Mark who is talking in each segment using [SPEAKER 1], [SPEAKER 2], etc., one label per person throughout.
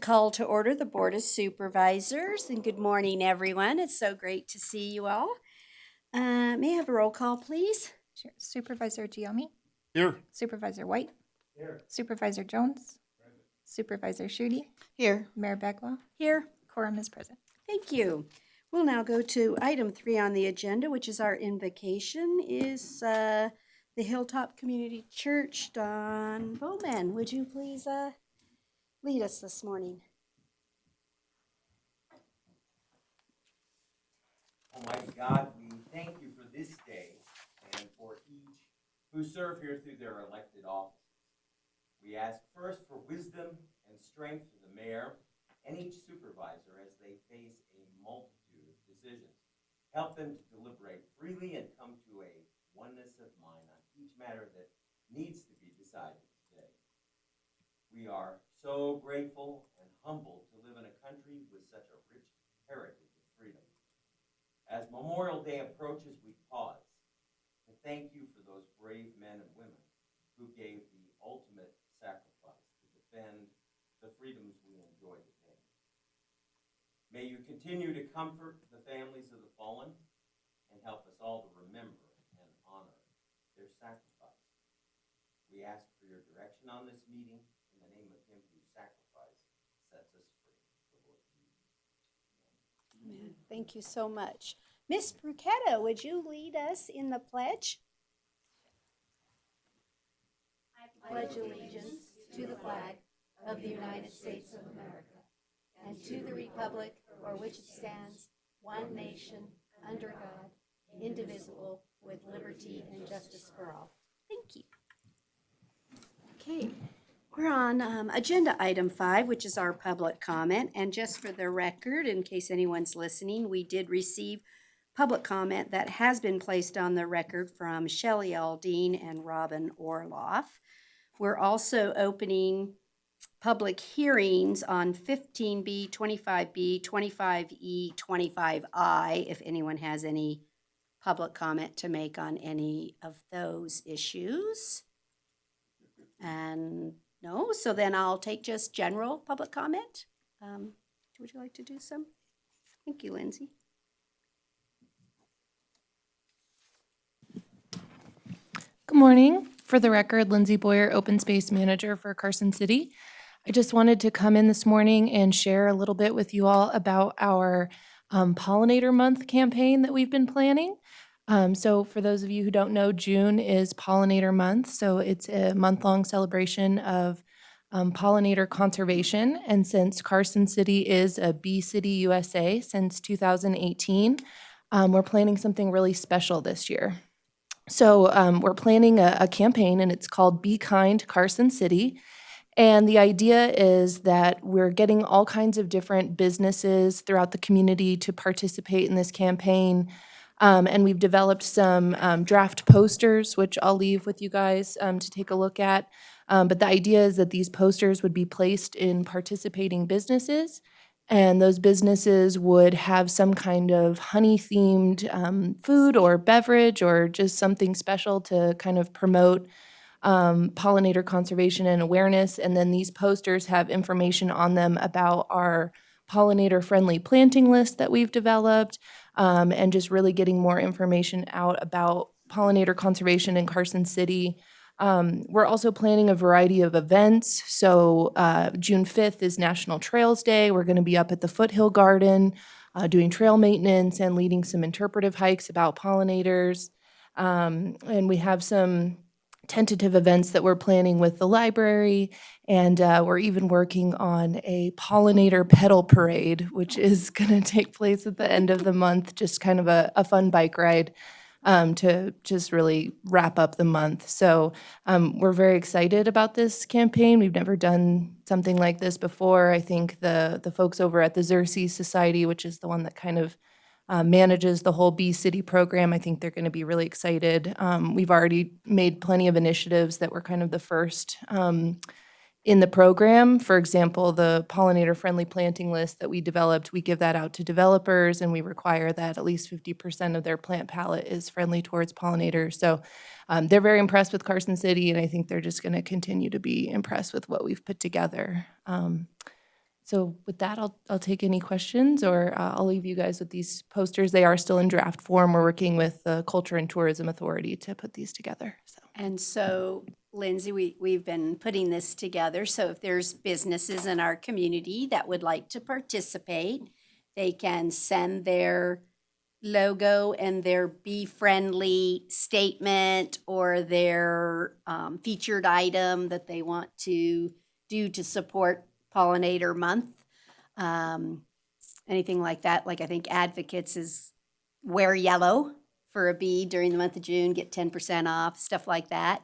[SPEAKER 1] call to order the Board of Supervisors, and good morning, everyone. It's so great to see you all. May I have a roll call, please?
[SPEAKER 2] Sure. Supervisor Giomi?
[SPEAKER 3] Here.
[SPEAKER 2] Supervisor White?
[SPEAKER 3] Here.
[SPEAKER 2] Supervisor Jones? Supervisor Schutte?
[SPEAKER 4] Here.
[SPEAKER 2] Mayor Bagwell?
[SPEAKER 1] Here.
[SPEAKER 2] Quorum is present.
[SPEAKER 1] Thank you. We'll now go to item 3 on the agenda, which is our invocation, is the Hilltop Community Church. Don Bowman, would you please lead us this morning?
[SPEAKER 5] Almighty God, we thank you for this day and for each who serve here through their elected offices. We ask first for wisdom and strength for the mayor and each supervisor as they face a multitude of decisions. Help them to deliberate freely and come to a oneness of mind on each matter that needs to be decided today. We are so grateful and humbled to live in a country with such a rich heritage of freedom. As Memorial Day approaches, we pause to thank you for those brave men and women who gave the ultimate sacrifice to defend the freedoms we enjoy today. May you continue to comfort the families of the fallen and help us all to remember and honor their sacrifice. We ask for your direction on this meeting in the name of him whose sacrifice sets us free, the Lord Jesus.
[SPEAKER 1] Amen. Thank you so much. Miss Bruchetta, would you lead us in the pledge?
[SPEAKER 6] I pledge allegiance to the flag of the United States of America and to the republic for which it stands, one nation, under God, indivisible, with liberty and justice for all.
[SPEAKER 1] Thank you. Okay, we're on agenda item 5, which is our public comment. And just for the record, in case anyone's listening, we did receive public comment that has been placed on the record from Shelley Aldine and Robin Orloff. We're also opening public hearings on 15B, 25B, 25E, 25I, if anyone has any public comment to make on any of those issues. And no, so then I'll take just general public comment. Would you like to do some? Thank you, Lindsay.
[SPEAKER 4] Good morning. For the record, Lindsay Boyer, Open Space Manager for Carson City. I just wanted to come in this morning and share a little bit with you all about our Pollinator Month campaign that we've been planning. So for those of you who don't know, June is Pollinator Month. So it's a month-long celebration of pollinator conservation. And since Carson City is a Bee City USA since 2018, we're planning something really special this year. So we're planning a campaign, and it's called Be Kind Carson City. And the idea is that we're getting all kinds of different businesses throughout the community to participate in this campaign. And we've developed some draft posters, which I'll leave with you guys to take a look at. But the idea is that these posters would be placed in participating businesses, and those businesses would have some kind of honey-themed food or beverage or just something special to kind of promote pollinator conservation and awareness. And then these posters have information on them about our pollinator-friendly planting list that we've developed, and just really getting more information out about pollinator conservation in Carson City. We're also planning a variety of events. So June 5th is National Trails Day. We're going to be up at the Foothill Garden doing trail maintenance and leading some interpretive hikes about pollinators. And we have some tentative events that we're planning with the library, and we're even working on a pollinator pedal parade, which is going to take place at the end of the month, just kind of a fun bike ride to just really wrap up the month. So we're very excited about this campaign. We've never done something like this before. I think the folks over at the Xerces Society, which is the one that kind of manages the whole Bee City program, I think they're going to be really excited. We've already made plenty of initiatives that were kind of the first in the program. For example, the pollinator-friendly planting list that we developed, we give that out to developers, and we require that at least 50% of their plant palette is friendly towards pollinators. So they're very impressed with Carson City, and I think they're just going to continue to be impressed with what we've put together. So with that, I'll take any questions, or I'll leave you guys with these posters. They are still in draft form. We're working with the Culture and Tourism Authority to put these together. So
[SPEAKER 1] And so, Lindsay, we've been putting this together, so if there's businesses in our community that would like to participate, they can send their logo and their Be Friendly statement or their featured item that they want to do to support Pollinator Month. Anything like that, like I think Advocates is wear yellow for a bee during the month of June, get 10% off, stuff like that.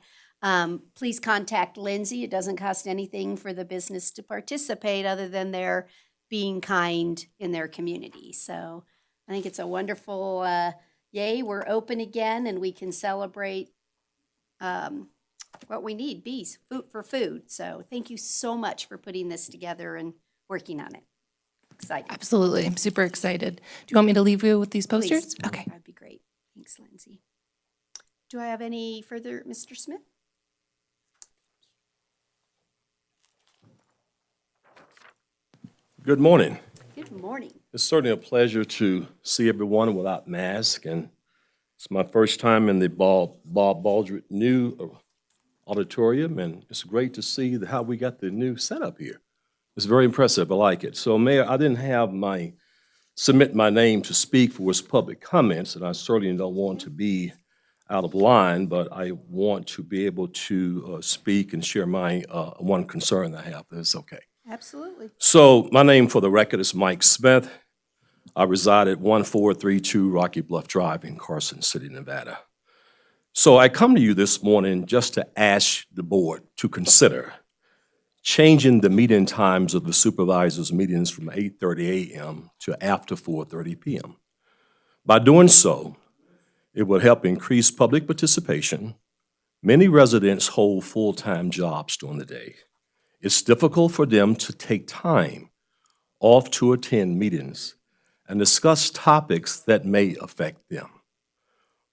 [SPEAKER 1] Please contact Lindsay. It doesn't cost anything for the business to participate other than their being kind in their community. So I think it's a wonderful, yay, we're open again and we can celebrate what we need, bees, food for food. So thank you so much for putting this together and working on it. Excited.
[SPEAKER 4] absolutely, I'm super excited. Do you want me to leave you with these posters?
[SPEAKER 1] Please.
[SPEAKER 4] Okay.
[SPEAKER 1] That'd be great. Thanks, Lindsay. Do I have any further, Mr. Smith?
[SPEAKER 3] Good morning.
[SPEAKER 1] Good morning.
[SPEAKER 3] It's certainly a pleasure to see everyone without mask, and it's my first time in the Bob Baldrige new auditorium, and it's great to see how we got the new setup here. It's very impressive. I like it. So, Mayor, I didn't have submit my name to speak for his public comments, and I certainly don't want to be out of line, but I want to be able to speak and share my one concern I have. That's okay.
[SPEAKER 1] Absolutely.
[SPEAKER 3] So my name for the record is Mike Smith. I reside at 1432 Rocky Bluff Drive in Carson City, Nevada. So I come to you this morning just to ask the board to consider changing the meeting times of the supervisors' meetings from 8:30 a.m. to after 4:30 p.m. By doing so, it will help increase public participation. Many residents hold full-time jobs during the day. It's difficult for them to take time off to attend meetings and discuss topics that may affect them.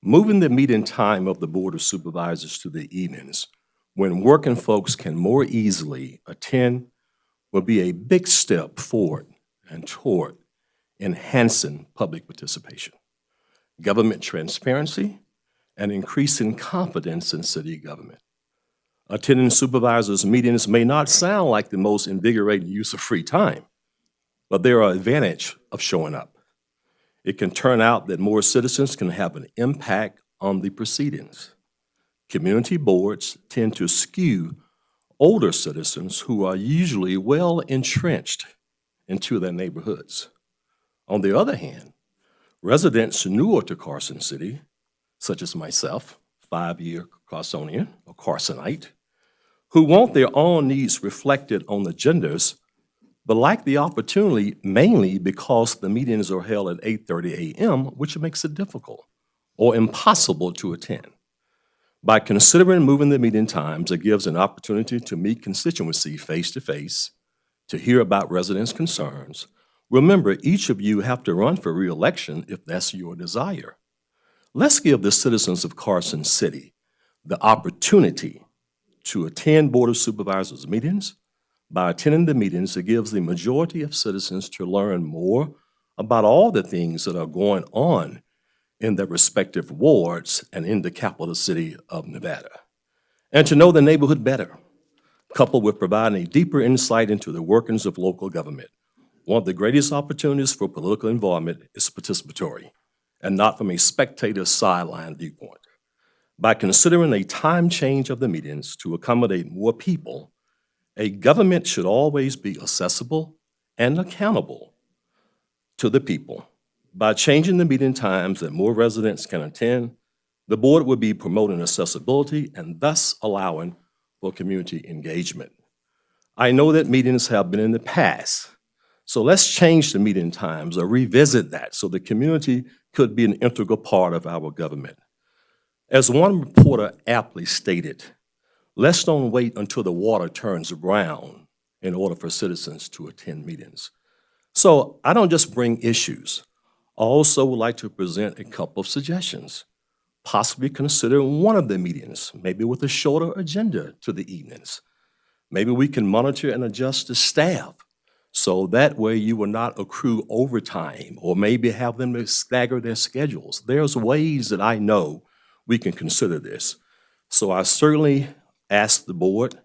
[SPEAKER 3] Moving the meeting time of the Board of Supervisors to the evenings, when working folks can more easily attend, will be a big step forward and toward enhancing public participation, government transparency, and increasing confidence in city government. Attending supervisors' meetings may not sound like the most invigorating use of free time, but there are advantages of showing up. It can turn out that more citizens can have an impact on the proceedings. Community boards tend to skew older citizens who are usually well entrenched into their neighborhoods. On the other hand, residents newer to Carson City, such as myself, 5-year Carsonian or Carsonite, who want their own needs reflected on agendas, but lack the opportunity mainly because the meetings are held at 8:30 a.m., which makes it difficult or impossible to attend. By considering moving the meeting times, it gives an opportunity to meet constituency face-to-face, to hear about residents' concerns. Remember, each of you have to run for re-election if that's your desire. Let's give the citizens of Carson City the opportunity to attend Board of Supervisors meetings. By attending the meetings, it gives the majority of citizens to learn more about all the things that are going on in their respective wards and in the capital city of Nevada, and to know the neighborhood better, coupled with providing a deeper insight into the workings of local government. One of the greatest opportunities for political involvement is participatory, and not from a spectator sideline viewpoint. By considering a time change of the meetings to accommodate more people, a government should always be accessible and accountable to the people. By changing the meeting times that more residents can attend, the board would be promoting accessibility and thus allowing for community engagement. I know that meetings have been in the past, so let's change the meeting times or revisit that so the community could be an integral part of our government. As one reporter aptly stated, let's don't wait until the water turns brown in order for citizens to attend meetings. So I don't just bring issues. I also would like to present a couple of suggestions. Possibly consider one of the meetings, maybe with a shorter agenda to the evenings. Maybe we can monitor and adjust the staff So that way you will not accrue overtime or maybe have them to stagger their schedules. There's ways that I know we can consider this. So I certainly ask the board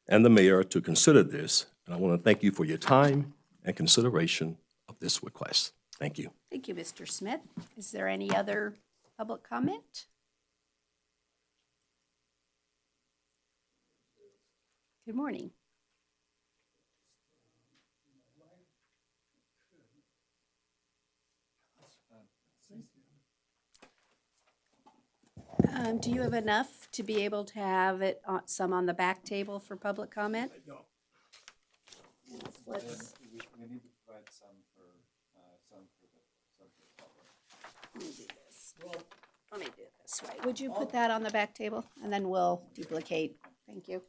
[SPEAKER 3] and the mayor to consider this. And I want to thank you for your time and consideration of this request. Thank you.
[SPEAKER 1] Thank you, Mr. Smith. Is there any other public comment? Good morning. Do you have enough to be able to have it some on the back table for public comment?
[SPEAKER 3] No.
[SPEAKER 1] Let's,
[SPEAKER 7] We need to provide some for the public.
[SPEAKER 1] let me do this. Let me do it this way. Would you put that on the back table? And then we'll duplicate. Thank you.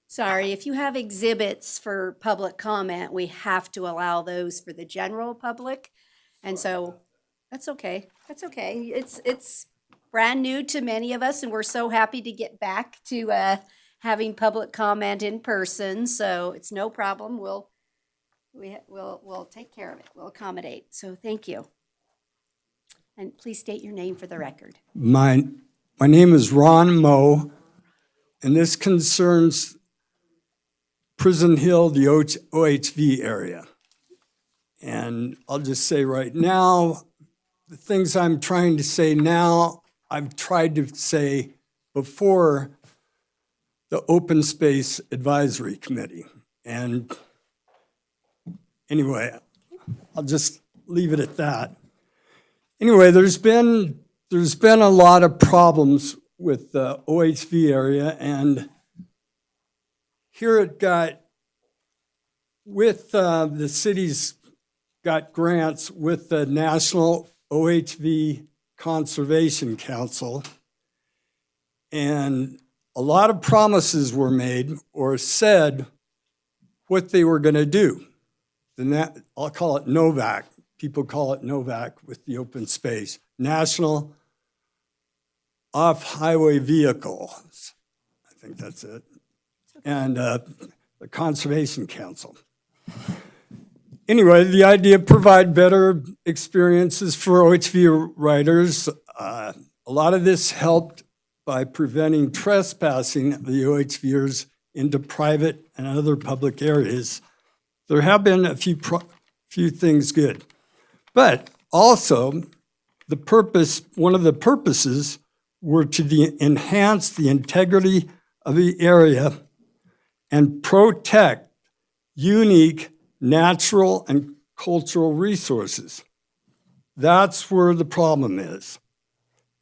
[SPEAKER 1] Sorry, if you have exhibits for public comment, we have to allow those for the general public. And so, that's okay. That's okay. It's brand new to many of us, and we're so happy to get back to having public comment in person. So it's no problem. We'll take care of it. We'll accommodate. So thank you. And please state your name for the record.
[SPEAKER 8] My name is Ron Moe, and this concerns Prison Hill, the OHV area. And I'll just say right now, the things I'm trying to say now, I've tried to say before the Open Space Advisory Committee. And anyway, I'll just leave it at that. Anyway, there's been a lot of problems with the OHV area, and here it got, with the city's got grants with the National OHV Conservation Council, and a lot of promises were made or said what they were going to do. I'll call it NOVAC. People call it NOVAC with the open space. National Off-Highway Vehicles. I think that's it. And the Conservation Council. Anyway, the idea provide better experiences for OHV riders. A lot of this helped by preventing trespassing of the OHVers into private and other public areas. There have been a few things good. But also, one of the purposes were to enhance the integrity of the area and protect unique natural and cultural resources. That's where the problem is.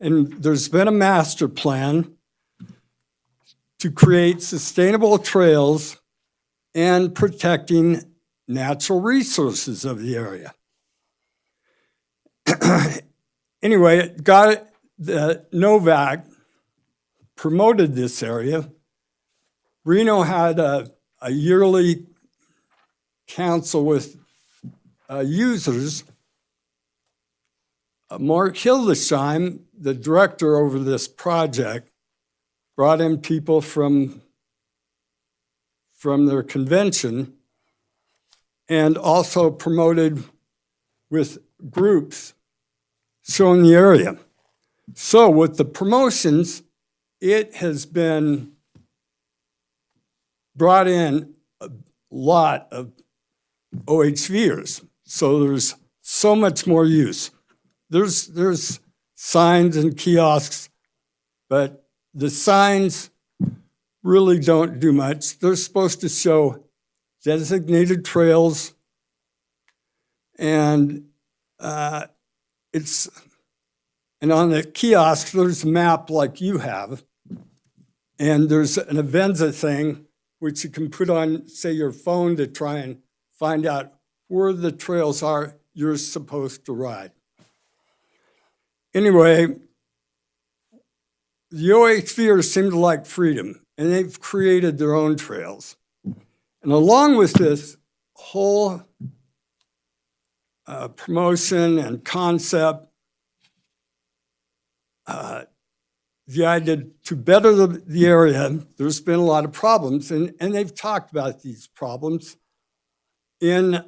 [SPEAKER 8] And there's been a master plan to create sustainable trails and protecting natural resources of the area. Anyway, the NOVAC promoted this area. Reno had a yearly council with users. Mark Hildesheim, the director over this project, brought in people from their convention and also promoted with groups showing the area. So with the promotions, it has been brought in a lot of OHVers. So there's so much more use. There's signs and kiosks, but the signs really don't do much. They're supposed to show designated trails, and on the kiosk, there's a map like you have, and there's an Avenza thing which you can put on, say, your phone to try and find out where the trails are you're supposed to ride. Anyway, the OHVers seem to like freedom, and they've created their own trails. And along with this whole promotion and concept, the idea to better the area, there's been a lot of problems, and they've talked about these problems. in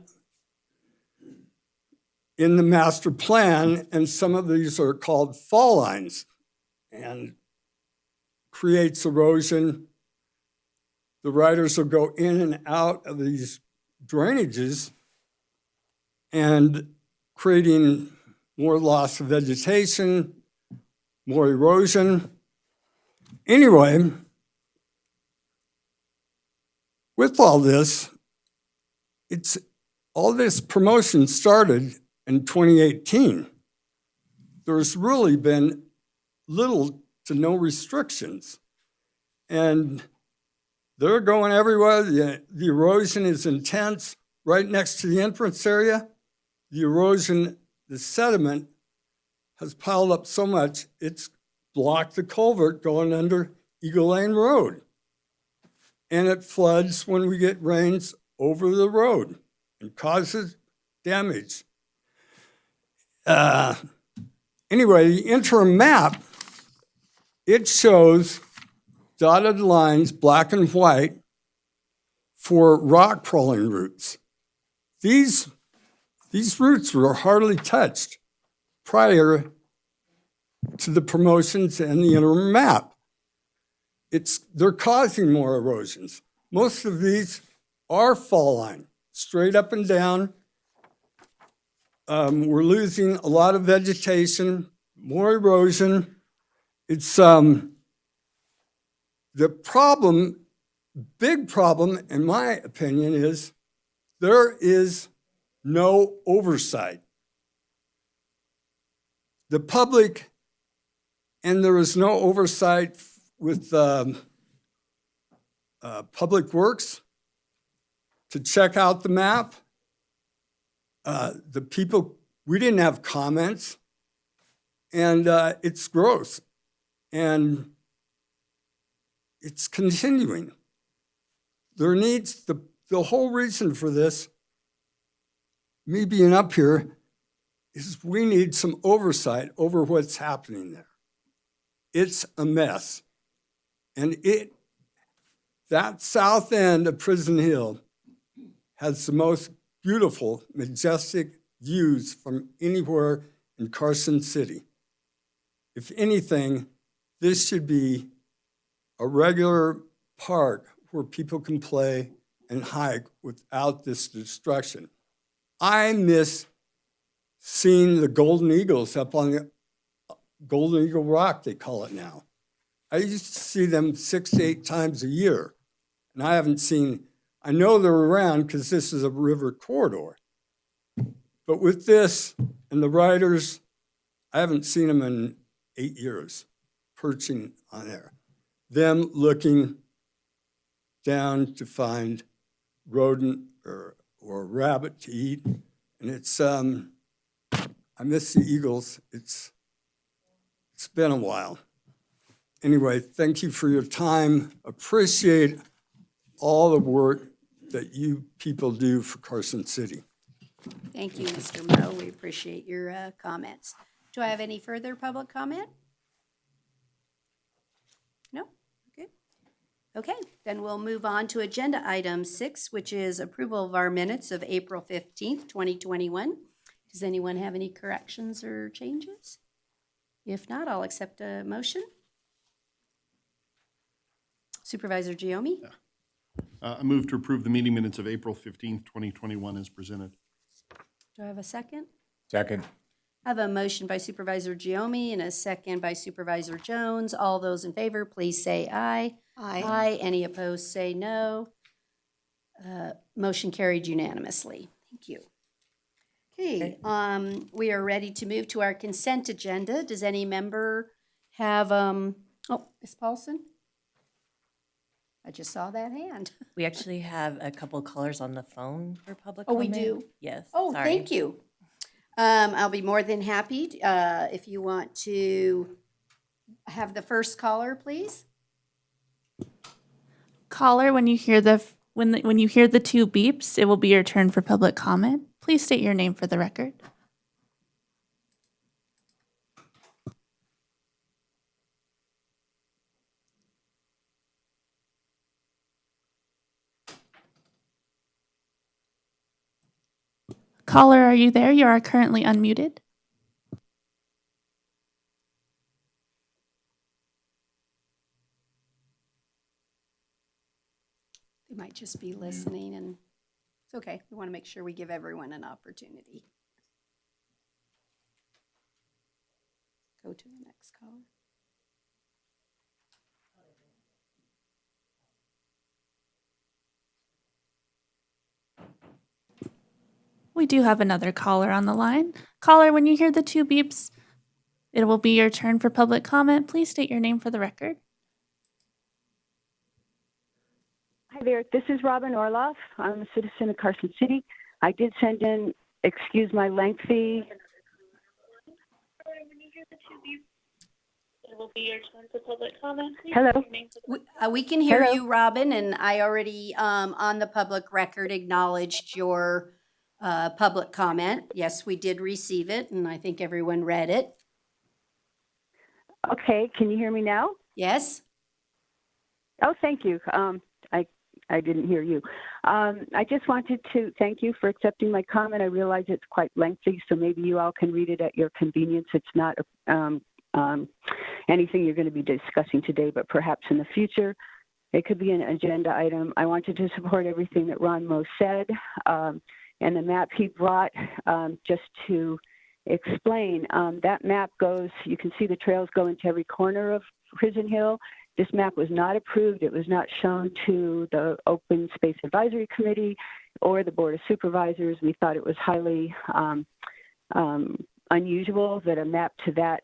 [SPEAKER 8] the master plan, and some of these are called fall lines and creates erosion. The riders will go in and out of these drainages and creating more loss of vegetation, more erosion. Anyway, with all this, all this promotion started in 2018. There's really been little to no restrictions. And they're going everywhere. The erosion is intense. Right next to the entrance area, the erosion, the sediment has piled up so much, it's blocked the culvert going under Eagle Lane Road. And it floods when we get rains over the road and causes damage. Anyway, the interim map, it shows dotted lines, black and white, for rock crawling routes. These routes were hardly touched prior to the promotions and the interim map. They're causing more erosions. Most of these are fall line, straight up and down. We're losing a lot of vegetation, more erosion. It's the problem, big problem, in my opinion, is there is no oversight. The public, and there is no oversight with Public Works to check out the map. The people, we didn't have comments, and it's gross, and it's continuing. There needs, the whole reason for this, me being up here, is we need some oversight over what's happening there. It's a mess. And that south end of Prison Hill has the most beautiful, majestic views from anywhere in Carson City. If anything, this should be a regular park where people can play and hike without this destruction. I miss seeing the golden eagles up on the Golden Eagle Rock, they call it now. I used to see them 6 to 8 times a year, and I haven't seen, I know they're around because this is a river corridor. But with this and the riders, I haven't seen them in 8 years, perching on there. Them looking down to find rodent or rabbit to eat. And it's, I miss the eagles. It's been a while. Anyway, thank you for your time. Appreciate all the work that you people do for Carson City.
[SPEAKER 1] Thank you, Mr. Moe. We appreciate your comments. Do I have any further public comment? No? Good. Okay, then we'll move on to agenda item 6, which is approval of our minutes of April 15th, 2021. Does anyone have any corrections or changes? If not, I'll accept a motion. Supervisor Giomi?
[SPEAKER 9] I move to approve the meeting minutes of April 15th, 2021 as presented.
[SPEAKER 1] Do I have a second?
[SPEAKER 5] Second.
[SPEAKER 1] I have a motion by Supervisor Giomi and a second by Supervisor Jones. All those in favor, please say aye. Aye. Any opposed, say no. Motion carried unanimously. Thank you. Okay, we are ready to move to our consent agenda. Does any member have, Ms. Paulson? I just saw that hand.
[SPEAKER 10] We actually have a couple callers on the phone for public
[SPEAKER 1] Oh, we
[SPEAKER 10] comment.
[SPEAKER 1] do?
[SPEAKER 10] Yes.
[SPEAKER 1] Oh,
[SPEAKER 10] sorry.
[SPEAKER 1] thank you. I'll be more than happy if you want to have the first caller, please.
[SPEAKER 11] Caller, when you hear when you hear the 2 beeps, it will be your turn for public comment. Please state your name for the record. Caller, are you there? You are currently unmuted.
[SPEAKER 1] They might just be listening, and it's okay. We want to make sure we give everyone an opportunity. Go to the next caller.
[SPEAKER 11] We do have another caller on the line. Caller, when you hear the two beeps, it will be your turn for public comment. Please state your name for the record.
[SPEAKER 12] Hi there, this is Robin Orloff. I'm a citizen of Carson City. I did send in, excuse my lengthy.
[SPEAKER 11] It will be your turn for public comment.
[SPEAKER 12] Hello.
[SPEAKER 1] We can hear
[SPEAKER 12] Hello.
[SPEAKER 1] you, Robin, and I already, on the public record, acknowledged your public comment. Yes, we did receive it, and I think everyone read it.
[SPEAKER 12] Okay, can you hear me now?
[SPEAKER 1] Yes?
[SPEAKER 12] Oh, thank you. I didn't hear you. I just wanted to thank you for accepting my comment. I realize it's quite lengthy, so maybe you all can read it at your convenience. It's not anything you're going to be discussing today, but perhaps in the future. It could be an agenda item. I wanted to support everything that Ron Moe said, and the map he brought, just to explain. That map goes, you can see the trails go into every corner of Prison Hill. This map was not approved. It was not shown to the Open Space Advisory Committee or the Board of Supervisors. We thought it was highly unusual that a map to that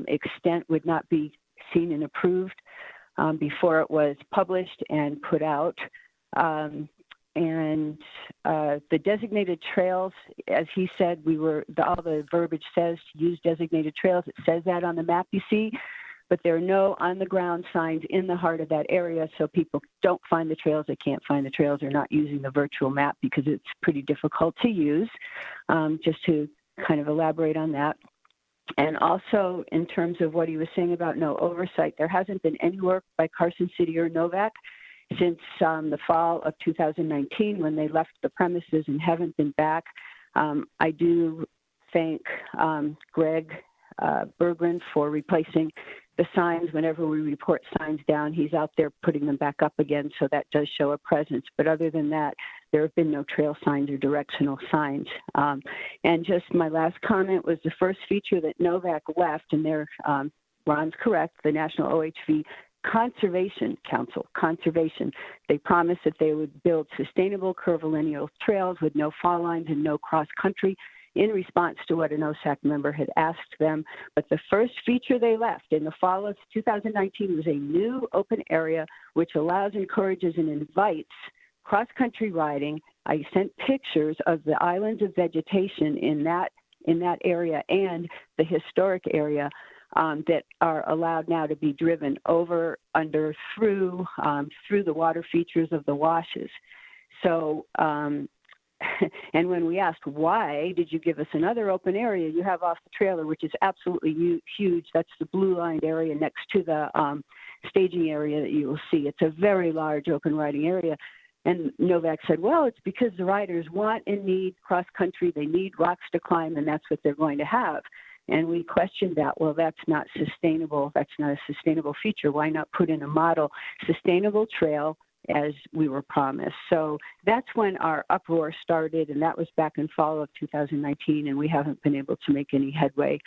[SPEAKER 12] extent would not be seen and approved before it was published and put out. And the designated trails, as he said, all the verbiage says to use designated trails. It says that on the map you see, but there are no on-the-ground signs in the heart of that area, so people don't find the trails. They can't find the trails. They're not using the virtual map because it's pretty difficult to use, just to kind of elaborate on that. And also, in terms of what he was saying about no oversight, there hasn't been any work by Carson City or Novak since the fall of 2019 when they left the premises and haven't been back. I do thank Greg Bergren for replacing the signs. Whenever we report signs down, he's out there putting them back up again, so that does show a presence. But other than that, there have been no trail signs or directional signs. And just my last comment was the first feature that Novak left, and Ron's correct, the National OHV Conservation Council, conservation. They promised that they would build sustainable curvilineal trails with no fall lines and no cross country in response to what an OSAC member had asked them. But the first feature they left in the fall of 2019 was a new open area which allows, encourages, and invites cross-country riding. I sent pictures of the islands of vegetation in that area and the historic area that are allowed now to be driven over, under, through the water features of the washes. So, and when we asked, why did you give us another open area you have off the trailer, which is absolutely huge. That's the blue lined area next to the staging area that you will see. It's a very large open riding area. And Novak said, well, it's because the riders want and need cross country. They need rocks to climb, and that's what they're going to have. And we questioned that. Well, that's not sustainable. That's not a sustainable feature. Why not put in a model sustainable trail as we were promised? So that's when our uproar started, and that was back in fall of 2019, and we haven't been able to make any headway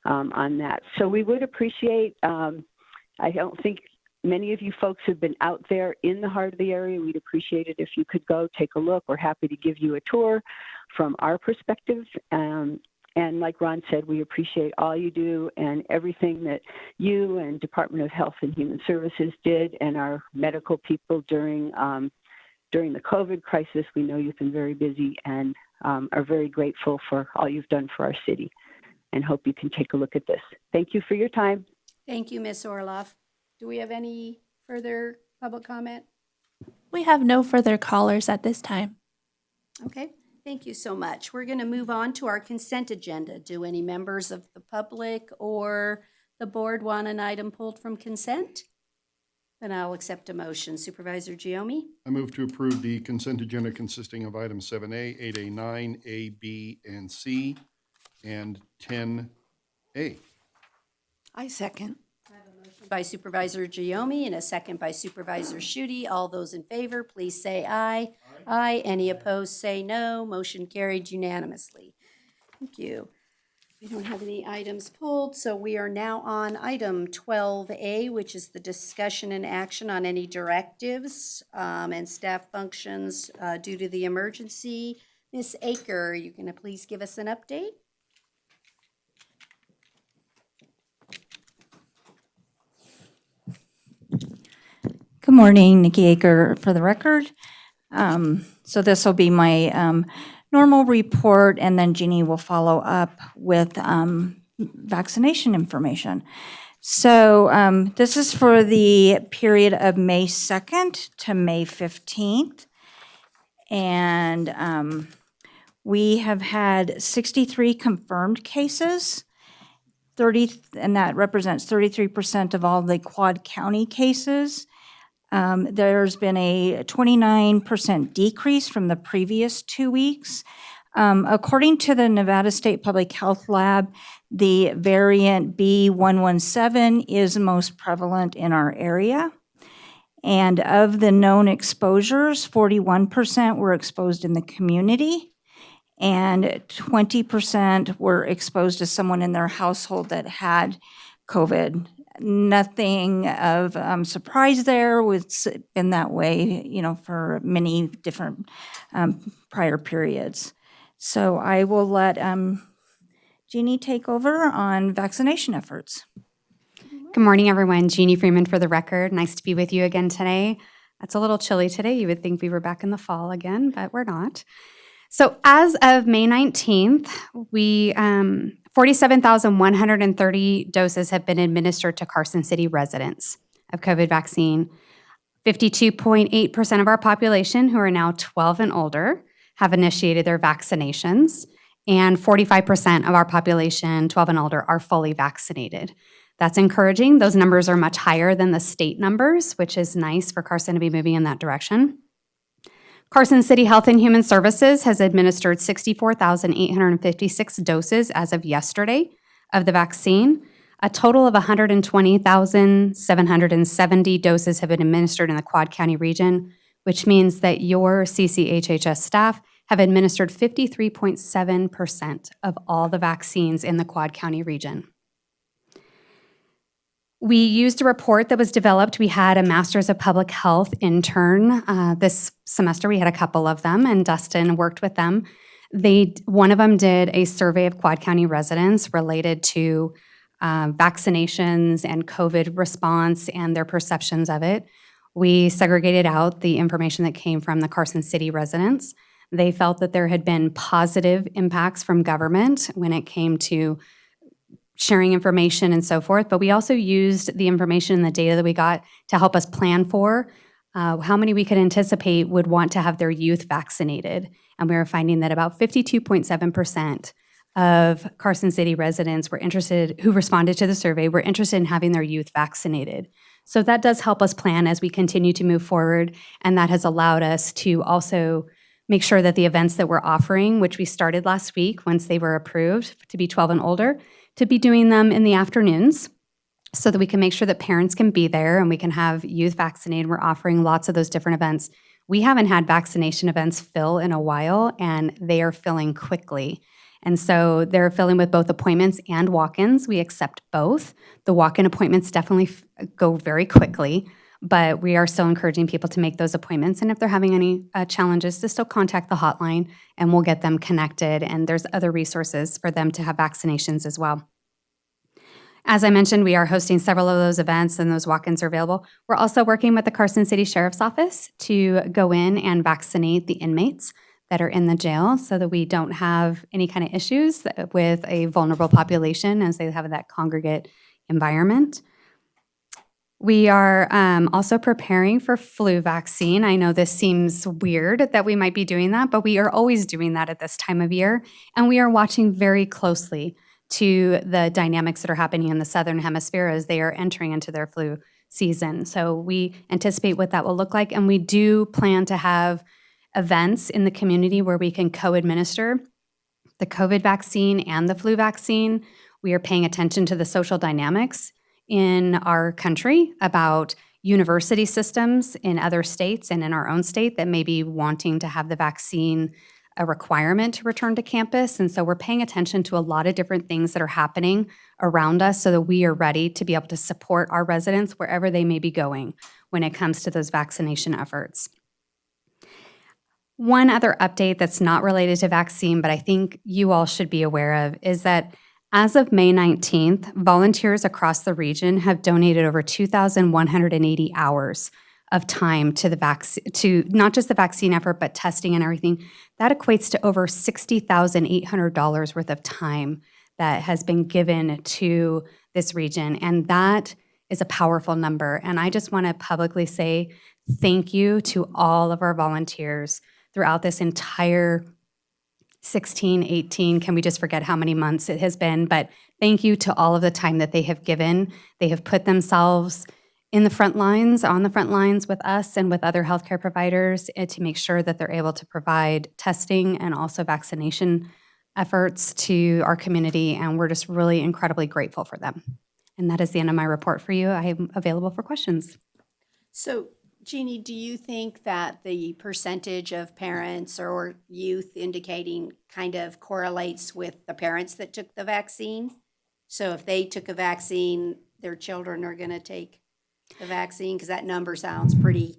[SPEAKER 12] on that. So we would appreciate, I don't think many of you folks have been out there in the heart of the area. We'd appreciate it if you could go take a look. We're happy to give you a tour from our perspective. And like Ron said, we appreciate all you do and everything that you and Department of Health and Human Services did and our medical people during the COVID crisis. We know you've been very busy and are very grateful for all you've done for our city and hope you can take a look at this. Thank you for your time.
[SPEAKER 1] Thank you, Ms. Orloff. Do we have any further public comment?
[SPEAKER 11] We have no further callers at this time.
[SPEAKER 1] Okay. Thank you so much. We're going to move on to our consent agenda. Do any members of the public or the board want an item pulled from consent? Then I'll accept a motion. Supervisor Giomi?
[SPEAKER 9] I move to approve the consent agenda consisting of items 7A, 8A, 9A, B, and C, and 10A.
[SPEAKER 6] I second.
[SPEAKER 1] By Supervisor Giomi and a second by Supervisor Shute. All those in favor, please say aye. Aye. Any opposed, say no. Motion carried unanimously. Thank you. We don't have any items pulled, so we are now on item 12A, which is the discussion and action on any directives and staff functions due to the emergency. Ms. Aker, are you going to please give us an update?
[SPEAKER 13] Good morning, Nikki Aker for the record. So this will be my normal report, and then Jeannie will follow up with vaccination information. So this is for the period of May 2nd to May 15th. And we have had 63 confirmed cases, and that represents 33% of all the Quad County cases. There's been a 29% decrease from the previous 2 weeks. According to the Nevada State Public Health Lab, the variant B117 is most prevalent in our area. And of the known exposures, 41% were exposed in the community, and 20% were exposed to someone in their household that had COVID. Nothing of surprise there. It's been that way, for many different prior periods. So I will let Jeannie take over on vaccination efforts.
[SPEAKER 14] Good morning, everyone. Jeannie Freeman for the record. Nice to be with you again today. It's a little chilly today. You would think we were back in the fall again, but we're not. So as of May 19th, 47,130 doses have been administered to Carson City residents of COVID vaccine. 52.8% of our population, who are now 12 and older, have initiated their vaccinations, and 45% of our population, 12 and older, are fully vaccinated. That's encouraging. Those numbers are much higher than the state numbers, which is nice for Carson to be moving in that direction. Carson City Health and Human Services has administered 64,856 doses as of yesterday of the vaccine. A total of 120,770 doses have been administered in the Quad County region, which means that your CCHHS staff have administered 53.7% of all the vaccines in the Quad County region. We used a report that was developed. We had a Masters of Public Health intern this semester. We had a couple of them, and Dustin worked with them. One of them did a survey of Quad County residents related to vaccinations and COVID response and their perceptions of it. We segregated out the information that came from the Carson City residents. They felt that there had been positive impacts from government when it came to sharing information and so forth, but we also used the information and the data that we got to help us plan for how many we could anticipate would want to have their youth vaccinated. And we were finding that about 52.7% of Carson City residents were interested, who responded to the survey, were interested in having their youth vaccinated. So that does help us plan as we continue to move forward, and that has allowed us to also make sure that the events that we're offering, which we started last week once they were approved to be 12 and older, to be doing them in the afternoons so that we can make sure that parents can be there and we can have youth vaccinated. We're offering lots of those different events. We haven't had vaccination events fill in a while, and they are filling quickly. And so they're filling with both appointments and walk-ins. We accept both. The walk-in appointments definitely go very quickly, but we are still encouraging people to make those appointments. And if they're having any challenges, to still contact the hotline and we'll get them connected. And there's other resources for them to have vaccinations as well. As I mentioned, we are hosting several of those events, and those walk-ins are available. We're also working with the Carson City Sheriff's Office to go in and vaccinate the inmates that are in the jail so that we don't have any kind of issues with a vulnerable population as they have that congregate environment. We are also preparing for flu vaccine. I know this seems weird that we might be doing that, but we are always doing that at this time of year. And we are watching very closely to the dynamics that are happening in the Southern Hemisphere as they are entering into their flu season. So we anticipate what that will look like, and we do plan to have events in the community where we can co-administer the COVID vaccine and the flu vaccine. We are paying attention to the social dynamics in our country about university systems in other states and in our own state that may be wanting to have the vaccine a requirement to return to campus. And so we're paying attention to a lot of different things that are happening around us so that we are ready to be able to support our residents wherever they may be going when it comes to those vaccination efforts. One other update that's not related to vaccine, but I think you all should be aware of, is that as of May 19th, volunteers across the region have donated over 2,180 hours of time to the to not just the vaccine effort, but testing and everything. That equates to over $60,800 worth of time that has been given to this region. And that is a powerful number. And I just want to publicly say thank you to all of our volunteers throughout this entire 16, 18, can we just forget how many months it has been? But thank you to all of the time that they have given. They have put themselves in the front lines, on the front lines with us and with other healthcare providers to make sure that they're able to provide testing and also vaccination efforts to our community. And we're just really incredibly grateful for them. And that is the end of my report for you. I am available for questions.
[SPEAKER 1] So, Jeannie, do you think that the percentage of parents or youth indicating kind of correlates with the parents that took the vaccine? So if they took a vaccine, their children are going to take the vaccine? Because that number sounds pretty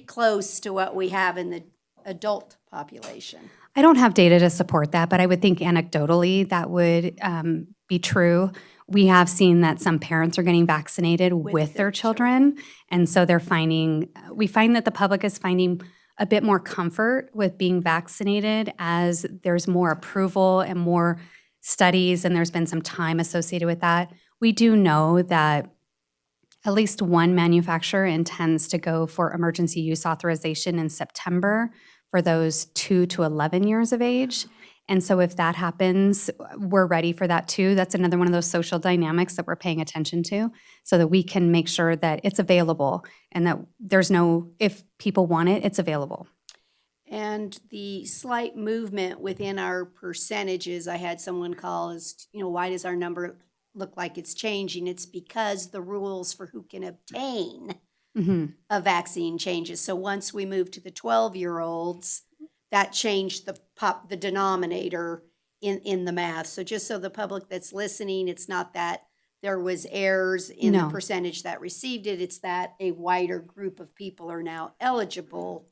[SPEAKER 1] close to what we have in the adult population.
[SPEAKER 14] I don't have data to support that, but I would think anecdotally that would be true. We have seen that some parents are getting vaccinated with their children. And so we find that the public is finding a bit more comfort with being vaccinated as there's more approval and more studies, and there's been some time associated with that. We do know that at least one manufacturer intends to go for emergency use authorization in September for those 2 to 11 years of age. And so if that happens, we're ready for that too. That's another one of those social dynamics that we're paying attention to so that we can make sure that it's available and that if people want it, it's available.
[SPEAKER 1] And the slight movement within our percentages, I had someone call as, why does our number look like it's changing? It's because the rules for who can obtain a vaccine changes. So once we move to the 12-year-olds, that changed the denominator in the math. So just so the public that's listening, it's not that there was errors in the percentage that received it. It's that a wider group of people are now eligible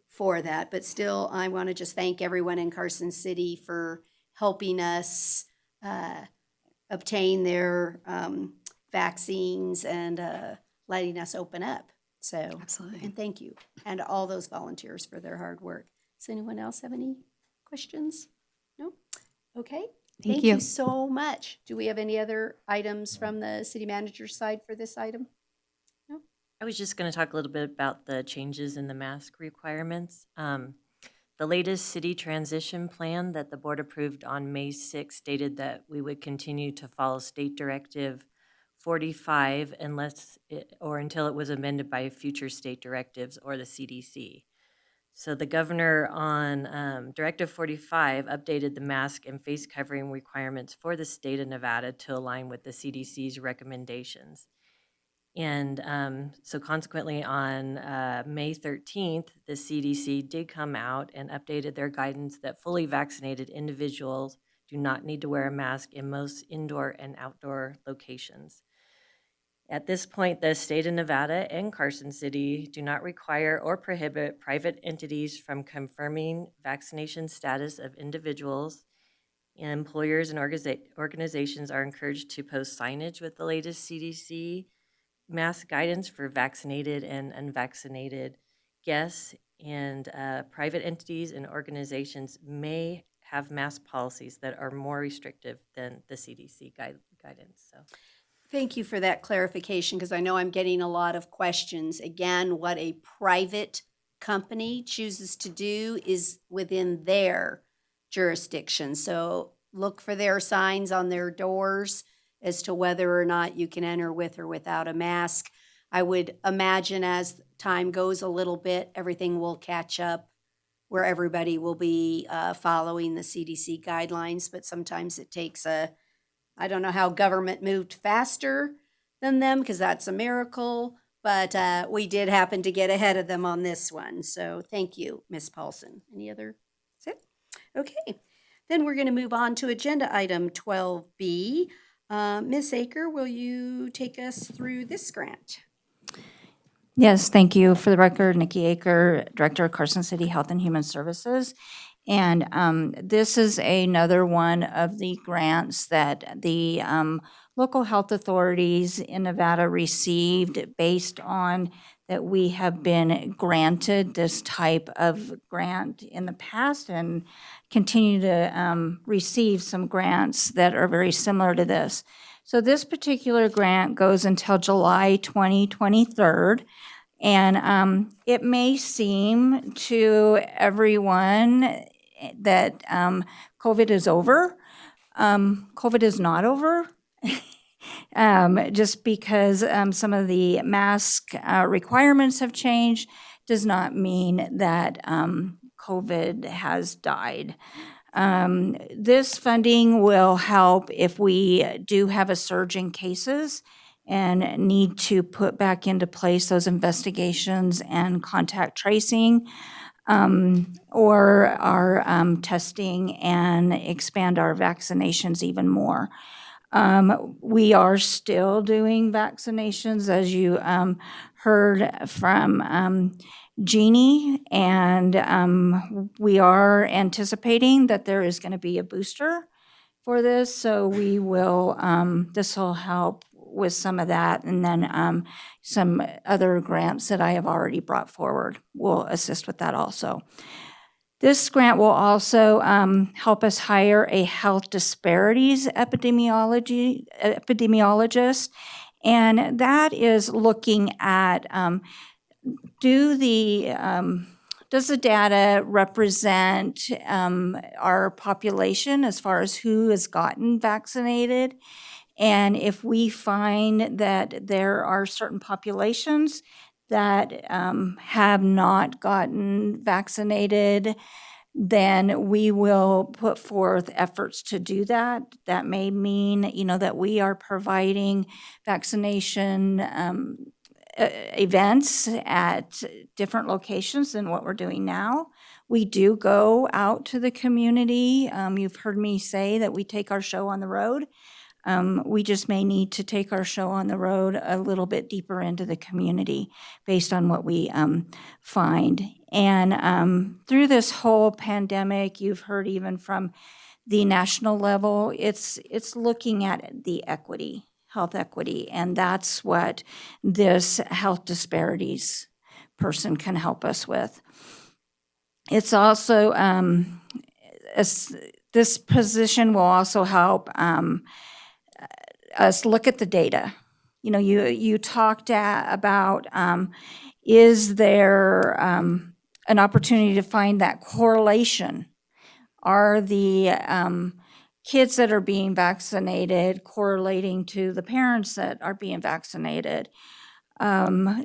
[SPEAKER 1] for that. But still, I want to just thank everyone in Carson City for helping us obtain their vaccines and letting us open up. So,
[SPEAKER 14] absolutely.
[SPEAKER 1] And thank you. And all those volunteers for their hard work. Does anyone else have any questions? No? Okay.
[SPEAKER 14] Thank
[SPEAKER 1] you
[SPEAKER 14] you
[SPEAKER 1] so much. Do we have any other items from the city manager's side for this item? No?
[SPEAKER 10] I was just going to talk a little bit about the changes in the mask requirements. The latest city transition plan that the board approved on May 6th stated that we would continue to follow State Directive 45 until it was amended by future state directives or the CDC. So the governor on Directive 45 updated the mask and face covering requirements for the state of Nevada to align with the CDC's recommendations. And so consequently on May 13th, the CDC did come out and updated their guidance that fully vaccinated individuals do not need to wear a mask in most indoor and outdoor locations. At this point, the state of Nevada and Carson City do not require or prohibit private entities from confirming vaccination status of individuals. And employers and organizations are encouraged to post signage with the latest CDC mask guidance for vaccinated and unvaccinated guests. And private entities and organizations may have mask policies that are more restrictive than the CDC guidance. So.
[SPEAKER 1] Thank you for that clarification, because I know I'm getting a lot of questions. Again, what a private company chooses to do is within their jurisdiction. So look for their signs on their doors as to whether or not you can enter with or without a mask. I would imagine as time goes a little bit, everything will catch up where everybody will be following the CDC guidelines, but sometimes it takes I don't know how government moved faster than them, because that's a miracle, but we did happen to get ahead of them on this one. So thank you, Ms. Paulson. Any other? That's it? Okay. Then we're going to move on to agenda item 12B. Ms. Aker, will you take us through this grant?
[SPEAKER 13] Yes, thank you. For the record, Nikki Aker, Director of Carson City Health and Human Services. And this is another one of the grants that the local health authorities in Nevada received based on that we have been granted this type of grant in the past and continue to receive some grants that are very similar to this. So this particular grant goes until July 2023. And it may seem to everyone that COVID is over. COVID is not over. Just because some of the mask requirements have changed does not mean that COVID has died. This funding will help if we do have a surge in cases and need to put back into place those investigations and contact tracing, or our testing and expand our vaccinations even more. We are still doing vaccinations, as you heard from Jeannie, and we are anticipating that there is going to be a booster for this, so we will, this will help with some of that, and then some other grants that I have already brought forward will assist with that also. This grant will also help us hire a health disparities epidemiologist, and that is looking at does the data represent our population as far as who has gotten vaccinated? And if we find that there are certain populations that have not gotten vaccinated, then we will put forth efforts to do that. That may mean, that we are providing vaccination events at different locations than what we're doing now. We do go out to the community. You've heard me say that we take our show on the road. We just may need to take our show on the road a little bit deeper into the community based on what we find. And through this whole pandemic, you've heard even from the national level, it's looking at the equity, health equity, and that's what this health disparities person can help us with. It's also, this position will also help us look at the data. You talked about, is there an opportunity to find that correlation? Are the kids that are being vaccinated correlating to the parents that are being vaccinated?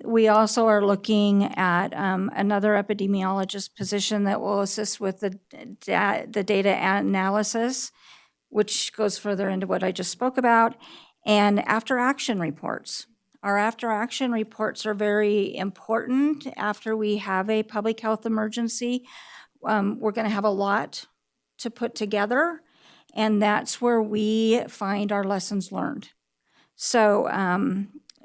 [SPEAKER 13] We also are looking at another epidemiologist position that will assist with the data analysis, which goes further into what I just spoke about, and after-action reports. Our after-action reports are very important after we have a public health emergency. We're going to have a lot to put together, and that's where we find our lessons learned. So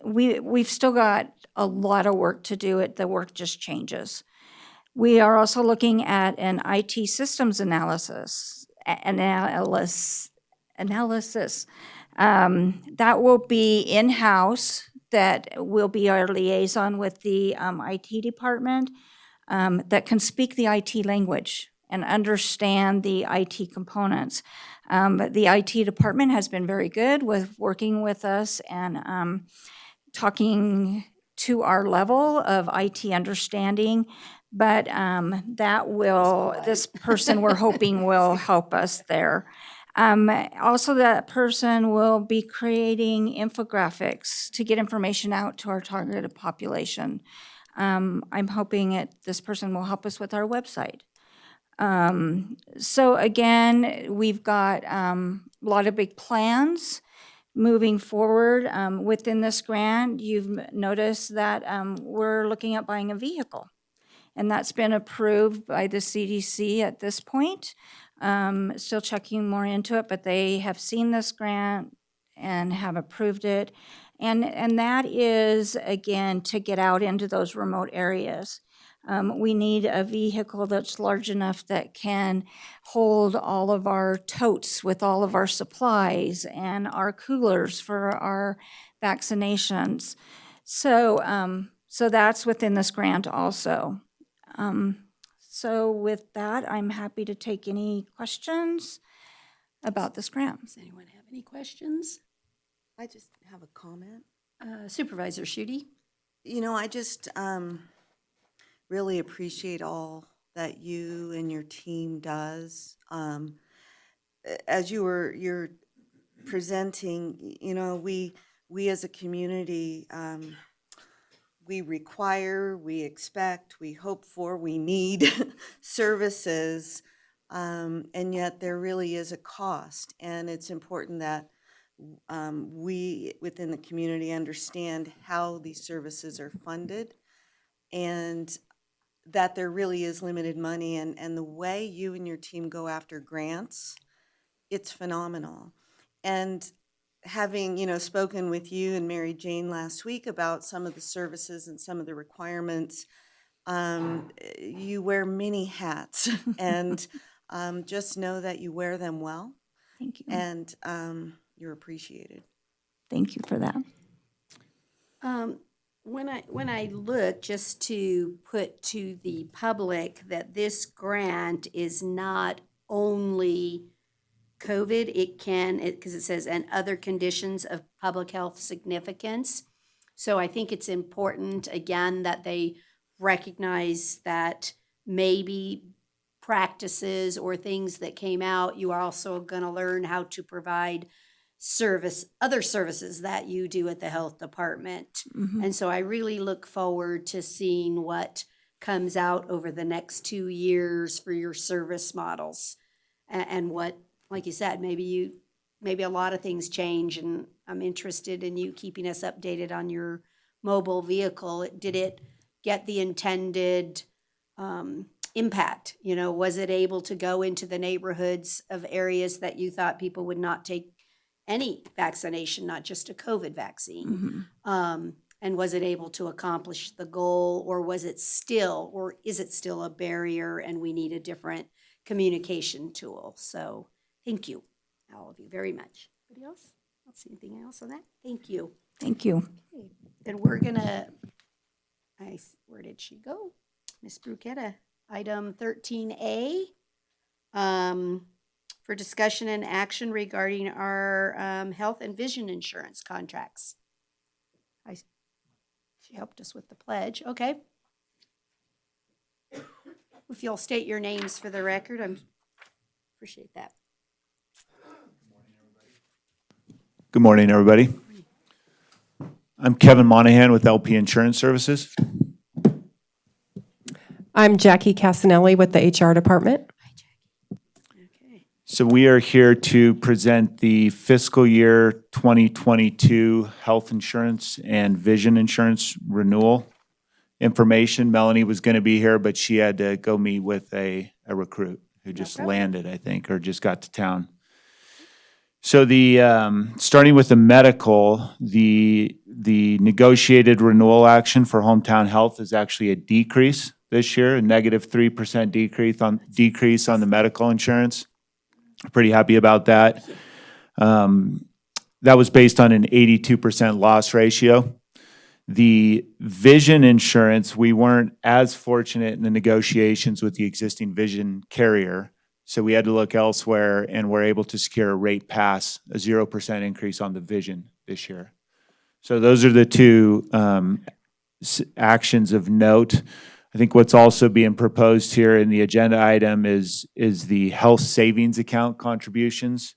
[SPEAKER 13] we've still got a lot of work to do. The work just changes. We are also looking at an IT systems analysis. That will be in-house, that will be our liaison with the IT department, that can speak the IT language and understand the IT components. The IT department has been very good with working with us and talking to our level of IT understanding, but this person we're hoping will help us there. Also, that person will be creating infographics to get information out to our targeted population. I'm hoping this person will help us with our website. So again, we've got a lot of big plans moving forward. Within this grant, you've noticed that we're looking at buying a vehicle. And that's been approved by the CDC at this point. Still checking more into it, but they have seen this grant and have approved it. And that is, again, to get out into those remote areas. We need a vehicle that's large enough that can hold all of our totes with all of our supplies and our coolers for our vaccinations. So that's within this grant also. So with that, I'm happy to take any questions about this grant.
[SPEAKER 1] Does anyone have any questions?
[SPEAKER 15] I just have a comment.
[SPEAKER 1] Supervisor Schutte?
[SPEAKER 15] You know, I just really appreciate all that you and your team does. As you're presenting, you know, we as a community, we require, we expect, we hope for, we need services, and yet there really is a cost. And it's important that we within the community understand how these services are funded and that there really is limited money. And the way you and your team go after grants, it's phenomenal. And having, you know, spoken with you and Mary Jane last week about some of the services and some of the requirements, you wear many hats and just know that you wear them well.
[SPEAKER 13] Thank you.
[SPEAKER 15] And you're appreciated.
[SPEAKER 13] Thank you for that.
[SPEAKER 1] When I look, just to put to the public that this grant is not only COVID, because it says, and other conditions of public health significance. So I think it's important, again, that they recognize that maybe practices or things that came out, you are also going to learn how to provide other services that you do at the health department.
[SPEAKER 13] Mm-hmm.
[SPEAKER 1] And so I really look forward to seeing what comes out over the next 2 years for your service models and what, like you said, maybe a lot of things change, and I'm interested in you keeping us updated on your mobile vehicle. Did it get the intended impact? You know, was it able to go into the neighborhoods of areas that you thought people would not take any vaccination, not just a COVID vaccine?
[SPEAKER 13] Mm-hmm.
[SPEAKER 1] And was it able to accomplish the goal, or is it still a barrier and we need a different communication tool? So thank you, all of you, very much. Anybody else? I don't see anything else on that. Thank you.
[SPEAKER 13] Thank you.
[SPEAKER 1] Okay. Then we're gonna, where did she go? Ms. Bruchetta, item 13A, for discussion and action regarding our health and vision insurance contracts. She helped us with the pledge. Okay. If you'll state your names for the record, I appreciate that.
[SPEAKER 7] Good morning, everybody. I'm Kevin Monahan with LP Insurance Services.
[SPEAKER 16] I'm Jackie Casanelli with the HR department.
[SPEAKER 1] Okay.
[SPEAKER 7] So we are here to present the fiscal year 2022 health insurance and vision insurance renewal information. Melanie was going to be here, but she had to go meet with a recruit who just landed, I think, or just got to town. So starting with the medical, the negotiated renewal action for Hometown Health is actually a decrease this year, a negative 3% decrease on the medical insurance. Pretty happy about that. That was based on an 82% loss ratio. The vision insurance, we weren't as fortunate in the negotiations with the existing vision carrier, so we had to look elsewhere, and we're able to secure a rate pass, a 0% increase on the vision this year. So those are the two actions of note. I think what's also being proposed here in the agenda item is the health savings account contributions.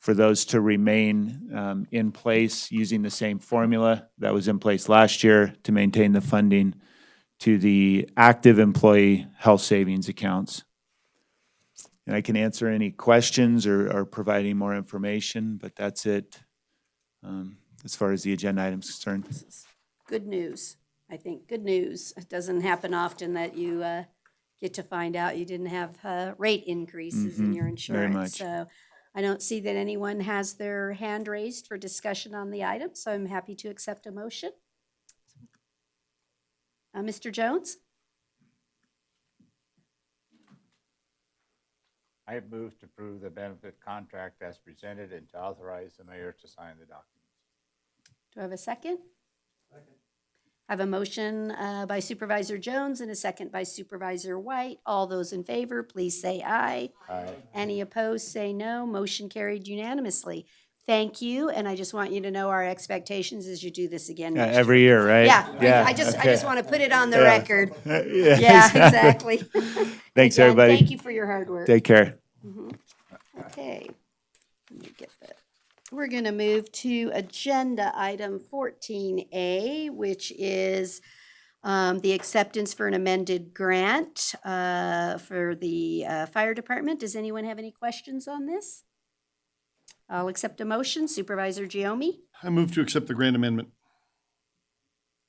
[SPEAKER 7] for those to remain in place using the same formula that was in place last year to maintain the funding to the active employee health savings accounts. And I can answer any questions or provide any more information, but that's it as far as the agenda items concerned.
[SPEAKER 1] Good news, I think, good news. It doesn't happen often that you get to find out you didn't have rate increases in your insurance.
[SPEAKER 7] much.
[SPEAKER 1] So I don't see that anyone has their hand raised for discussion on the item, so I'm happy to accept a motion. Mr. Jones?
[SPEAKER 17] I have moved to approve the benefit contract as presented and to authorize the mayor to sign the documents.
[SPEAKER 1] Do I have a second? I have a motion by Supervisor Jones and a second by Supervisor White. All those in favor, please say aye.
[SPEAKER 17] Aye.
[SPEAKER 1] Any opposed, say no. Motion carried unanimously. Thank you, and I just want you to know our expectations is you do this again next
[SPEAKER 7] Every year, right?
[SPEAKER 1] Yeah, I just
[SPEAKER 7] okay.
[SPEAKER 1] want to put it on the
[SPEAKER 7] Yeah.
[SPEAKER 1] record.
[SPEAKER 7] Yeah.
[SPEAKER 1] Yeah, exactly.
[SPEAKER 7] Thanks,
[SPEAKER 1] Again,
[SPEAKER 7] everybody.
[SPEAKER 1] Thank you for your hard work.
[SPEAKER 7] Take care.
[SPEAKER 1] Okay, let me get that. We're going to move to agenda item 14A, which is the acceptance for an amended grant for the fire department. Does anyone have any questions on this? I'll accept a motion. Supervisor Giomi,
[SPEAKER 9] I move to accept the grant amendment.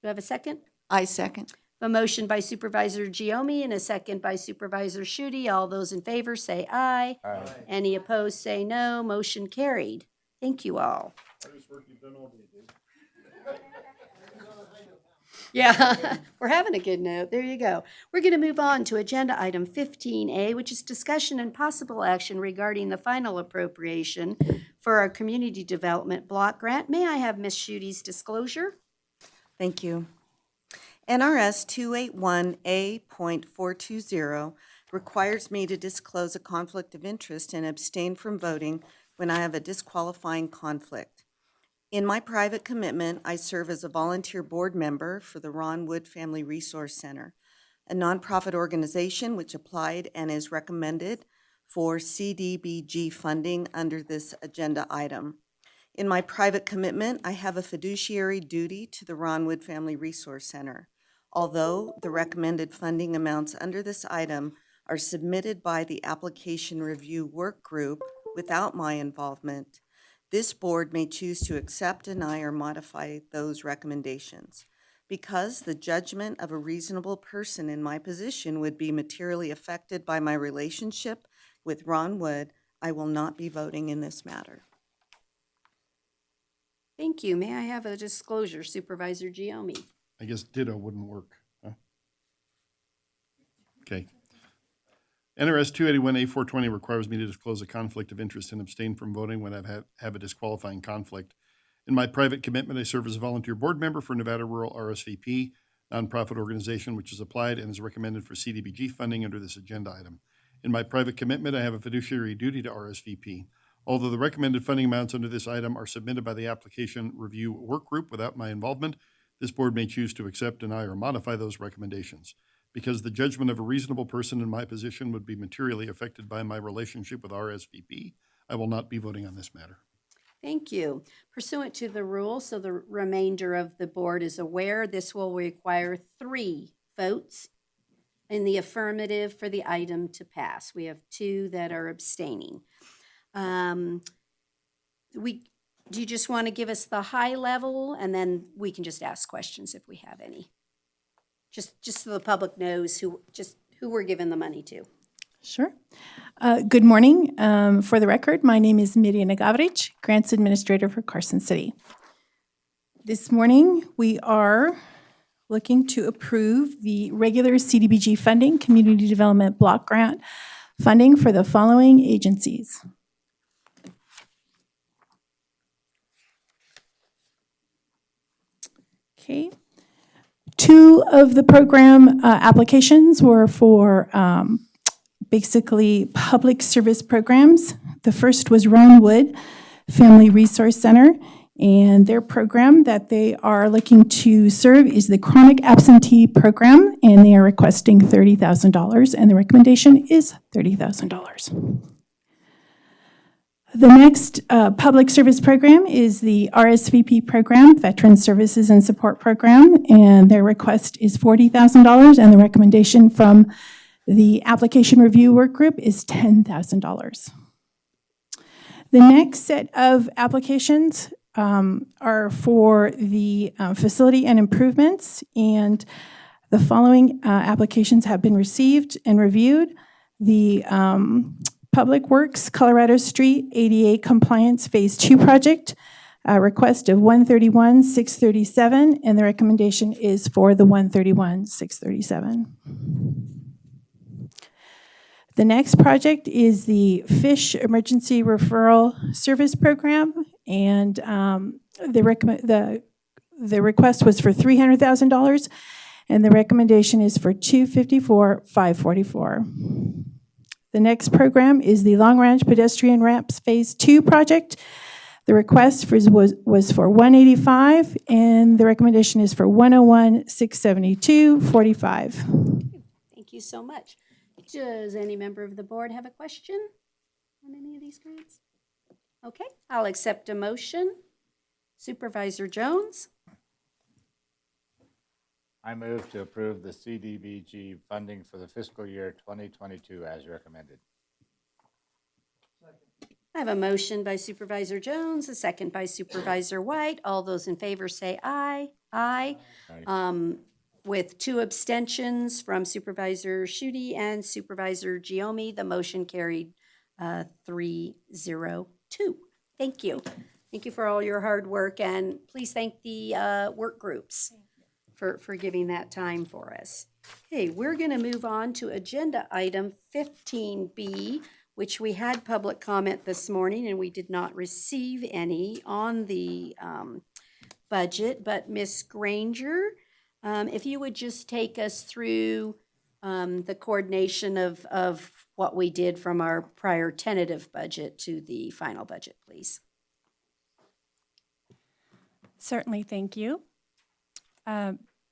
[SPEAKER 1] do I have a second?
[SPEAKER 15] I second.
[SPEAKER 1] A motion by Supervisor Giomi and a second by Supervisor Schutte. All those in favor say aye.
[SPEAKER 17] Aye.
[SPEAKER 1] Any opposed say no. Motion carried. Thank you all. Yeah, we're having a good note. There you go. We're going to move on to agenda item 15A, which is discussion and possible action regarding the final appropriation for our community development block grant. May I have Ms. Schutte's disclosure?
[SPEAKER 15] Thank you. NRS 281A.420 requires me to disclose a conflict of interest and abstain from voting when I have a disqualifying conflict. In my private commitment, I serve as a volunteer board member for the Ron Wood Family Resource Center, a nonprofit organization which applied and is recommended for CDBG funding under this agenda item. In my private commitment, I have a fiduciary duty to the Ron Wood Family Resource Center. Although the recommended funding amounts under this item are submitted by the application review work group without my involvement, this board may choose to accept, deny, or modify those recommendations. Because the judgment of a reasonable person in my position would be materially affected by my relationship with Ron Wood, I will not be voting in this matter.
[SPEAKER 1] Thank you. May I have a disclosure, Supervisor Giomi?
[SPEAKER 9] I guess ditto wouldn't work, huh? Okay. NRS 281A.420 requires me to disclose a conflict of interest and abstain from voting when I have a disqualifying conflict. In my private commitment, I serve as a volunteer board member for Nevada Rural RSVP, nonprofit organization which has applied and is recommended for CDBG funding under this agenda item. In my private commitment, I have a fiduciary duty to RSVP. Although the recommended funding amounts under this item are submitted by the application review work group without my involvement, this board may choose to accept, deny, or modify those recommendations. Because the judgment of a reasonable person in my position would be materially affected by my relationship with RSVP, I will not be voting on this matter.
[SPEAKER 1] Thank you. Pursuant to the rule, so the remainder of the board is aware, this will require 3 votes in the affirmative for the item to pass. We have 2 that are abstaining. Do you just want to give us the high level, and then we can just ask questions if we have any? Just so the public knows who we're giving the money to.
[SPEAKER 11] Sure. Good morning. For the record, my name is Mirjana Gavric, Grants Administrator for Carson City. This morning, we are looking to approve the regular CDBG funding, Community Development Block Grant funding for the following agencies. Okay. 2 of the program applications were for basically public service programs. The first was Ron Wood Family Resource Center, and their program that they are looking to serve is the Chronic Absentee Program, and they are requesting $30,000, and the recommendation is $30,000. The next public service program is the RSVP program, Veteran Services and Support Program, and their request is $40,000, and the recommendation from the application review work group is $10,000. The next set of applications are for the facility and improvements, and the following applications have been received and reviewed. The Public Works Colorado Street ADA Compliance Phase 2 project, a request of $131,637, and the recommendation is for the $131,637. The next project is the Fish Emergency Referral Service Program, and the request was for $300,000, and the recommendation is for $254,544. The next program is the Long Ranch Pedestrian Ramps Phase 2 project. The request was for $185,000, and the recommendation is for $101,672.45.
[SPEAKER 1] Thank you so much. Does any member of the board have a question on any of these grants? Okay, I'll accept a motion. Supervisor Jones?
[SPEAKER 17] I move to approve the CDBG funding for the fiscal year 2022 as recommended.
[SPEAKER 1] I have a motion by Supervisor Jones, a second by Supervisor White. All those in favor say aye. Aye. With 2 abstentions from Supervisor Schutte and Supervisor Giomi, the motion carried 3-0-2. Thank you. Thank you for all your hard work, and please thank the work groups for giving that time for us. Okay, we're going to move on to agenda item 15B, which we had public comment this morning, and we did not receive any on the budget, but Ms. Granger, if you would just take us through the coordination of what we did from our prior tentative budget to the final budget, please.
[SPEAKER 18] Certainly, thank you.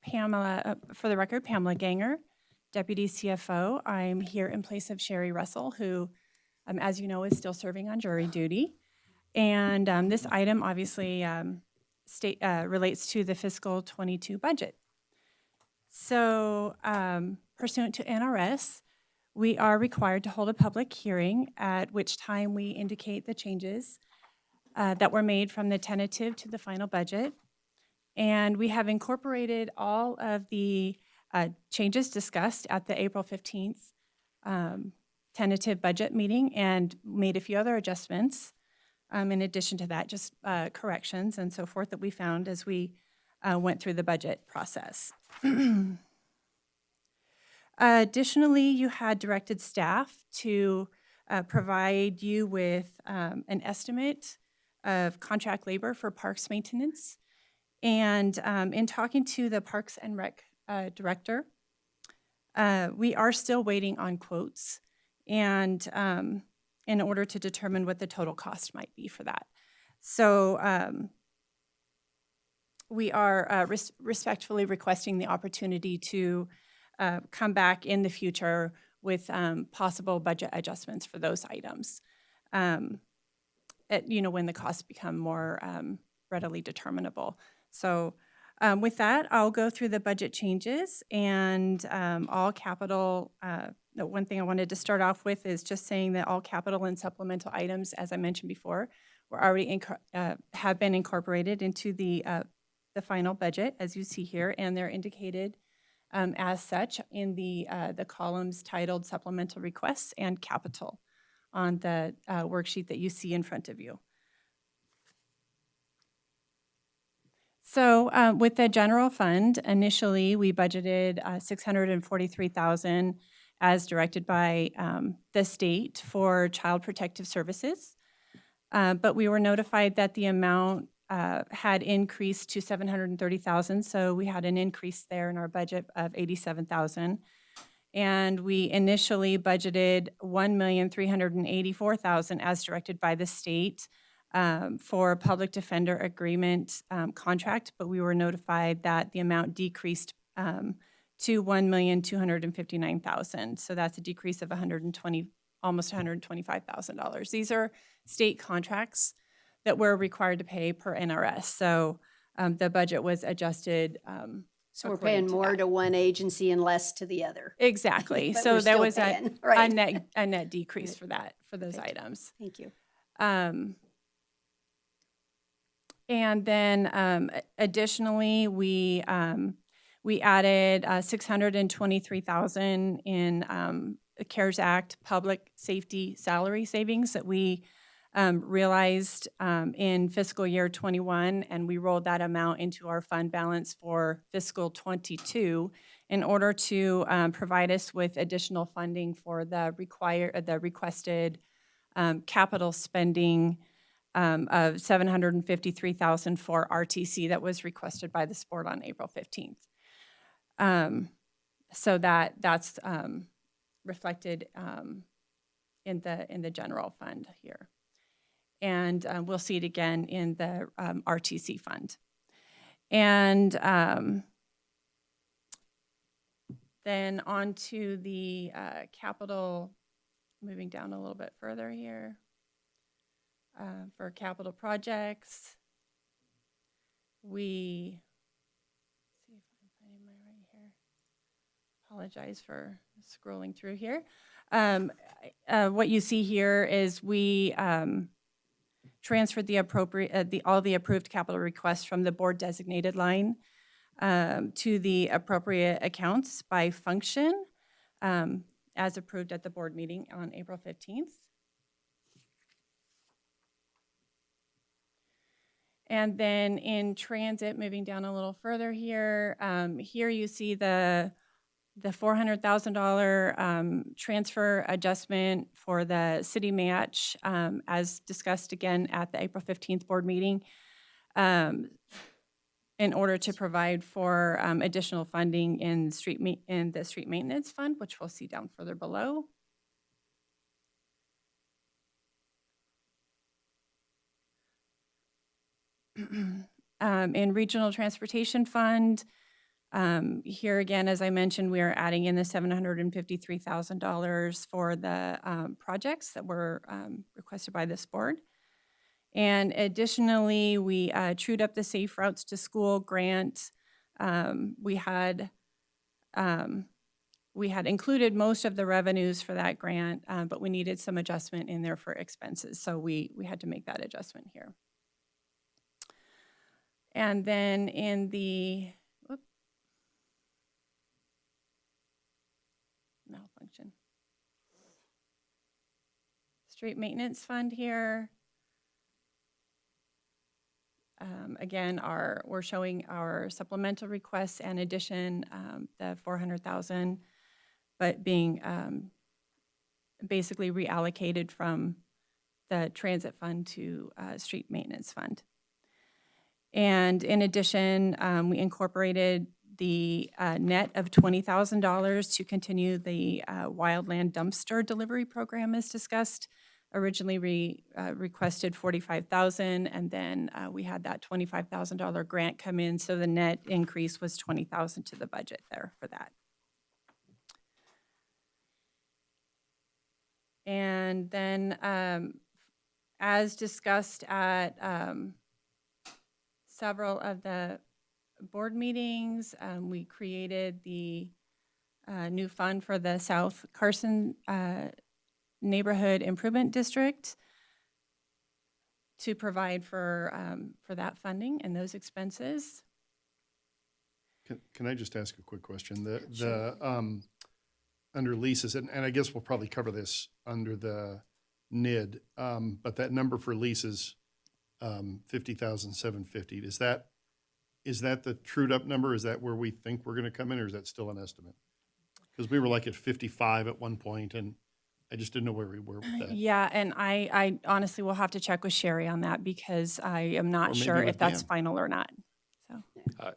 [SPEAKER 18] Pamela, for the record, Pamela Ganger, Deputy CFO. I'm here in place of Sherry Russell, who, as you know, is still serving on jury duty. And this item obviously relates to the fiscal 22 budget. So pursuant to NRS, we are required to hold a public hearing at which time we indicate the changes that were made from the tentative to the final budget. And we have incorporated all of the changes discussed at the April 15th tentative budget meeting and made a few other adjustments. In addition to that, just corrections and so forth that we found as we went through the budget process. Additionally, you had directed staff to provide you with an estimate of contract labor for parks maintenance. And in talking to the Parks and Rec director, we are still waiting on quotes and in order to determine what the total cost might be for that. So we are respectfully requesting the opportunity to come back in the future with possible budget adjustments for those items. When the costs become more readily determinable. So with that, I'll go through the budget changes and all capital. One thing I wanted to start off with is just saying that all capital and supplemental items, as I mentioned before, were already have been incorporated into the final budget, as you see here, and they're indicated as such in the columns titled Supplemental Requests and Capital on the worksheet that you see in front of you. So with the general fund, initially we budgeted $643,000 as directed by the state for Child Protective Services, but we were notified that the amount had increased to $730,000, so we had an increase there in our budget of $87,000. And we initially budgeted $1,384,000 as directed by the state for a public defender agreement contract, but we were notified that the amount decreased to $1,259,000. So that's a decrease of almost $125,000. These are state contracts that we're required to pay per NRS. So the budget was adjusted.
[SPEAKER 1] So we're
[SPEAKER 18] according
[SPEAKER 1] paying more
[SPEAKER 18] that.
[SPEAKER 1] to one agency and less to the other.
[SPEAKER 18] Exactly.
[SPEAKER 1] But
[SPEAKER 18] So
[SPEAKER 1] we're
[SPEAKER 18] there
[SPEAKER 1] still
[SPEAKER 18] was
[SPEAKER 1] paying,
[SPEAKER 18] a
[SPEAKER 1] right.
[SPEAKER 18] net decrease for that, for those items.
[SPEAKER 1] Thank you.
[SPEAKER 18] And then additionally, we added $623,000 in the CARES Act public safety salary savings that we realized in fiscal year 21, and we rolled that amount into our fund balance for fiscal 22 in order to provide us with additional funding for the requested capital spending of $753,000 for RTC that was requested by the sport on April 15th. So that's reflected in the general fund here. And we'll see it again in the RTC fund. And then on to the capital, moving down a little bit further here. For capital projects, see if I'm finding my right here. Apologize for scrolling through here. What you see here is we transferred all the approved capital requests from the board designated line to the appropriate accounts by function as approved at the board meeting on April 15th. And then in transit, moving down a little further here, here you see the $400,000 transfer adjustment for the city match, as discussed again at the April 15th board meeting, in order to provide for additional funding in the street maintenance fund, which we'll see down further below. In regional transportation fund, here again, as I mentioned, we are adding in the $753,000 for the projects that were requested by this board. And additionally, we trued up the Safe Routes to School grant. We had included most of the revenues for that grant, but we needed some adjustment in there for expenses. So we had to make that adjustment here. And then in the malfunction street maintenance fund here, again, we're showing our supplemental requests and addition, the $400,000, but being basically reallocated from the transit fund to street maintenance fund. And in addition, we incorporated the net of $20,000 to continue the wildland dumpster delivery program as discussed. Originally requested $45,000, and then we had that $25,000 grant come in, so the net increase was $20,000 to the budget there for that. And then as discussed at several of the board meetings, we created the new fund for the South Carson Neighborhood Improvement District to provide for that funding and those expenses.
[SPEAKER 9] Can I just ask a quick question? Under leases, and I guess we'll probably cover this under the NID, but that number for leases, $50,750. Is that the trued up number? Is that where we think we're going to come in, or is that still an estimate? Because we were like at 55 at one point, and I just didn't know where we were with that.
[SPEAKER 18] Yeah, and I honestly will have to check with Sherry on that because I am not sure if that's final or not. So.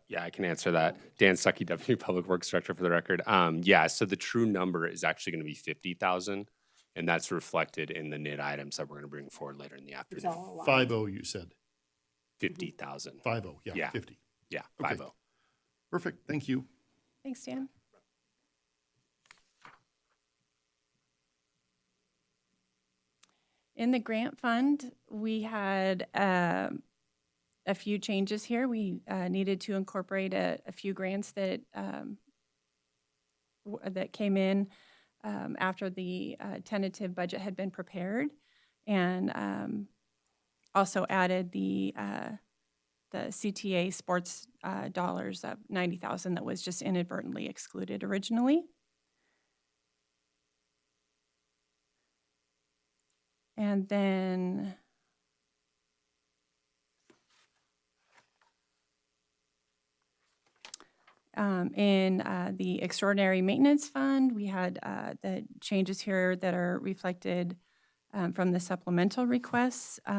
[SPEAKER 19] Yeah, I can answer that. Dan Stuckey, Deputy Public Works Director for the record. Yeah, so the true number is actually going to be 50,000, and that's reflected in the NID items that we're going to bring forward later in the afternoon.
[SPEAKER 9] 50, you said?
[SPEAKER 19] 50,000.
[SPEAKER 9] 50, yeah, 50.
[SPEAKER 19] Yeah,
[SPEAKER 9] Okay.
[SPEAKER 19] 50.
[SPEAKER 9] Perfect, thank you.
[SPEAKER 18] Thanks, Dan. In the grant fund, we had a few changes here. We needed to incorporate a few grants that that came in after the tentative budget had been prepared, and also added the CTA sports dollars of $90,000 that was just inadvertently excluded originally. And then in the extraordinary maintenance fund, we had the changes here that are reflected from the supplemental requests. We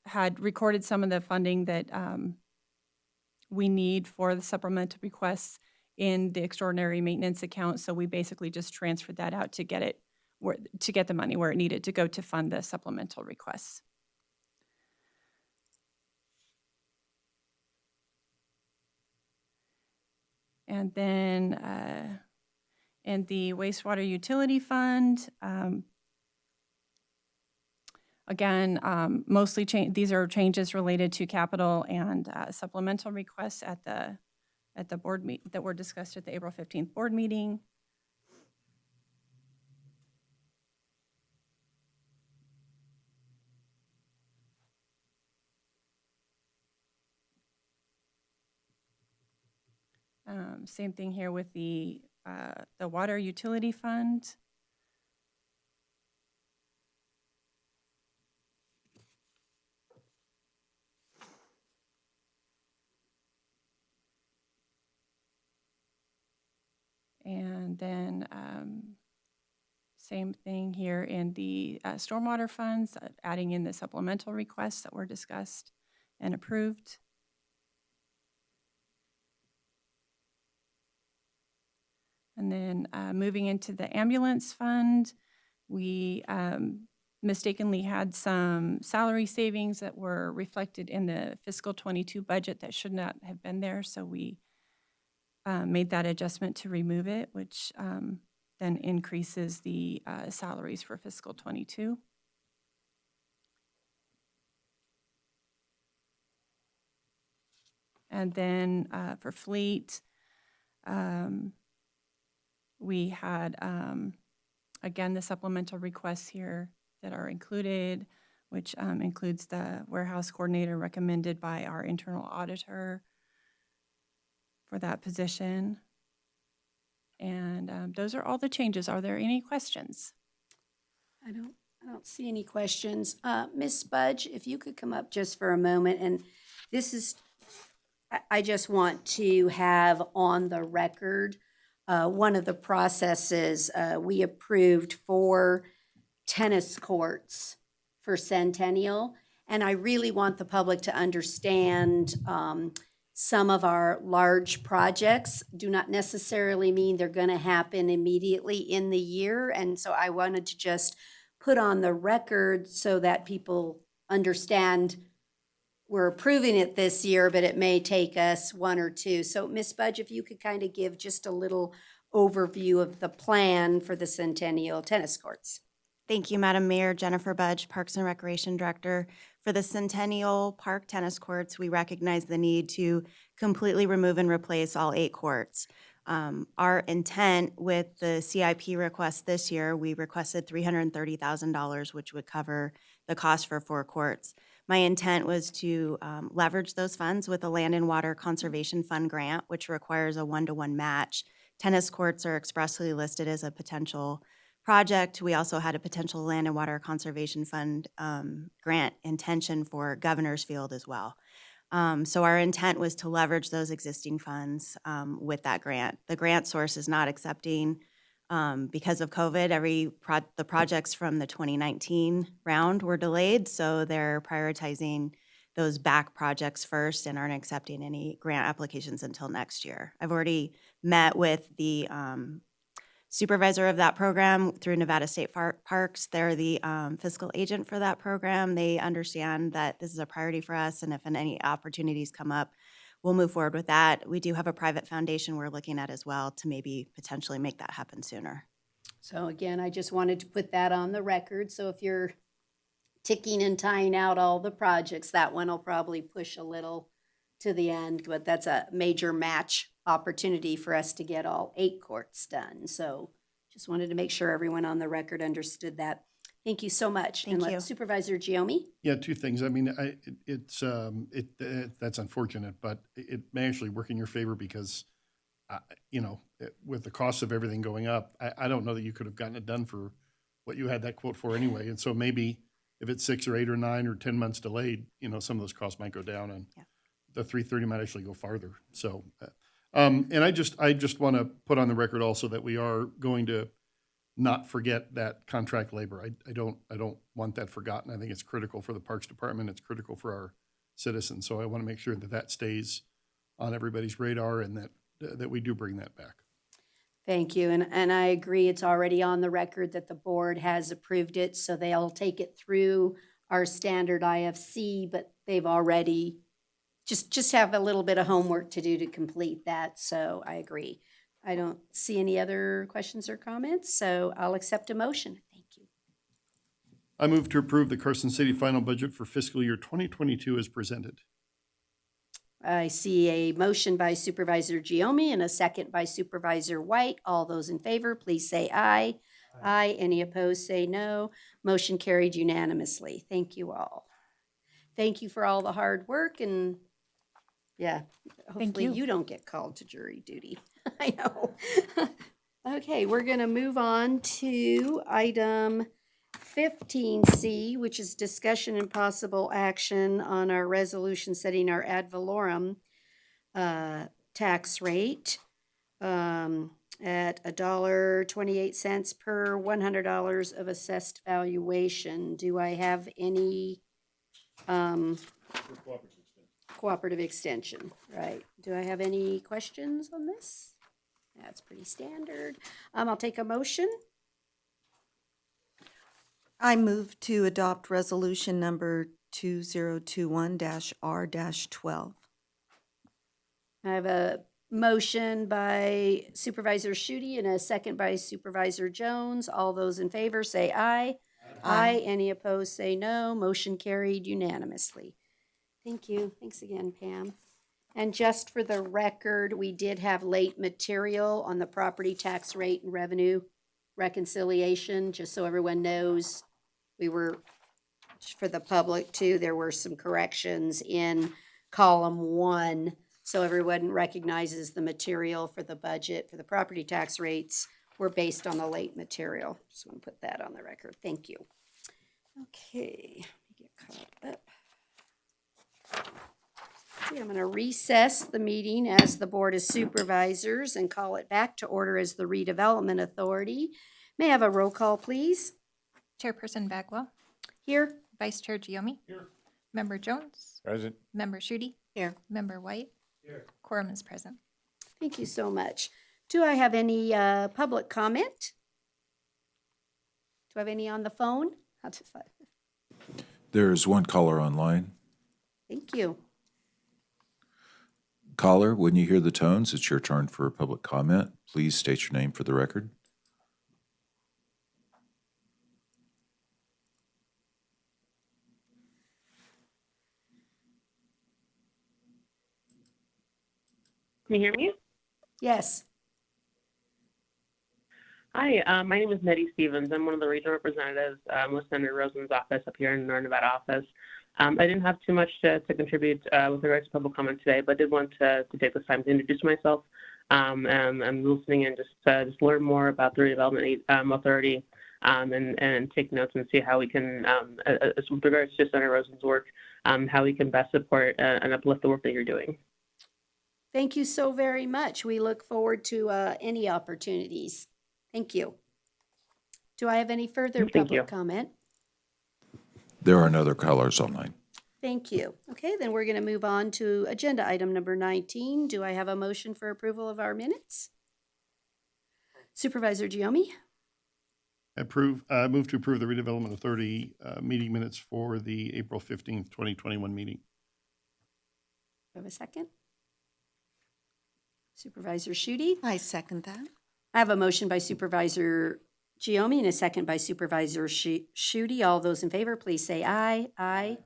[SPEAKER 18] had recorded some of the funding that we need for the supplemental requests in the extraordinary maintenance account. So we basically just transferred that out to get the money where it needed to go to fund the supplemental requests. And then in the wastewater utility fund, again, mostly these are changes related to capital and supplemental requests at the board that were discussed at the April 15th board meeting. Same thing here with the water utility fund. And then same thing here in the stormwater funds, adding in the supplemental requests that were discussed and approved. And then moving into the ambulance fund, we mistakenly had some salary savings that were reflected in the fiscal 22 budget that should not have been there. So we made that adjustment to remove it, which then increases the salaries for fiscal 22. And then for fleet, we had, again, the supplemental requests here that are included, which includes the warehouse coordinator recommended by our internal auditor for that position. And those are all the changes. Are there any questions?
[SPEAKER 1] I don't see any questions. Ms. Budge, if you could come up just for a moment, and this is, I just want to have on the record one of the processes we approved for tennis courts for Centennial, and I really want the public to understand some of our large projects do not necessarily mean they're going to happen immediately in the year, and so I wanted to just put on the record so that people understand we're approving it this year, but it may take us one or two. So Ms. Budge, if you could kind of give just a little overview of the plan for the Centennial tennis courts.
[SPEAKER 20] Thank you, Madam Mayor. Jennifer Budge, Parks and Recreation Director. For the Centennial Park tennis courts, we recognize the need to completely remove and replace all 8 courts. Our intent with the CIP request this year, we requested $330,000, which would cover the cost for 4 courts. My intent was to leverage those funds with a Land and Water Conservation Fund grant, which requires a 1-to-1 match. Tennis courts are expressly listed as a potential project. We also had a potential Land and Water Conservation Fund grant intention for Governor's Field as well. So our intent was to leverage those existing funds with that grant. The grant source is not accepting because of COVID. The projects from the 2019 round were delayed, so they're prioritizing those back projects first and aren't accepting any grant applications until next year. I've already met with the supervisor of that program through Nevada State Parks. They're the fiscal agent for that program. They understand that this is a priority for us, and if any opportunities come up, we'll move forward with that. We do have a private foundation we're looking at as well to maybe potentially make that happen sooner.
[SPEAKER 1] So again, I just wanted to put that on the record. So if you're ticking and tying out all the projects, that one will probably push a little to the end, but that's a major match opportunity for us to get all 8 courts done. So just wanted to make sure everyone on the record understood that. Thank you so much.
[SPEAKER 20] Thank
[SPEAKER 1] And
[SPEAKER 20] you.
[SPEAKER 1] Supervisor Giomi?
[SPEAKER 9] Yeah, two things. I mean, that's unfortunate, but it may actually work in your favor because, with the cost of everything going up, I don't know that you could have gotten it done for what you had that quote for anyway. And so maybe if it's 6 or 8 or 9 or 10 months delayed, some of those costs might go down and the 330 might actually go farther. So, and I just want to put on the record also that we are going to not forget that contract labor. I don't want that forgotten. I think it's critical for the Parks Department. It's critical for our citizens. So I want to make sure that that stays on everybody's radar and that we do bring that back.
[SPEAKER 1] Thank you. And I agree, it's already on the record that the board has approved it, so they'll take it through our standard IFC, but they've already just have a little bit of homework to do to complete that, so I agree. I don't see any other questions or comments, so I'll accept a motion. Thank you.
[SPEAKER 9] I move to approve the Carson City final budget for fiscal year 2022 as presented.
[SPEAKER 1] I see a motion by Supervisor Giomi and a second by Supervisor White. All those in favor, please say aye. Aye. Any opposed, say no. Motion carried unanimously. Thank you all. Thank you for all the hard work and hopefully you don't get called to jury duty. I know. Okay, we're going to move on to item 15C, which is discussion and possible action on our resolution setting our ad valorem tax rate at $1.28 per $100 of assessed valuation. Do I have any cooperative extension, right? Do I have any questions on this? That's pretty standard. I'll take a motion.
[SPEAKER 15] I move to adopt resolution number 2021-R-12.
[SPEAKER 1] I have a motion by Supervisor Schutte and a second by Supervisor Jones. All those in favor say aye. Aye. Any opposed say no. Motion carried unanimously. Thank you. Thanks again, Pam. And just for the record, we did have late material on the property tax rate and revenue reconciliation, just so everyone knows. We were, for the public too, there were some corrections in column 1, so everyone recognizes the material for the budget for the property tax rates were based on the late material. Just want to put that on the record. Thank you. Okay, let me get caught up. Okay, I'm going to recess the meeting as the Board of Supervisors and call it back to order as the Redevelopment Authority. May I have a roll call, please?
[SPEAKER 2] Chairperson Bagwell.
[SPEAKER 1] Here.
[SPEAKER 2] Vice Chair Giomi.
[SPEAKER 9] Here.
[SPEAKER 2] Member Jones.
[SPEAKER 17] Present.
[SPEAKER 2] Member Schutte.
[SPEAKER 15] Here.
[SPEAKER 2] Member White.
[SPEAKER 9] Here.
[SPEAKER 2] Quorum is present.
[SPEAKER 1] Thank you so much. Do I have any public comment? Do I have any on the phone?
[SPEAKER 21] There's one caller online.
[SPEAKER 1] Thank you.
[SPEAKER 21] Caller, when you hear the tones, it's your turn for a public comment. Please state your name for the record.
[SPEAKER 22] Can you hear me?
[SPEAKER 1] Yes.
[SPEAKER 22] Hi, my name is Nettie Stevens. I'm one of the regional representatives with Senator Rosen's office up here in the Northern Nevada office. I didn't have too much to contribute with regards to public comment today, but did want to take this time to introduce myself. And I'm listening in just learn more about the Redevelopment Authority and take notes and see how we can, with regards to Senator Rosen's work, how we can best support and uplift the work that you're doing.
[SPEAKER 1] Thank you so very much. We look forward to any opportunities. Thank you. Do I have any further public comment?
[SPEAKER 21] There are no other callers online.
[SPEAKER 1] Thank you. Okay, then we're going to move on to agenda item number 19. Do I have a motion for approval of our minutes? Supervisor Giomi?
[SPEAKER 9] Move to approve the Redevelopment Authority meeting minutes for the April 15th, 2021 meeting.
[SPEAKER 1] Do I have a second? Supervisor Schutte?
[SPEAKER 15] I second that.
[SPEAKER 1] I have a motion by Supervisor Giommi and a second by Supervisor Shooty. All those in favor, please say aye. Aye.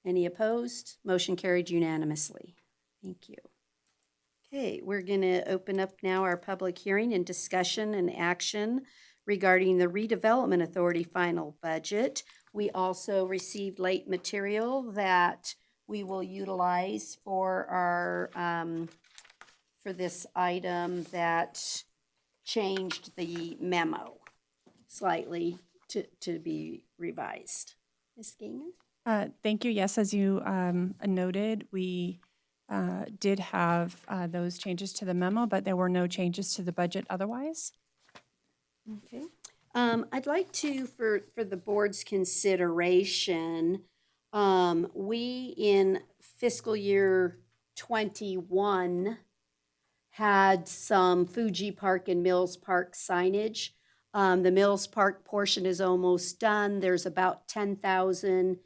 [SPEAKER 1] Any opposed? Motion carried unanimously. Thank you. Okay, we're going to open up now our public hearing and discussion and action regarding the Redevelopment Authority final budget. We also received late material that we will utilize for our, for this item that changed the memo slightly to be revised. Ms. Ganger?
[SPEAKER 18] Thank you. Yes, as you noted, we did have those changes to the memo, but there were no changes to the budget otherwise.
[SPEAKER 1] Okay. I'd like to, for the board's consideration, we in fiscal year 21 had some Fuji Park and Mills Park signage. The Mills Park portion is almost done. There's about 10,000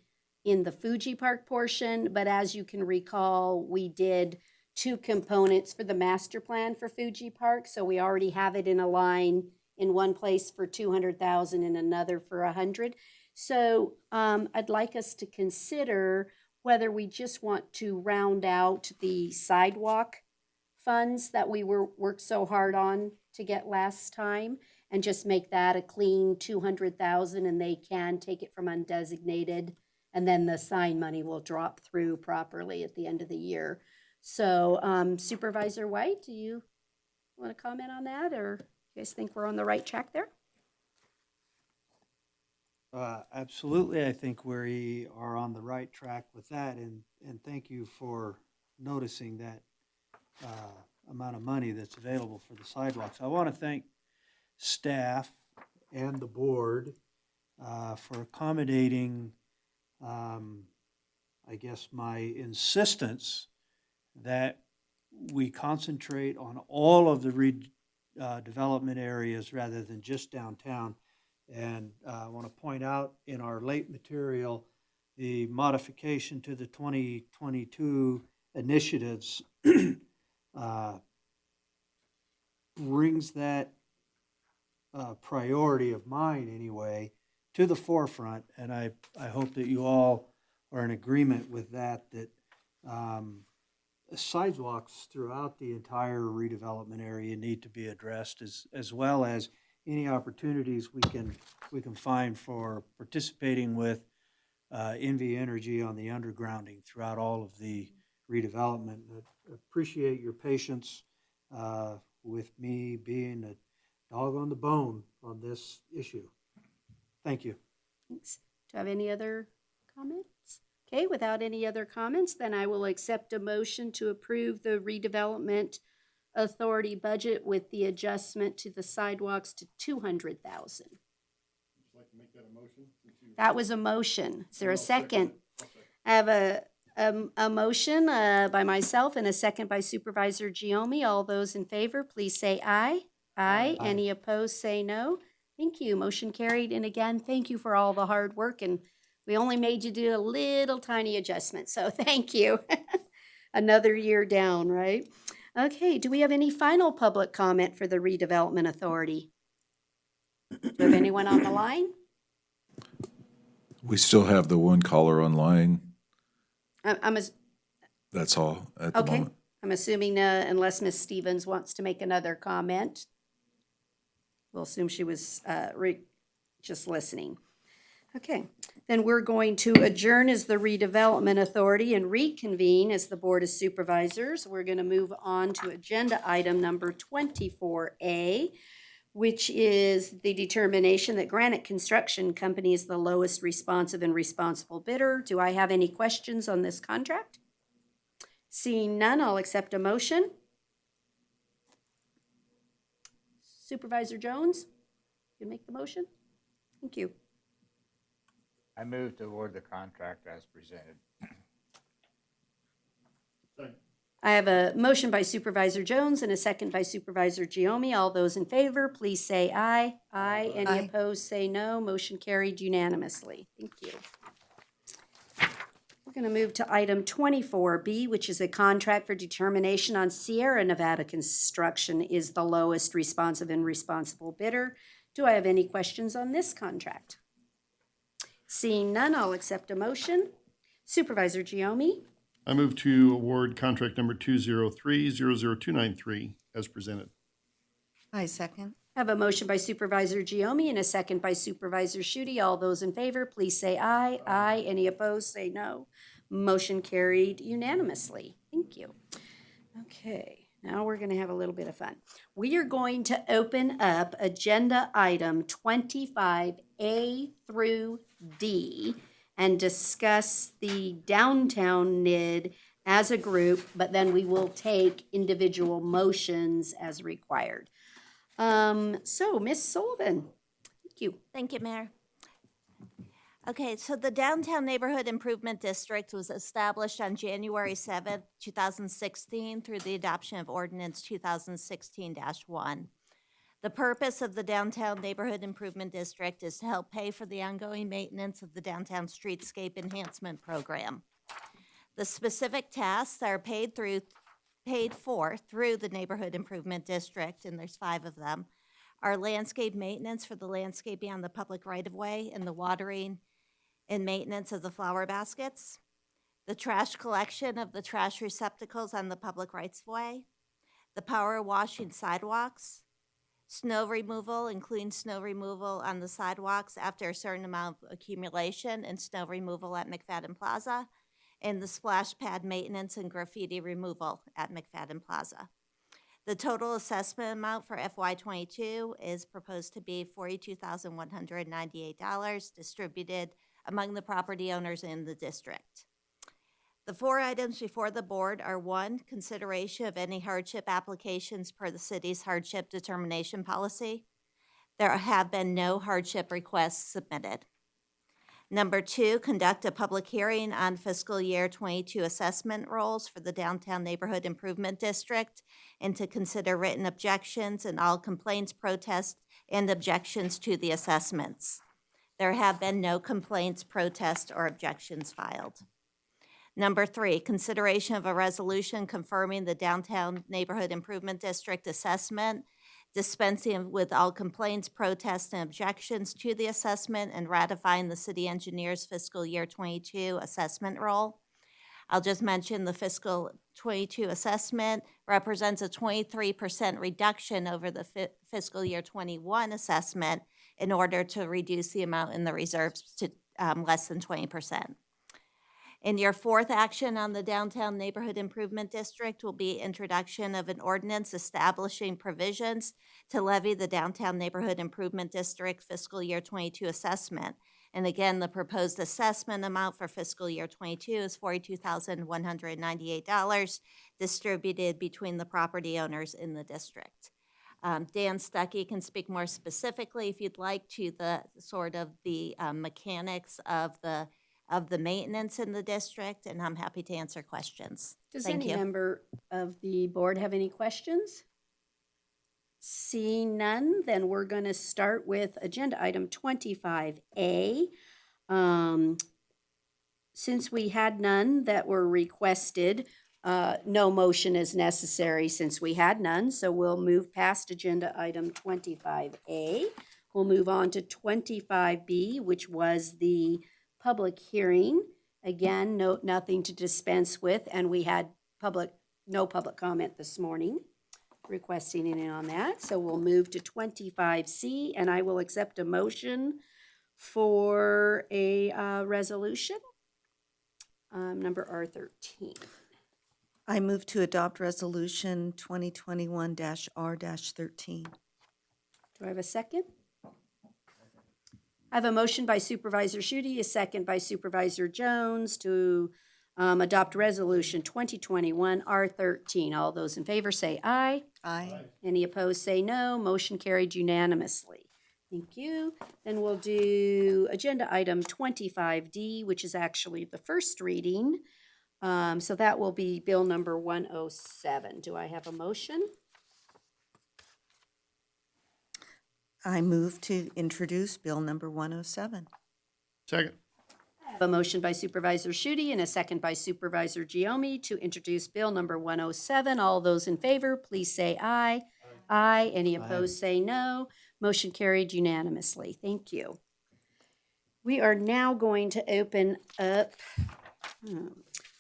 [SPEAKER 1] in the Fuji Park portion, but as you can recall, we did two components for the master plan for Fuji Park, so we already have it in a line in one place for 200,000 and another for 100. So I'd like us to consider whether we just want to round out the sidewalk funds that we worked so hard on to get last time and just make that a clean 200,000, and they can take it from undesignated, and then the sign money will drop through properly at the end of the year. So Supervisor White, do you want to comment on that, or you guys think we're on the right track there?
[SPEAKER 3] Absolutely, I think we are on the right track with that, and thank you for noticing that amount of money that's available for the sidewalks. I want to thank staff and the board for accommodating, I guess, my insistence that we concentrate on all of the redevelopment areas rather than just downtown. And I want to point out in our late material, the modification to the 2022 initiatives brings that priority of mine anyway to the forefront. And I hope that you all are in agreement with that, that sidewalks throughout the entire redevelopment area need to be addressed, as well as any opportunities we can find for participating with NV Energy on the undergrounding throughout all of the redevelopment. I appreciate your patience with me being a dog on the bone on this issue. Thank you.
[SPEAKER 1] Thanks. Do I have any other comments? Okay, without any other comments, then I will accept a motion to approve the redevelopment authority budget with the adjustment to the sidewalks to 200,000.
[SPEAKER 9] Like to make that a motion?
[SPEAKER 1] That was a motion. Is there a second? I have a motion by myself and a second by Supervisor Giommi. All those in favor, please say aye. Aye. Any opposed, say no. Thank you. Motion carried. And again, thank you for all the hard work. And we only made you do a little tiny adjustment. So thank you. Another year down, right? Okay, do we have any final public comment for the Redevelopment Authority? Do we have anyone on the line?
[SPEAKER 21] We still have the one caller online. That's all at the moment.
[SPEAKER 1] I'm assuming unless Ms. Stevens wants to make another comment, we'll assume she was just listening. Okay, then we're going to adjourn as the Redevelopment Authority and reconvene as the Board of Supervisors. We're going to move on to agenda item number 24A, which is the determination that Granite Construction Company is the lowest responsive and responsible bidder. Do I have any questions on this contract? Seeing none, I'll accept a motion. Supervisor Jones, you make the motion? Thank you.
[SPEAKER 17] I move to award the contract as presented.
[SPEAKER 1] I have a motion by Supervisor Jones and a second by Supervisor Giommi. All those in favor, please say aye. Aye. Any opposed, say no. Motion carried unanimously. Thank you. We're going to move to item 24B, which is a contract for determination on Sierra Nevada Construction is the lowest responsive and responsible bidder. Do I have any questions on this contract? Seeing none, I'll accept a motion. Supervisor Giomi?
[SPEAKER 9] I move to award contract number 203-00293 as presented.
[SPEAKER 15] I second.
[SPEAKER 1] I have a motion by Supervisor Giomi and a second by Supervisor Shute. All those in favor, please say aye. Aye. Any opposed, say no. Motion carried unanimously. Thank you. Okay, now we're going to have a little bit of fun. We are going to open up agenda item 25A through D and discuss the downtown NID as a group, but then we will take individual motions as required. So Ms. Sullivan, thank you.
[SPEAKER 4] Thank you, Mayor. Okay, so the Downtown Neighborhood Improvement District was established on January 7th, 2016 through the adoption of Ordinance 2016-1. The purpose of the Downtown Neighborhood Improvement District is to help pay for the ongoing maintenance of the Downtown Streetscape Enhancement Program. The specific tasks are paid for through the Neighborhood Improvement District, and there's 5 of them, are landscape maintenance for the landscaping on the public right-of-way and the watering and maintenance of the flower baskets, the trash collection of the trash receptacles on the public rights-of-way, the power washing sidewalks, snow removal, including snow removal on the sidewalks after a certain amount of accumulation, and snow removal at McFadden Plaza, and the splash pad maintenance and graffiti removal at McFadden Plaza. The total assessment amount for FY22 is proposed to be $42,198 distributed among the property owners in the district. The 4 items before the board are: 1, consideration of any hardship applications per the city's hardship determination policy. There have been no hardship requests submitted. Number 2, conduct a public hearing on fiscal year 22 assessment rolls for the Downtown Neighborhood Improvement District and to consider written objections and all complaints, protests, and objections to the assessments. There have been no complaints, protests, or objections filed. Number 3, consideration of a resolution confirming the Downtown Neighborhood Improvement District assessment, dispensing with all complaints, protests, and objections to the assessment, and ratifying the city engineer's fiscal year 22 assessment roll. I'll just mention the fiscal 22 assessment represents a 23% reduction over the fiscal year 21 assessment in order to reduce the amount in the reserves to less than 20%. And your 4th action on the Downtown Neighborhood Improvement District will be introduction of an ordinance establishing provisions to levy the Downtown Neighborhood Improvement District fiscal year 22 assessment. And again, the proposed assessment amount for fiscal year 22 is $42,198 distributed between the property owners in the district. Dan Stuckey can speak more specifically, if you'd like, to the sort of the mechanics of the maintenance in the district, and I'm happy to answer questions.
[SPEAKER 1] Does
[SPEAKER 4] Thank
[SPEAKER 1] any
[SPEAKER 4] you.
[SPEAKER 1] member of the board have any questions? Seeing none, then we're going to start with agenda item 25A. Since we had none that were requested, no motion is necessary since we had none, so we'll move past agenda item 25A. We'll move on to 25B, which was the public hearing. Again, nothing to dispense with, and we had no public comment this morning requesting in on that. So we'll move to 25C, and I will accept a motion for a resolution, number R13.
[SPEAKER 15] I move to adopt resolution 2021-R-13.
[SPEAKER 1] Do I have a second? I have a motion by Supervisor Shute, a second by Supervisor Jones to adopt resolution 2021 R13. All those in favor say aye.
[SPEAKER 15] Aye.
[SPEAKER 1] Any opposed say no. Motion carried unanimously. Thank you. Then we'll do agenda item 25D, which is actually the first reading. So that will be bill number 107. Do I have a motion?
[SPEAKER 15] I move to introduce bill number 107.
[SPEAKER 9] Second.
[SPEAKER 1] I have a motion by Supervisor Shute and a second by Supervisor Giomi to introduce bill number 107. All those in favor, please say aye. Aye. Any opposed, say no. Motion carried unanimously. Thank you. We are now going to open up,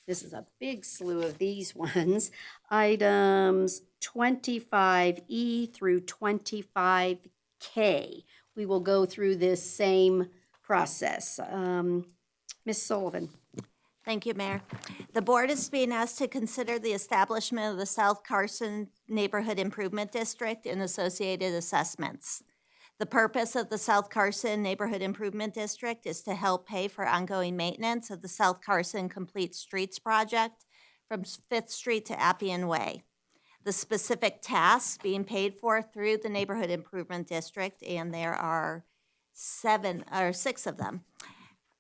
[SPEAKER 1] this is a big slew of these ones, items 25E through 25K. We will go through this same process. Ms. Sullivan.
[SPEAKER 4] Thank you, Mayor. The board is being asked to consider the establishment of the South Carson Neighborhood Improvement District and associated assessments. The purpose of the South Carson Neighborhood Improvement District is to help pay for ongoing maintenance of the South Carson Complete Streets project from 5th Street to Appian Way. The specific tasks being paid for through the Neighborhood Improvement District, and there are 6 of them.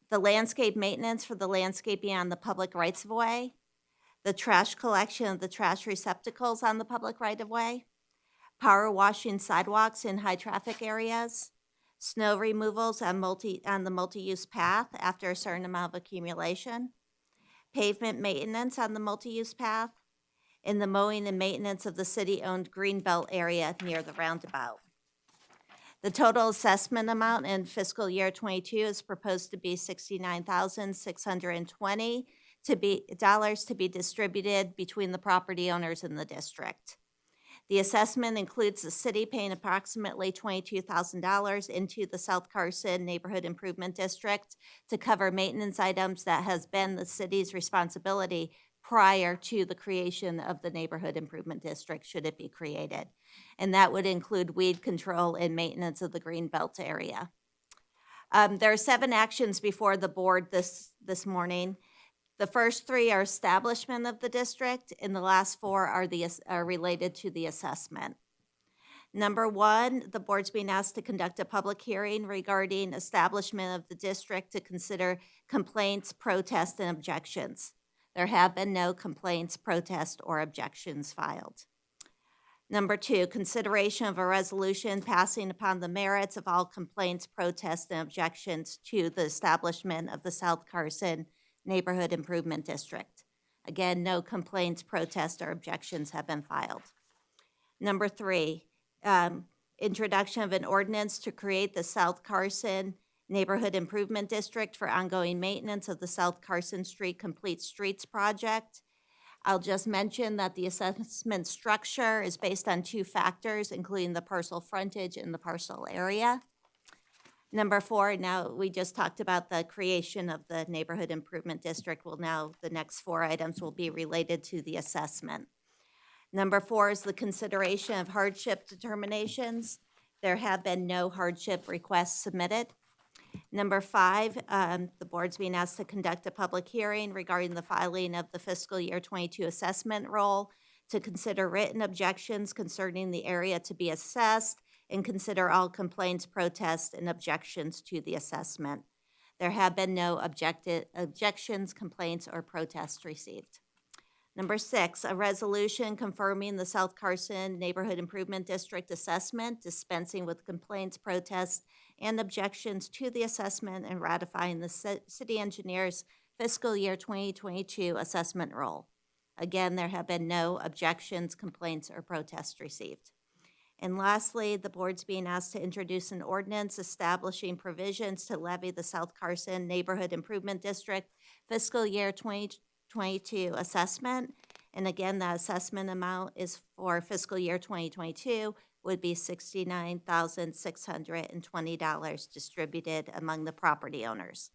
[SPEAKER 4] The landscape maintenance for the landscaping on the public rights-of-way, the trash collection of the trash receptacles on the public right-of-way, power washing sidewalks in high-traffic areas, snow removals on the multi-use path after a certain amount of accumulation, pavement maintenance on the multi-use path, and the mowing and maintenance of the city-owned greenbelt area near the roundabout. The total assessment amount in fiscal year 22 is proposed to be $69,620 to be distributed between the property owners in the district. The assessment includes the city paying approximately $22,000 into the South Carson Neighborhood Improvement District to cover maintenance items that has been the city's responsibility prior to the creation of the Neighborhood Improvement District, should it be created. And that would include weed control and maintenance of the greenbelt area. There are 7 actions before the board this morning. The first 3 are establishment of the district, and the last 4 are related to the assessment. Number 1, the board's being asked to conduct a public hearing regarding establishment of the district to consider complaints, protests, and objections. There have been no complaints, protests, or objections filed. Number 2, consideration of a resolution passing upon the merits of all complaints, protests, and objections to the establishment of the South Carson Neighborhood Improvement District. Again, no complaints, protests, or objections have been filed. Number 3, introduction of an ordinance to create the South Carson Neighborhood Improvement District for ongoing maintenance of the South Carson Street Complete Streets project. I'll just mention that the assessment structure is based on 2 factors, including the parcel frontage and the parcel area. Number 4, now we just talked about the creation of the Neighborhood Improvement District. Well, now the next 4 items will be related to the assessment. Number 4 is the consideration of hardship determinations. There have been no hardship requests submitted. Number 5, the board's being asked to conduct a public hearing regarding the filing of the fiscal year 22 assessment roll to consider written objections concerning the area to be assessed and consider all complaints, protests, and objections to the assessment. There have been no objections, complaints, or protests received. Number 6, a resolution confirming the South Carson Neighborhood Improvement District assessment, dispensing with complaints, protests, and objections to the assessment, and ratifying the city engineer's fiscal year 2022 assessment roll. Again, there have been no objections, complaints, or protests received. And lastly, the board's being asked to introduce an ordinance establishing provisions to levy the South Carson Neighborhood Improvement District fiscal year 2022 assessment. And again, the assessment amount is for fiscal year 2022 would be $69,620 distributed among the property owners.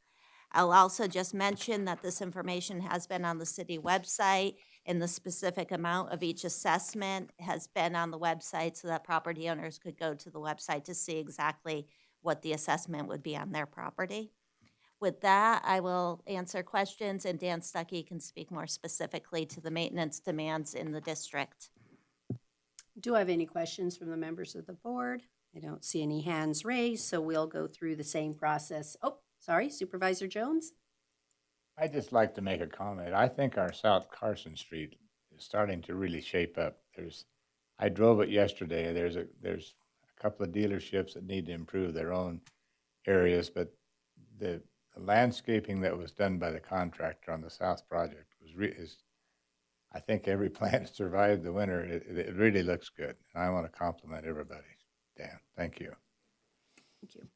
[SPEAKER 4] I'll also just mention that this information has been on the city website, and the specific amount of each assessment has been on the website so that property owners could go to the website to see exactly what the assessment would be on their property. With that, I will answer questions, and Dan Stuckey can speak more specifically to the maintenance demands in the district.
[SPEAKER 1] Do I have any questions from the members of the board? I don't see any hands raised, so we'll go through the same process. Oh, sorry, Supervisor Jones?
[SPEAKER 17] I'd just like to make a comment. I think our South Carson Street is starting to really shape up. I drove it yesterday. There's a couple of dealerships that need to improve their own areas, but the landscaping that was done by the contractor on the South project is I think every plant survived the winter. It really looks good. And I want to compliment everybody. Dan, thank you.
[SPEAKER 1] Thank you.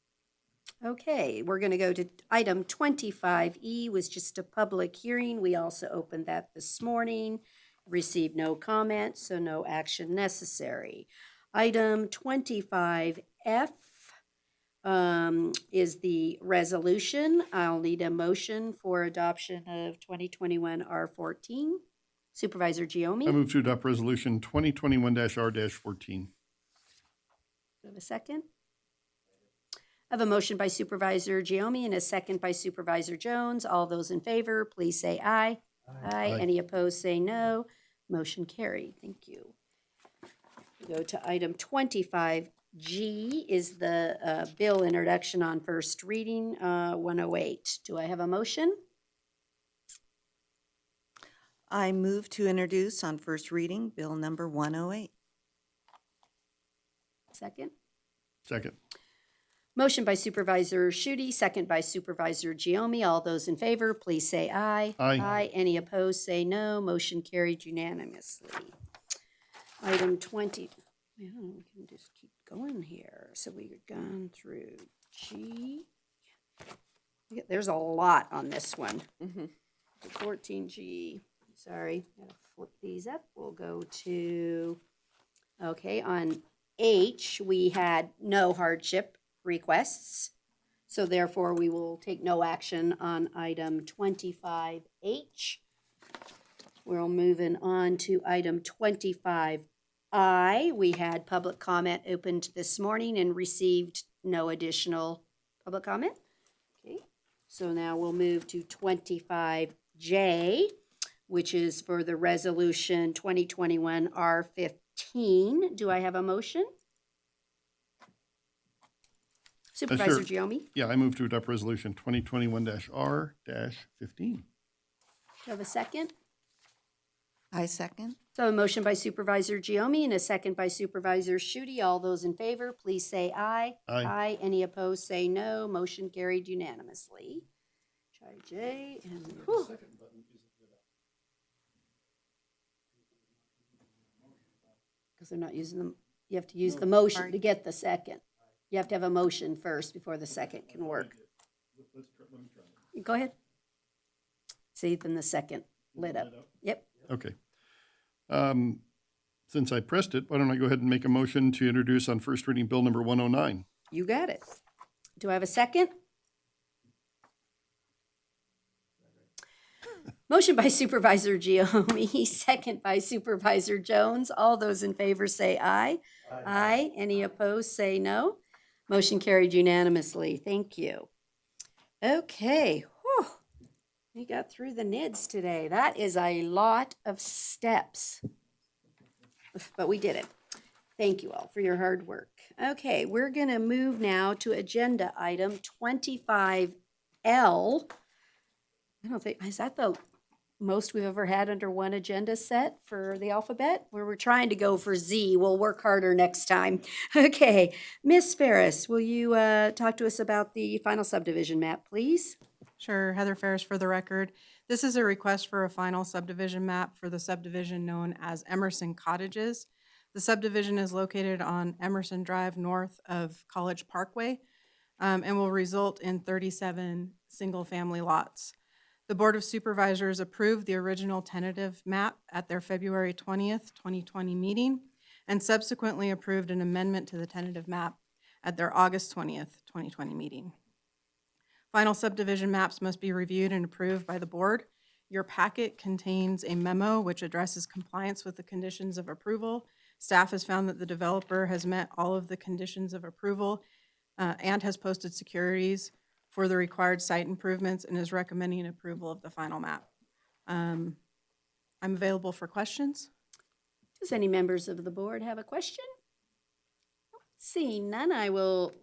[SPEAKER 1] Okay, we're going to go to item 25E, was just a public hearing. We also opened that this morning, received no comments, so no action necessary. Item 25F is the resolution. I'll need a motion for adoption of 2021 R14. Supervisor Giomi?
[SPEAKER 9] I move to adopt resolution 2021-R-14.
[SPEAKER 1] Do I have a second? I have a motion by Supervisor Giomi and a second by Supervisor Jones. All those in favor, please say aye. Aye. Any opposed, say no. Motion carried. Thank you. We go to item 25G is the bill introduction on first reading, 108. Do I have a motion?
[SPEAKER 15] I move to introduce on first reading Bill number 108.
[SPEAKER 1] Second.
[SPEAKER 9] Second.
[SPEAKER 1] Motion by Supervisor Shute, second by Supervisor Giomi. All those in favor, please say aye.
[SPEAKER 9] Aye.
[SPEAKER 1] Aye. Any opposed, say no. Motion carried unanimously. Item 20, yeah, we can just keep going here. So we've gone through G. There's a lot on this one. 14G, sorry, gotta flip these up. We'll go to, okay, on H, we had no hardship requests. So therefore, we will take no action on item 25H. We're moving on to item 25I. We had public comment opened this morning and received no additional public comment. Okay, so now we'll move to 25J, which is for the resolution 2021 R15. Do I have a motion? Supervisor Giomi?
[SPEAKER 9] Yeah, I move to adopt resolution 2021-R-15.
[SPEAKER 1] Do you have a second?
[SPEAKER 15] I second.
[SPEAKER 1] So a motion by Supervisor Giomi and a second by Supervisor Shute. All those in favor, please say aye.
[SPEAKER 9] Aye.
[SPEAKER 1] Aye. Any opposed, say no. Motion carried unanimously. Try J and. Whew. Because they're not using them, you have to use the motion to get the second. You have to have a motion first before the second can work. Go ahead. See, then the second lit up. Yep.
[SPEAKER 9] Okay. Since I pressed it, why don't I go ahead and make a motion to introduce on first reading Bill number 109?
[SPEAKER 1] You got it. Do I have a second? Motion by Supervisor Giomi, second by Supervisor Jones. All those in favor say aye. Aye. Any opposed, say no. Motion carried unanimously. Thank you. Okay. Whew. We got through the NIDS today. That is a lot of steps, but we did it. Thank you all for your hard work. Okay, we're going to move now to agenda item 25L. I don't think, is that the most we've ever had under one agenda set for the alphabet? Where we're trying to go for Z. We'll work harder next time. Okay, Miss Ferris, will you talk to us about the final subdivision map, please?
[SPEAKER 5] Sure, Heather Ferris for the record. This is a request for a final subdivision map for the subdivision known as Emerson Cottages. The subdivision is located on Emerson Drive north of College Parkway and will result in 37 single-family lots. The Board of Supervisors approved the original tentative map at their February 20th, 2020 meeting and subsequently approved an amendment to the tentative map at their August 20th, 2020 meeting. Final subdivision maps must be reviewed and approved by the board. Your packet contains a memo which addresses compliance with the conditions of approval. Staff has found that the developer has met all of the conditions of approval and has posted securities for the required site improvements and is recommending approval of the final map. I'm available for questions.
[SPEAKER 1] Does any members of the board have a question? Seeing none,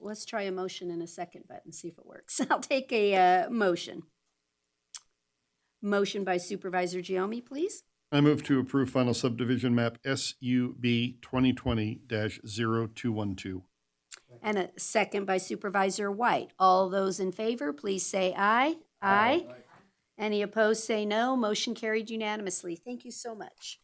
[SPEAKER 1] let's try a motion in a second button, see if it works. I'll take a motion. Motion by Supervisor Giomi, please.
[SPEAKER 9] I move to approve final subdivision map SUB 2020-0212.
[SPEAKER 1] And a second by Supervisor White. All those in favor, please say aye. Aye. Any opposed, say no. Motion carried unanimously. Thank you so much.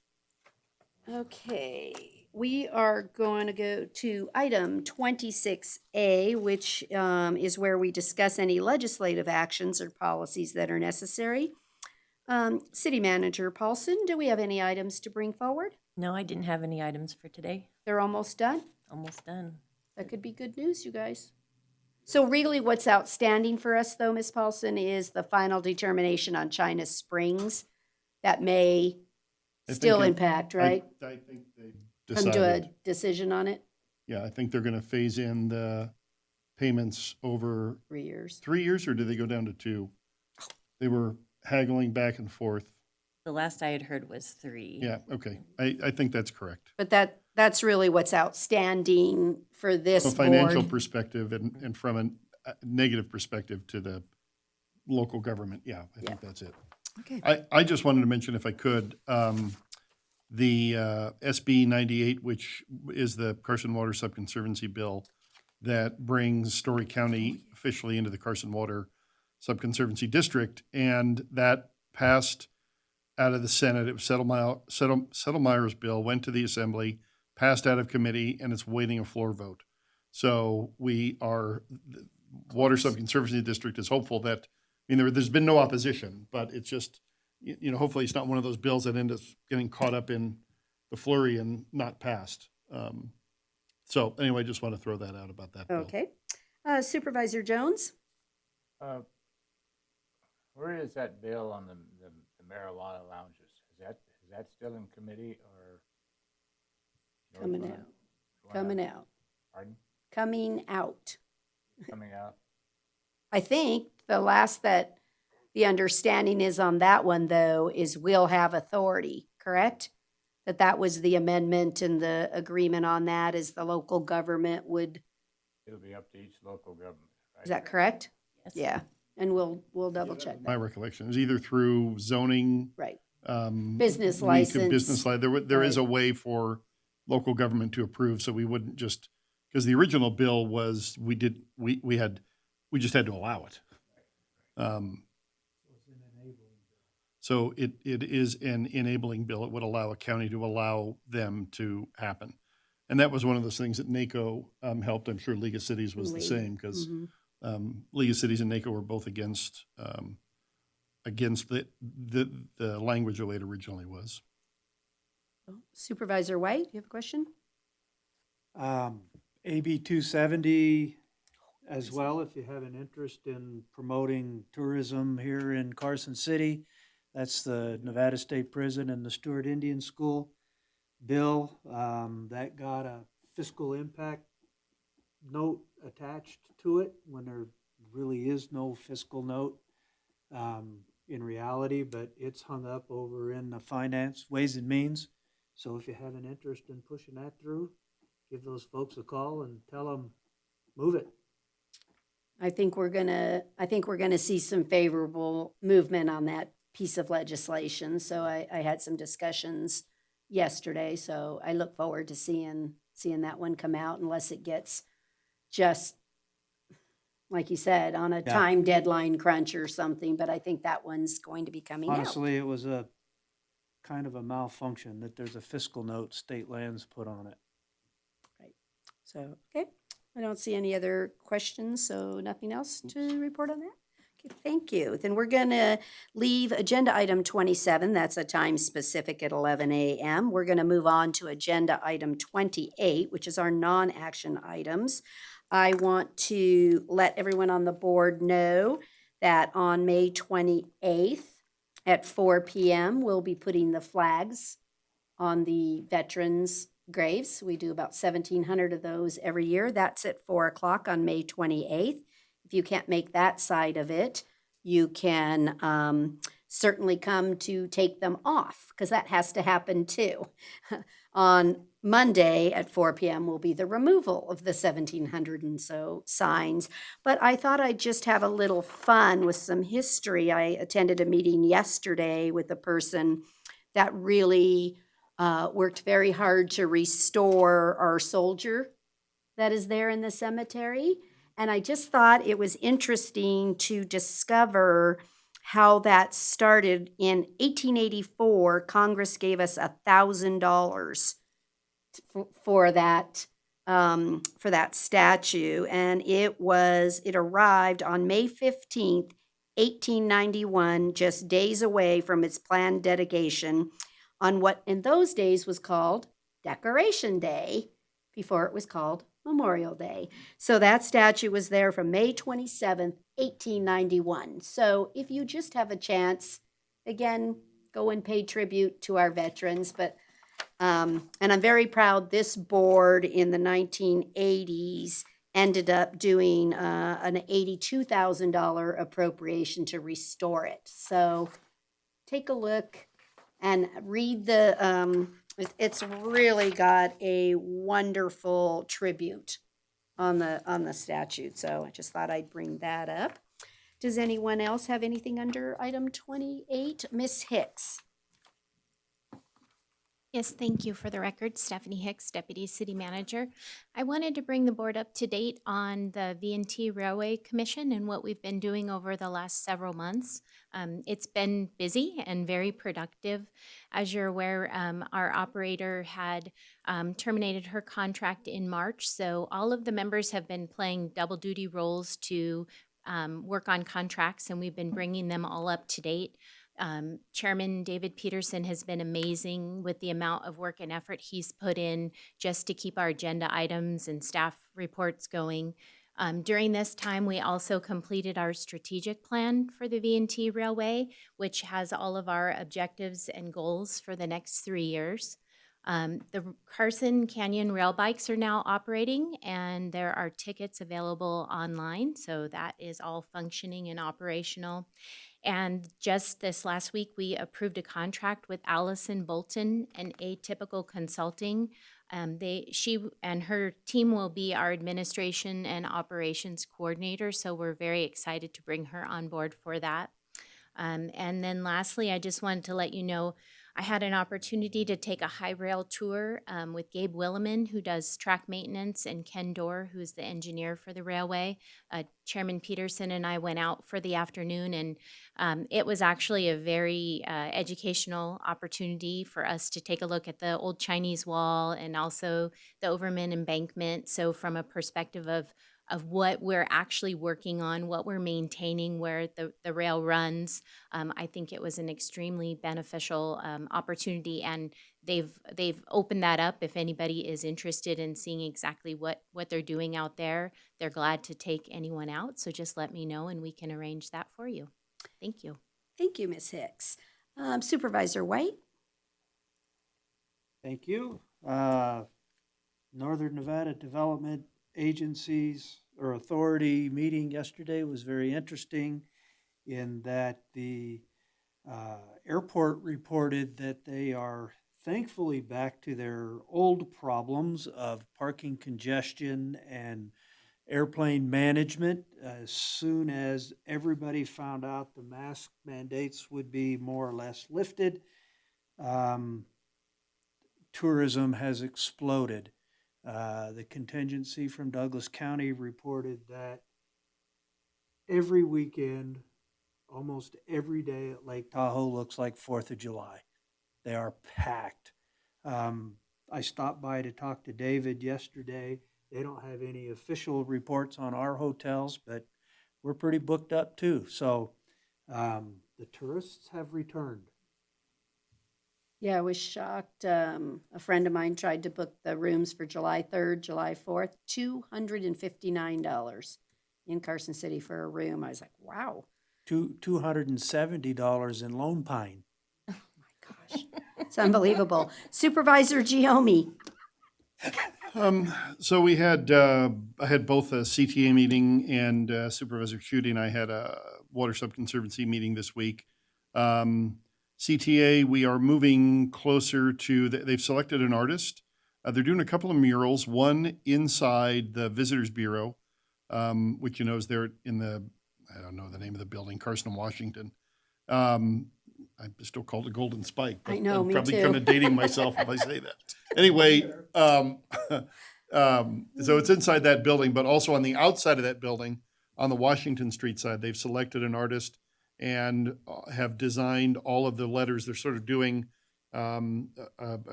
[SPEAKER 1] Okay, we are going to go to item 26A, which is where we discuss any legislative actions or policies that are necessary. City Manager Paulson, do we have any items to bring forward?
[SPEAKER 10] No, I didn't have any items for today.
[SPEAKER 1] They're almost done?
[SPEAKER 10] Almost done.
[SPEAKER 1] That could be good news, you guys. So really what's outstanding for us though, Ms. Paulson, is the final determination on China Springs that may
[SPEAKER 9] I think
[SPEAKER 1] still
[SPEAKER 9] it-
[SPEAKER 1] impact, right?
[SPEAKER 9] I think they
[SPEAKER 1] Come to a
[SPEAKER 9] decided,
[SPEAKER 1] decision on it?
[SPEAKER 9] yeah, I think they're gonna phase in the payments over
[SPEAKER 1] 3 years.
[SPEAKER 9] 3 years, or did they go down to 2? They were haggling back and forth.
[SPEAKER 10] The last I had heard was 3.
[SPEAKER 9] Yeah, okay. I think that's correct.
[SPEAKER 1] But that's really what's outstanding for this
[SPEAKER 9] From a financial
[SPEAKER 1] board.
[SPEAKER 9] perspective and from a negative perspective to the local government, yeah, I think that's it.
[SPEAKER 1] Okay.
[SPEAKER 9] I just wanted to mention, if I could, the SB 98, which is the Carson Water Subconservancy bill that brings Story County officially into the Carson Water Subconservancy District, and that passed out of the Senate. It was Settlemeyer's bill, went to the Assembly, passed out of committee, and it's waiting a floor vote. So the Water Subconservancy District is hopeful that, I mean, there's been no opposition, but it's just, hopefully it's not one of those bills that end up getting caught up in the flurry and not passed. So anyway, I just want to throw that out about that bill.
[SPEAKER 1] Okay. Supervisor Jones?
[SPEAKER 17] Where is that bill on the marijuana lounges? Is that still in committee or?
[SPEAKER 1] Coming out. Coming out.
[SPEAKER 17] Pardon?
[SPEAKER 1] Coming out.
[SPEAKER 17] Coming out?
[SPEAKER 1] I think the understanding is on that one, though, is we'll have authority, correct? That was the amendment and the agreement on that is the local government would,
[SPEAKER 17] It'll be up to each local government, right?
[SPEAKER 1] is that correct?
[SPEAKER 10] Yes.
[SPEAKER 1] Yeah, and we'll double check
[SPEAKER 9] My
[SPEAKER 1] that.
[SPEAKER 9] recollection is either through zoning.
[SPEAKER 1] Right.
[SPEAKER 9] we
[SPEAKER 1] Business
[SPEAKER 9] could
[SPEAKER 1] license.
[SPEAKER 9] Business license. There is
[SPEAKER 1] Right.
[SPEAKER 9] a way for local government to approve, so we wouldn't just, because the original bill was, we just had to allow it. So it is an enabling bill. It would allow a county to allow them to happen. And that was one of those things that NACO helped. I'm sure League of Cities was the same, because League of Cities and NACO were both against the language the way it originally was.
[SPEAKER 1] Supervisor White, you have a question?
[SPEAKER 3] AB 270 as well, if you have an interest in promoting tourism here in Carson City. That's the Nevada State Prison and the Stewart Indian School bill. That got a fiscal impact note attached to it when there really is no fiscal note in reality, but it's hung up over in the finance, Ways and Means. So if you have an interest in pushing that through, give those folks a call and tell them, move it.
[SPEAKER 1] I think we're gonna see some favorable movement on that piece of legislation. So I had some discussions yesterday, so I look forward to seeing that one come out, unless it gets just, like you said, on a time deadline crunch or something, but I think that one's going to be coming out.
[SPEAKER 3] Honestly, it was a kind of a malfunction that there's a fiscal note state lands put on it.
[SPEAKER 1] Right. So, okay, I don't see any other questions, so nothing else to report on that? Okay, thank you. Then we're gonna leave agenda item 27, that's a time specific at 11 a.m. We're gonna move on to agenda item 28, which is our non-action items. I want to let everyone on the board know that on May 28th at 4 p.m., we'll be putting the flags on the veterans' graves. We do about 1,700 of those every year. That's at 4 o'clock on May 28th. If you can't make that side of it, you can certainly come to take them off, because that has to happen too. On Monday at 4 p.m. will be the removal of the 1,700 and so signs. But I thought I'd just have a little fun with some history. I attended a meeting yesterday with a person that really worked very hard to restore our soldier that is there in the cemetery. And I just thought it was interesting to discover how that started. In 1884, Congress gave us $1,000 for that statue, and it arrived on May 15th, 1891, just days away from its planned dedication on what in those days was called Decoration Day, before it was called Memorial Day. So that statue was there from May 27th, 1891. So if you just have a chance, again, go and pay tribute to our veterans. And I'm very proud this board in the 1980s ended up doing an $82,000 appropriation to restore it. So take a look and read it's really got a wonderful tribute on the statute. So I just thought I'd bring that up. Does anyone else have anything under item 28? Miss Hicks.
[SPEAKER 8] Yes, thank you. For the record, Stephanie Hicks, Deputy City Manager. I wanted to bring the board up to date on the V&T Railway Commission and what we've been doing over the last several months. It's been busy and very productive. As you're aware, our operator had terminated her contract in March, so all of the members have been playing double duty roles to work on contracts, and we've been bringing them all up to date. Chairman David Peterson has been amazing with the amount of work and effort he's put in just to keep our agenda items and staff reports going. During this time, we also completed our strategic plan for the V&T Railway, which has all of our objectives and goals for the next 3 years. The Carson Canyon rail bikes are now operating, and there are tickets available online, so that is all functioning and operational. And just this last week, we approved a contract with Allison Bolton and Atypical Consulting. She and her team will be our administration and operations coordinator, so we're very excited to bring her on board for that. And then lastly, I just wanted to let you know, I had an opportunity to take a high rail tour with Gabe Williman, who does track maintenance, and Ken Dorr, who's the engineer for the railway. Chairman Peterson and I went out for the afternoon, and it was actually a very educational opportunity for us to take a look at the old Chinese wall and also the Overman embankment. So from a perspective of what we're actually working on, what we're maintaining, where the rail runs. I think it was an extremely beneficial opportunity, and they've opened that up. If anybody is interested in seeing exactly what they're doing out there, they're glad to take anyone out. So just let me know and we can arrange that for you. Thank you.
[SPEAKER 1] Thank you, Ms. Hicks. Supervisor White?
[SPEAKER 3] Thank you. Northern Nevada Development Agencies or Authority meeting yesterday was very interesting in that the airport reported that they are thankfully back to their old problems of parking congestion and airplane management. As soon as everybody found out the mask mandates would be more or less lifted, tourism has exploded. The contingency from Douglas County reported that every weekend, almost every day at Lake Tahoe looks like 4th of July. They are packed. I stopped by to talk to David yesterday. They don't have any official reports on our hotels, but we're pretty booked up too. So the tourists have returned.
[SPEAKER 1] Yeah, I was shocked. A friend of mine tried to book the rooms for July 3rd, July 4th, $259 in Carson City for a room. I was like, wow.
[SPEAKER 3] $270 in Lone Pine.
[SPEAKER 1] Oh my gosh. It's unbelievable. Supervisor Giomi.
[SPEAKER 9] So we had, I had both a CTA meeting and Supervisor Schutte and I had a Water Subconservancy meeting this week. CTA, we are moving closer to, they've selected an artist. They're doing a couple of murals, one inside the Visitors Bureau, which is there in the, I don't know the name of the building, Carson, Washington. I still call it Golden Spike. But
[SPEAKER 1] I know,
[SPEAKER 9] I'm
[SPEAKER 1] me
[SPEAKER 9] probably
[SPEAKER 1] too.
[SPEAKER 9] kind of dating myself if I say that. Anyway, so it's inside that building, but also on the outside of that building, on the Washington Street side, they've selected an artist, and have designed all of the letters. They're sort of doing, not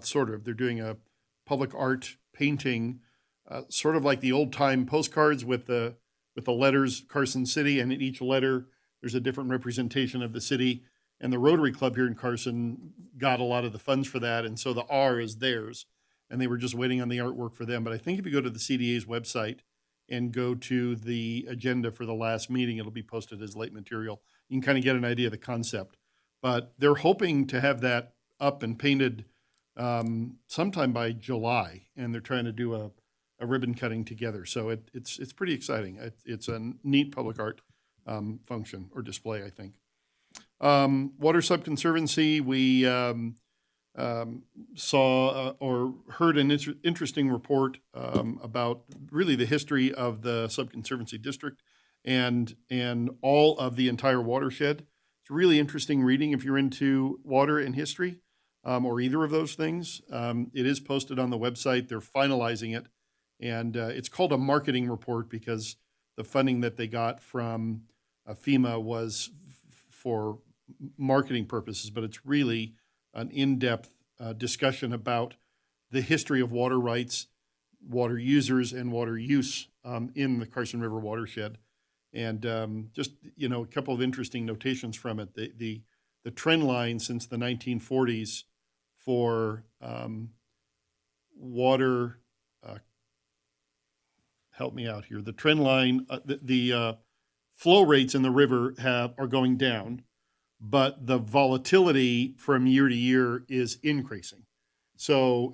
[SPEAKER 9] sort of, they're doing a public art painting, sort of like the old time postcards with the letters Carson City, and in each letter there's a different representation of the city. And the Rotary Club here in Carson got a lot of the funds for that, and so the R is theirs, and they were just waiting on the artwork for them. But I think if you go to the CDA's website and go to the agenda for the last meeting, it'll be posted as late material. You can kind of get an idea of the concept. But they're hoping to have that up and painted sometime by July, and they're trying to do a ribbon cutting together. So it's pretty exciting. It's a neat public art function or display, I think. Water Subconservancy, we saw or heard an interesting report about really the history of the Subconservancy District and all of the entire watershed. It's really interesting reading if you're into water and history or either of those things. It is posted on the website. They're finalizing it. And it's called a marketing report because the funding that they got from FEMA was for marketing purposes, but it's really an in-depth discussion about the history of water rights, water users, and water use in the Carson River watershed. And just, a couple of interesting notations from it. The trend line since the 1940s for water, help me out here. The trend line, the flow rates in the river are going down, but the volatility from year to year is increasing. So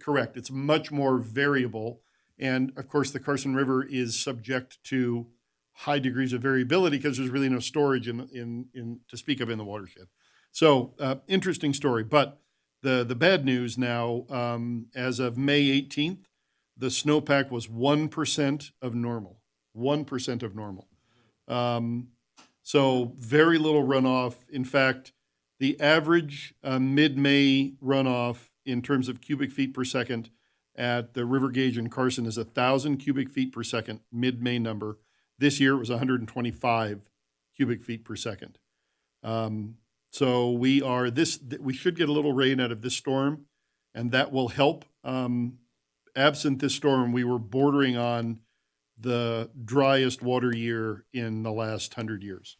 [SPEAKER 9] correct. It's much more variable. And of course, the Carson River is subject to high degrees of variability because there's really no storage in to speak of in the watershed. So interesting story. But the bad news now, as of May 18th, the snowpack was 1% of normal. 1% of normal. So very little runoff. In fact, the average mid-May runoff in terms of cubic feet per second at the river gauge in Carson is 1,000 cubic feet per second, mid-May number. This year it was 125 cubic feet per second. So we should get a little rain out of this storm, and that will help. Absent this storm, we were bordering on the driest water year in the last 100 years.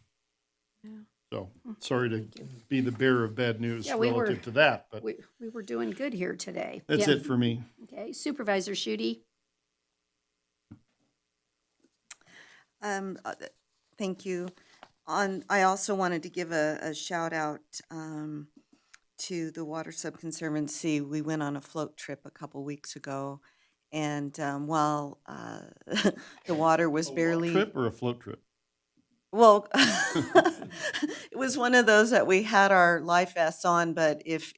[SPEAKER 1] Yeah.
[SPEAKER 9] So sorry to be the bearer of bad news
[SPEAKER 1] we
[SPEAKER 9] relative to that, but
[SPEAKER 1] we were doing good here today.
[SPEAKER 9] that's it for me.
[SPEAKER 1] Okay, Supervisor Schutte.
[SPEAKER 15] Thank you. I also wanted to give a shout out to the Water Subconservancy. We went on a float trip a couple weeks ago, and while the water was barely...
[SPEAKER 9] A trip or a float trip?
[SPEAKER 15] Well, it was one of those that we had our life vests on, but if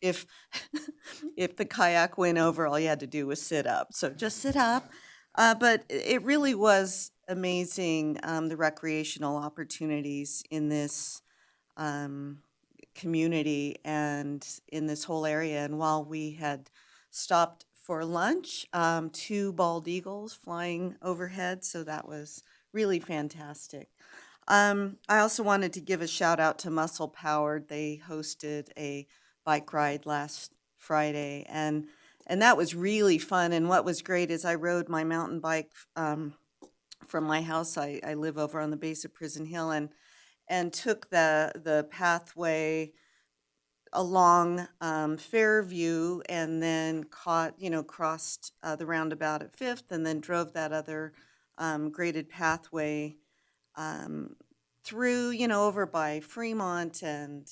[SPEAKER 15] the kayak went over, all you had to do was sit up. So just sit up. But it really was amazing, the recreational opportunities in this community and in this whole area. And while we had stopped for lunch, 2 bald eagles flying overhead, so that was really fantastic. I also wanted to give a shout out to Muscle Powered. They hosted a bike ride last Friday, and that was really fun. And what was great is I rode my mountain bike from my house. I live over on the base of Prison Hill, and took the pathway along Fairview, and then crossed the roundabout at 5th, and then drove that other graded pathway through, over by Fremont and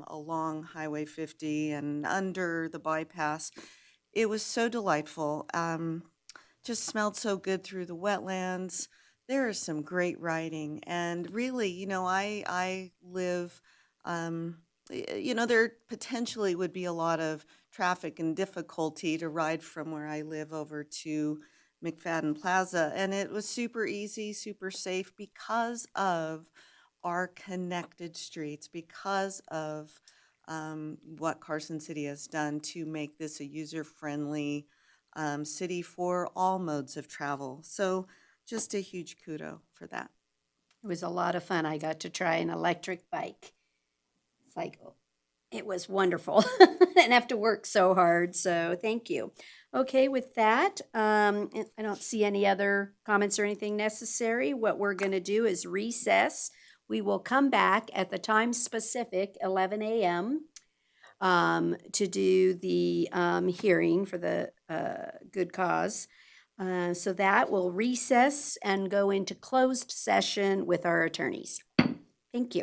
[SPEAKER 15] along Highway 50 and under the bypass. It was so delightful. Just smelled so good through the wetlands. There is some great riding, and really, I live, there potentially would be a lot of traffic and difficulty to ride from where I live over to McFadden Plaza, and it was super easy, super safe because of our connected streets, because of what Carson City has done to make this a user-friendly city for all modes of travel. So just a huge kudo for that.
[SPEAKER 1] It was a lot of fun. I got to try an electric bike. It's like, it was wonderful. Didn't have to work so hard, so thank you. Okay, with that, I don't see any other comments or anything necessary. What we're going to do is recess. We will come back at the time specific, 11 a.m., to do the hearing for the good cause. So that will recess and go into closed session with our attorneys. Thank you.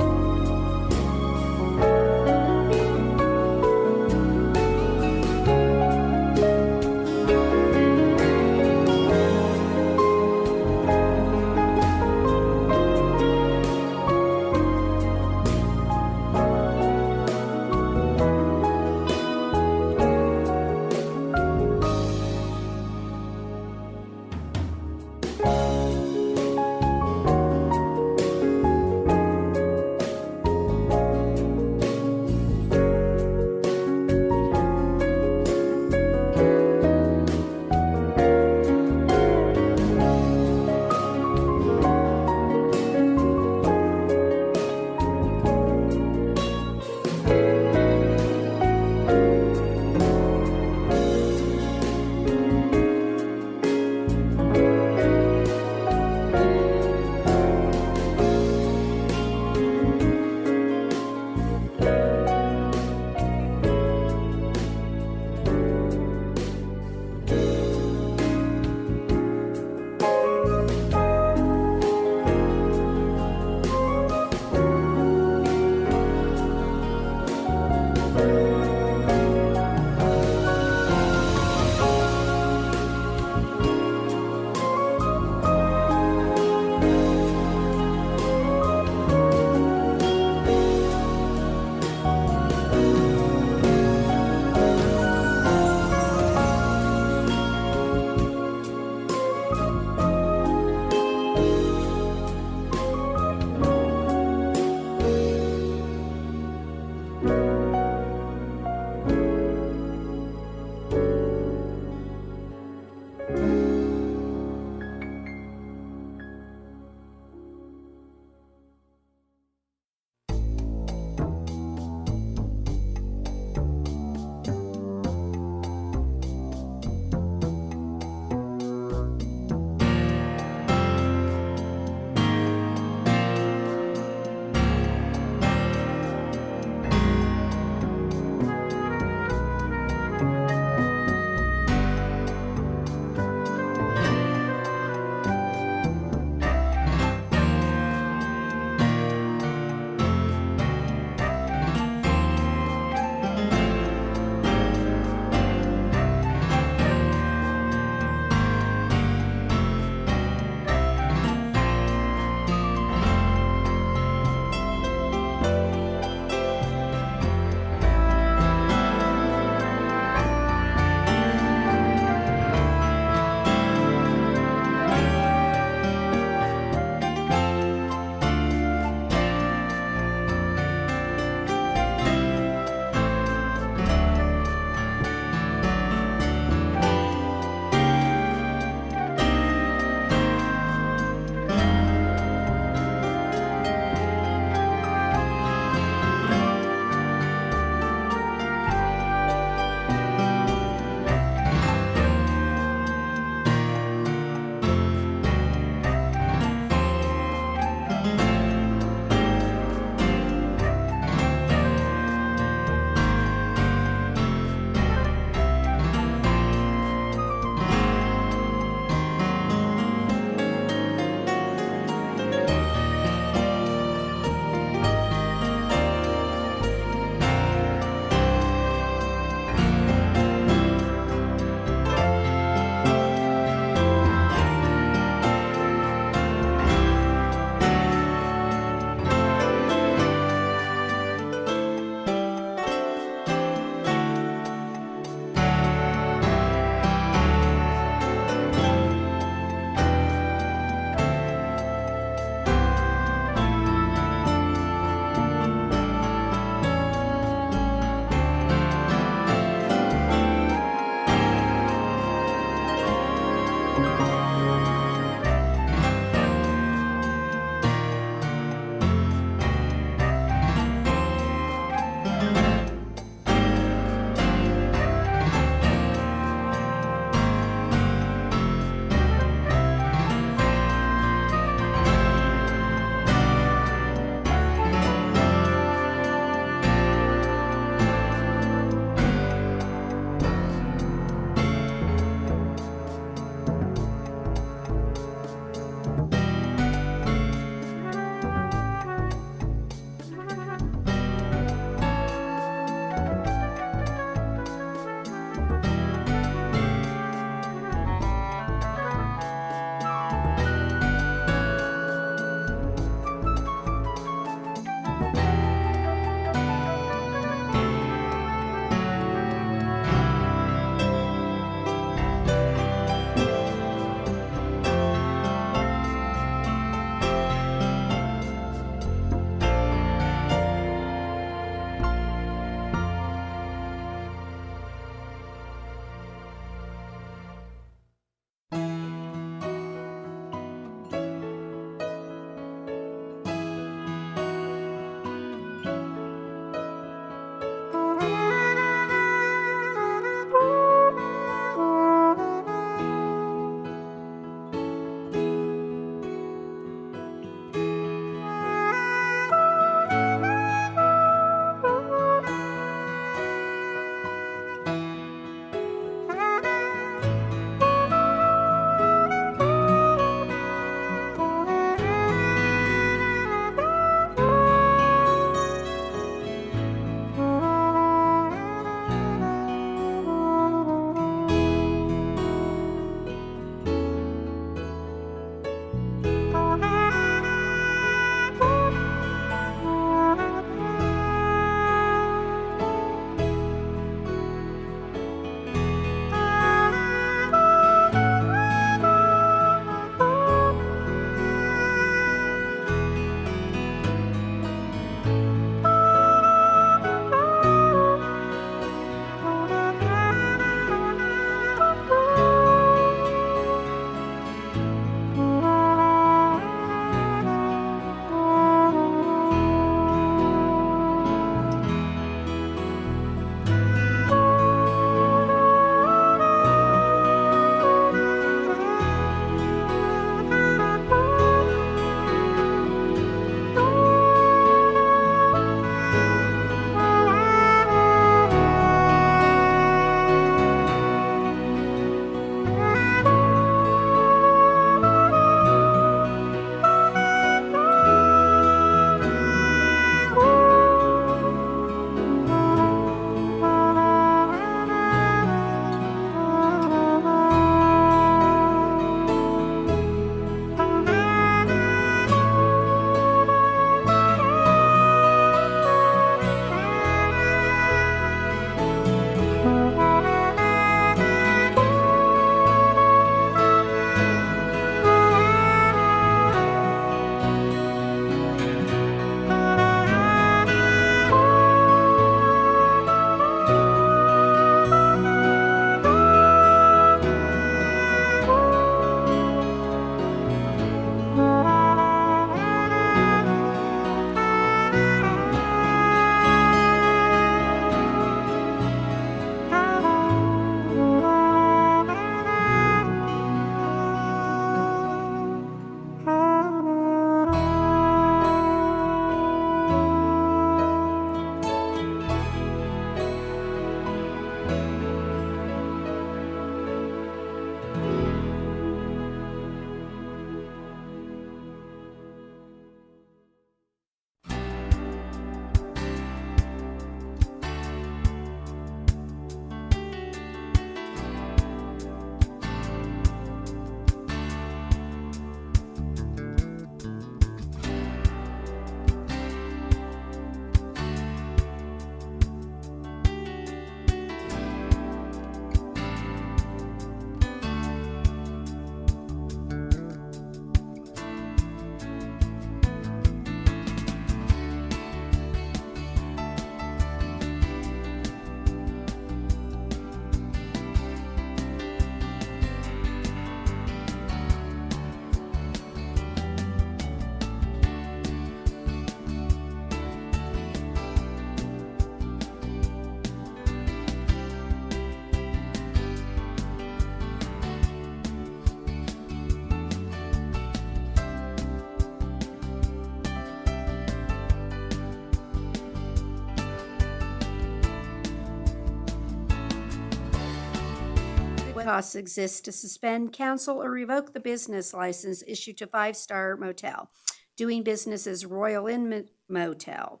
[SPEAKER 1] what costs exist to suspend, cancel, or revoke the business license issued to Five Star Motel, doing business as Royal Inn Motel.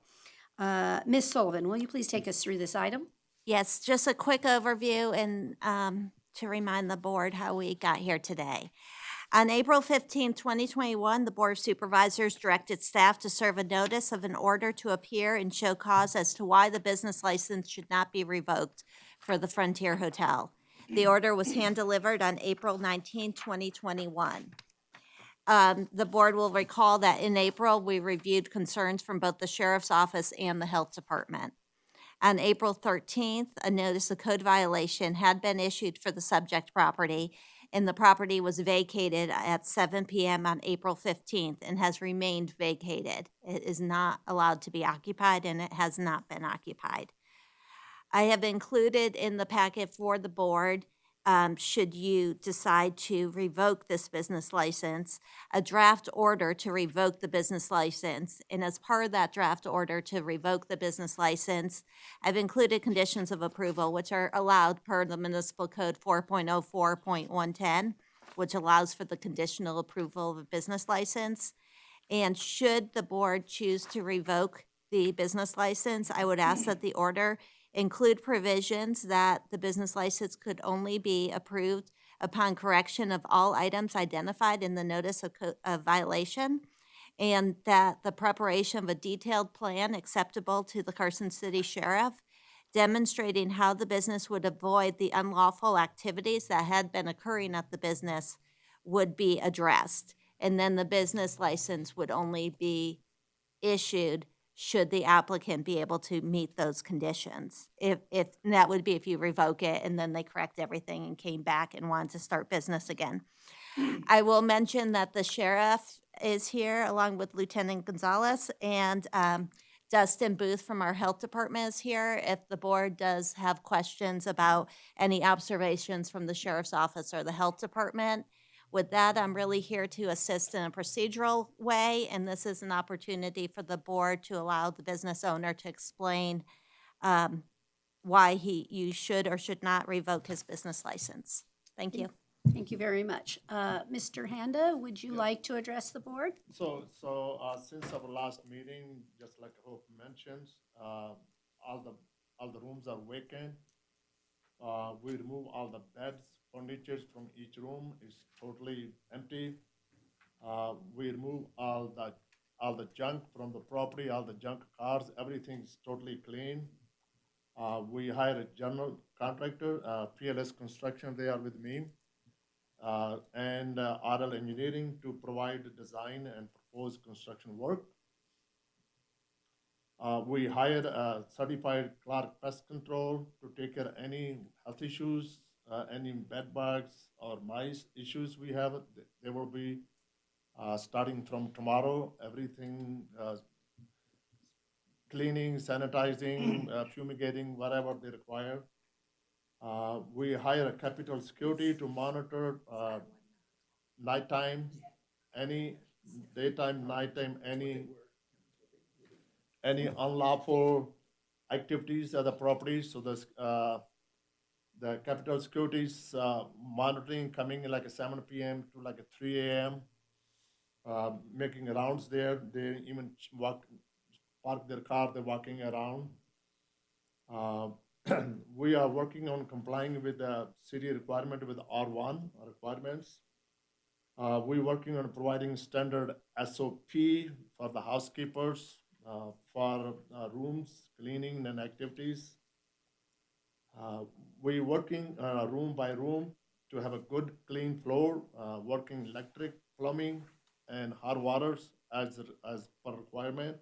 [SPEAKER 1] Ms. Sullivan, will you please take us through this item?
[SPEAKER 4] Yes, just a quick overview and to remind the board how we got here today. On April 15, 2021, the Board of Supervisors directed staff to serve a notice of an order to appear and show cause as to why the business license should not be revoked for the Frontier Hotel. The order was hand-delivered on April 19, 2021. The board will recall that in April, we reviewed concerns from both the Sheriff's Office and the Health Department. On April 13th, a notice of code violation had been issued for the subject property, and the property was vacated at 7 p.m. on April 15th and has remained vacated. It is not allowed to be occupied, and it has not been occupied. I have included in the packet for the board, should you decide to revoke this business license, a draft order to revoke the business license. And as part of that draft order to revoke the business license, I've included conditions of approval, which are allowed per the Municipal Code 4.04.110, which allows for the conditional approval of a business license. And should the board choose to revoke the business license, I would ask that the order include provisions that the business license could only be approved upon correction of all items identified in the notice of violation, and that the preparation of a detailed plan acceptable to the Carson City Sheriff, demonstrating how the business would avoid the unlawful activities that had been occurring at the business would be addressed. And then the business license would only be issued should the applicant be able to meet those conditions. And that would be if you revoke it and then they correct everything and came back and wanted to start business again. I will mention that the sheriff is here along with Lieutenant Gonzalez, and Dustin Booth from our health department is here if the board does have questions about any observations from the sheriff's office or the health department. With that, I'm really here to assist in a procedural way, and this is an opportunity for the board to allow the business owner to explain why you should or should not revoke his business license. Thank you.
[SPEAKER 1] Thank you very much. Mr. Handa, would you like to address the board?
[SPEAKER 6] So since our last meeting, just like Hope mentions, all the rooms are vacant. We remove all the beds, furniture from each room is totally empty. We remove all the junk from the property, all the junk cars, everything's totally clean. We hired a general contractor, PLS Construction, they are with me, and RL Engineering to provide the design and propose construction work. We hired a certified Clark Pest Control to take care of any health issues, any bed bugs or mice issues we have. They will be starting from tomorrow, everything cleaning, sanitizing, fumigating, whatever they require. We hire a Capital Security to monitor nighttime, any daytime, nighttime, any unlawful activities at the property. So the Capital Security's monitoring coming in like a 7 p.m. to like a 3 a.m., making rounds there. They even park their car, they're walking around. We are working on complying with the city requirement with R1 requirements. We're working on providing standard SOP for the housekeepers, for rooms, cleaning and activities. We're working room by room to have a good clean floor, working electric, plumbing, and hot waters as per requirement.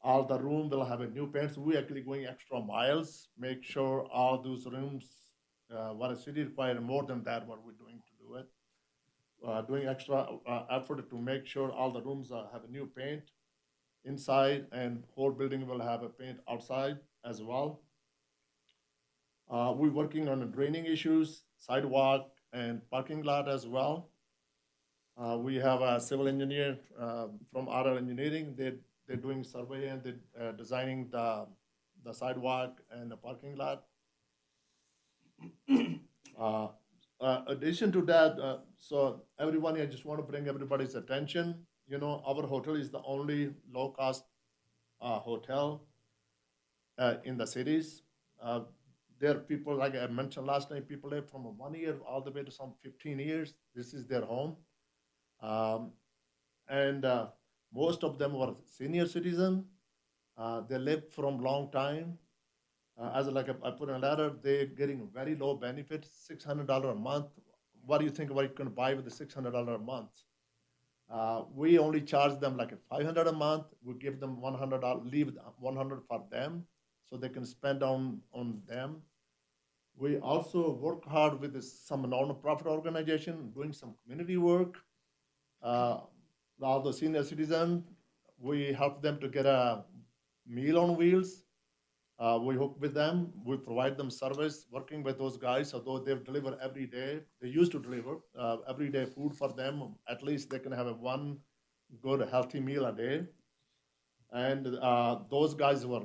[SPEAKER 6] All the room will have a new paint. So we're actually going extra miles, make sure all those rooms, what a city required more than that, what we're doing to do it. Doing extra effort to make sure all the rooms have a new paint inside, and whole building will have a paint outside as well. We're working on the draining issues, sidewalk, and parking lot as well. We have a civil engineer from RL Engineering. They're doing survey and they're designing the sidewalk and the parking lot. Addition to that, so everyone, I just want to bring everybody's attention. You know, our hotel is the only low-cost hotel in the cities. There are people, like I mentioned last night, people live from 1 year all the way to some 15 years. This is their home. And most of them were senior citizen. They lived from long time. As like I put in a letter, they're getting very low benefits, $600 a month. What do you think what you can buy with the $600 a month? We only charge them like $500 a month. We give them $100, leave $100 for them, so they can spend on them. We also work hard with some non-profit organization doing some community work. All the senior citizens, we help them to get a meal on wheels. We hook with them. We provide them service, working with those guys. Although they deliver every day, they used to deliver everyday food for them. At least they can have one good, healthy meal a day. And those guys were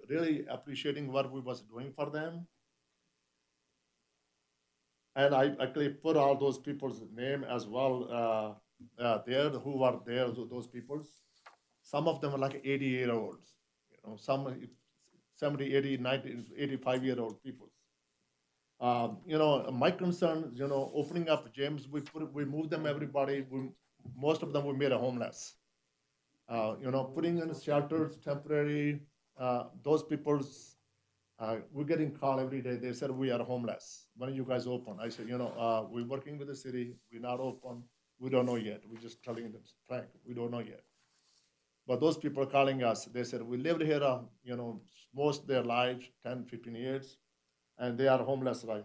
[SPEAKER 6] really appreciating what we was doing for them. And I actually put all those people's name as well there, who were there, those peoples. Some of them are like 80-year-olds, you know, some 70, 80, 90, 85-year-old people. You know, my concern, you know, opening up gyms, we moved them, everybody, most of them we made a homeless. You know, putting in shelters, temporary, those people's, we're getting call every day. They said, we are homeless. When are you guys open? I said, you know, we're working with the city. We're not open. We don't know yet. We're just telling them frank. We don't know yet. But those people are calling us. They said, we lived here, you know, most of their lives, 10, 15 years, and they are homeless right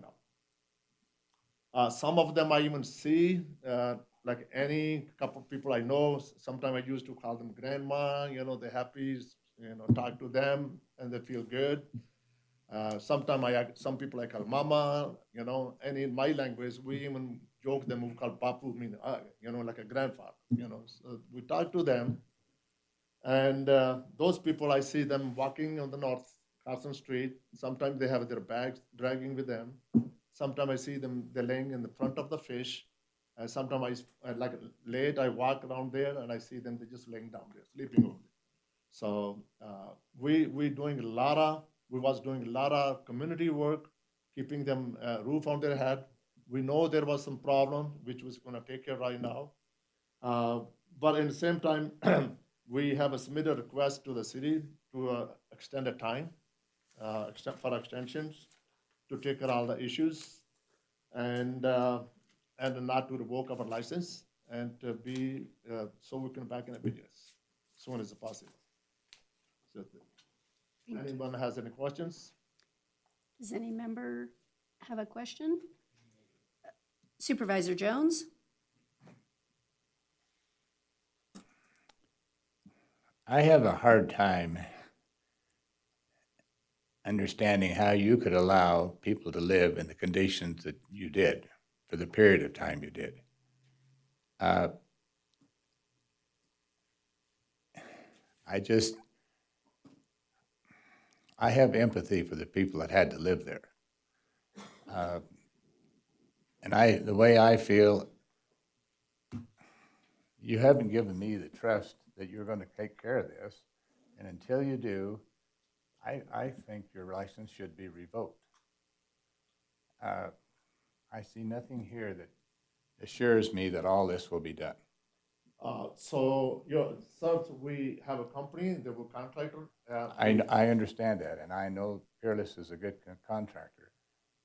[SPEAKER 6] now. Some of them I even see, like any couple of people I know, sometimes I used to call them grandma, you know, they're happy, you know, talk to them and they feel good. Sometimes some people I call mama, you know, and in my language, we even joke them, we call papu, mean, you know, like a grandfather, you know. So we talk to them. And those people, I see them walking on the North Carson Street. Sometimes they have their bags dragging with them. Sometimes I see them, they're laying in the front of the fish. And sometimes like late, I walk around there and I see them, they're just laying down there, sleeping over there. So we was doing a lot of community work, keeping them roof on their head. We know there was some problem, which was going to take care right now. But at the same time, we have submitted a request to the city to extend the time, for extensions, to take care of all the issues, and not to revoke our license, and to be so we can back in the business as soon as possible. So, anyone has any questions?
[SPEAKER 1] Does any member have a question? Supervisor Jones?
[SPEAKER 17] I have a hard time understanding how you could allow people to live in the conditions that you did for the period of time you did. I have empathy for the people that had to live there. And the way I feel, you haven't given me the trust that you're going to take care of this. And until you do, I think your license should be revoked. I see nothing here that assures me that all this will be done.
[SPEAKER 6] So, since we have a company, they will contractor.
[SPEAKER 17] I understand that, and I know Peerless is a good contractor.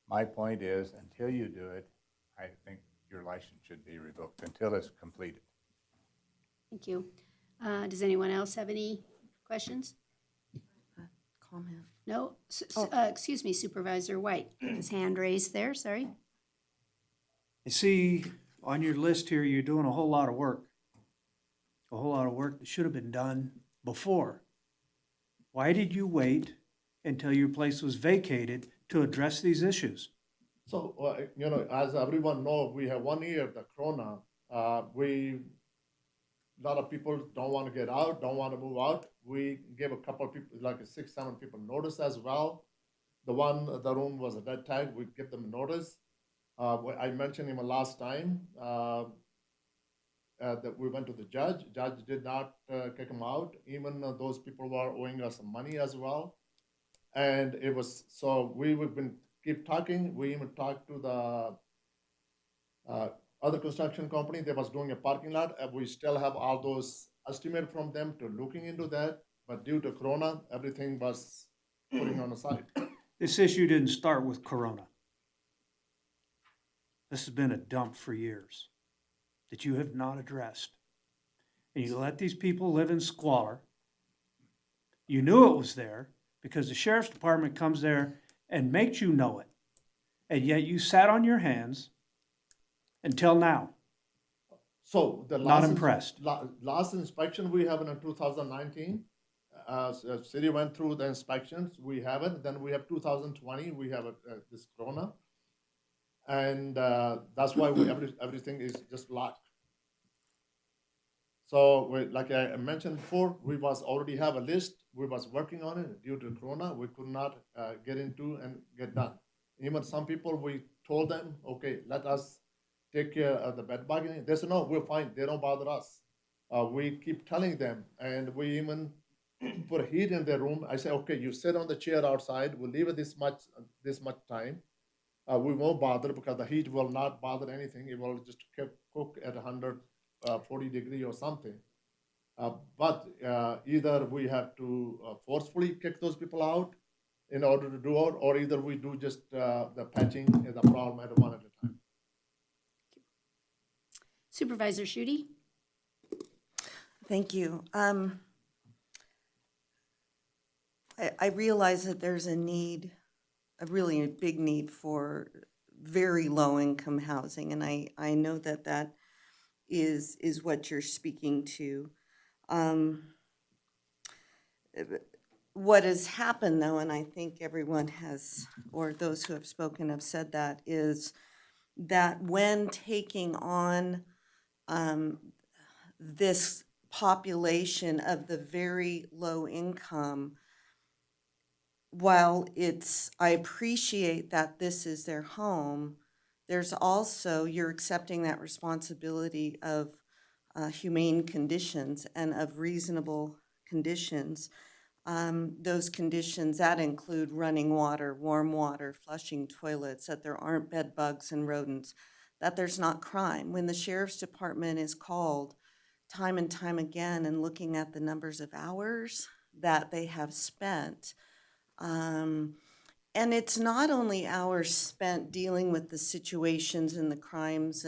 [SPEAKER 17] My point is, until you do it, I think your license should be revoked until it's completed.
[SPEAKER 1] Thank you. Does anyone else have any questions?
[SPEAKER 15] Comment.
[SPEAKER 1] No? Excuse me, Supervisor White. His hand raised there, sorry.
[SPEAKER 3] I see on your list here, you're doing a whole lot of work. A whole lot of work that should have been done before. Why did you wait until your place was vacated to address these issues?
[SPEAKER 6] So, as everyone knows, we have 1 year, the Corona. A lot of people don't want to get out, don't want to move out. We gave a couple of people, like 6, 7 people notice as well. The room was a dead tag, we give them notice. I mentioned him last time, that we went to the judge. Judge did not kick him out. Even those people were owing us money as well. And it was, so we've been keep talking. We even talked to the other construction company that was doing a parking lot. We still have all those estimates from them to looking into that. But due to Corona, everything was putting on the side.
[SPEAKER 3] This issue didn't start with Corona. This has been a dump for years that you have not addressed. And you let these people live in squalor. You knew it was there because the sheriff's department comes there and makes you know it. And yet you sat on your hands until now.
[SPEAKER 6] So the
[SPEAKER 3] Not
[SPEAKER 6] last
[SPEAKER 3] impressed.
[SPEAKER 6] Last inspection we have in 2019. City went through the inspections. We have it. Then we have 2020. We have this Corona, and that's why everything is just locked. So like I mentioned before, we was already have a list. We was working on it. Due to Corona, we could not get into and get done. Even some people, we told them, okay, let us take care of the bed bugging. They said, no, we're fine. They don't bother us. We keep telling them, and we even put heat in their room. I say, okay, you sit on the chair outside. We'll leave it this much time. We won't bother because the heat will not bother anything. It will just cook at 140 degree or something. But either we have to forcefully kick those people out in order to do it, or either we do just the patching and the problem at one at a time.
[SPEAKER 1] Supervisor Shudi?
[SPEAKER 15] Thank you. I realize that there's a need, a really big need for very low-income housing, and I know that that is what you're speaking to. What has happened, though, and I think everyone has, or those who have spoken have said that, is that when taking on this population of the very low income, while I appreciate that this is their home, there's also, you're accepting that responsibility of humane conditions and of reasonable conditions. Those conditions that include running water, warm water, flushing toilets, that there aren't bed bugs and rodents, that there's not crime. When the sheriff's department is called time and time again and looking at the numbers of hours that they have spent, and it's not only hours spent dealing with the situations and the crimes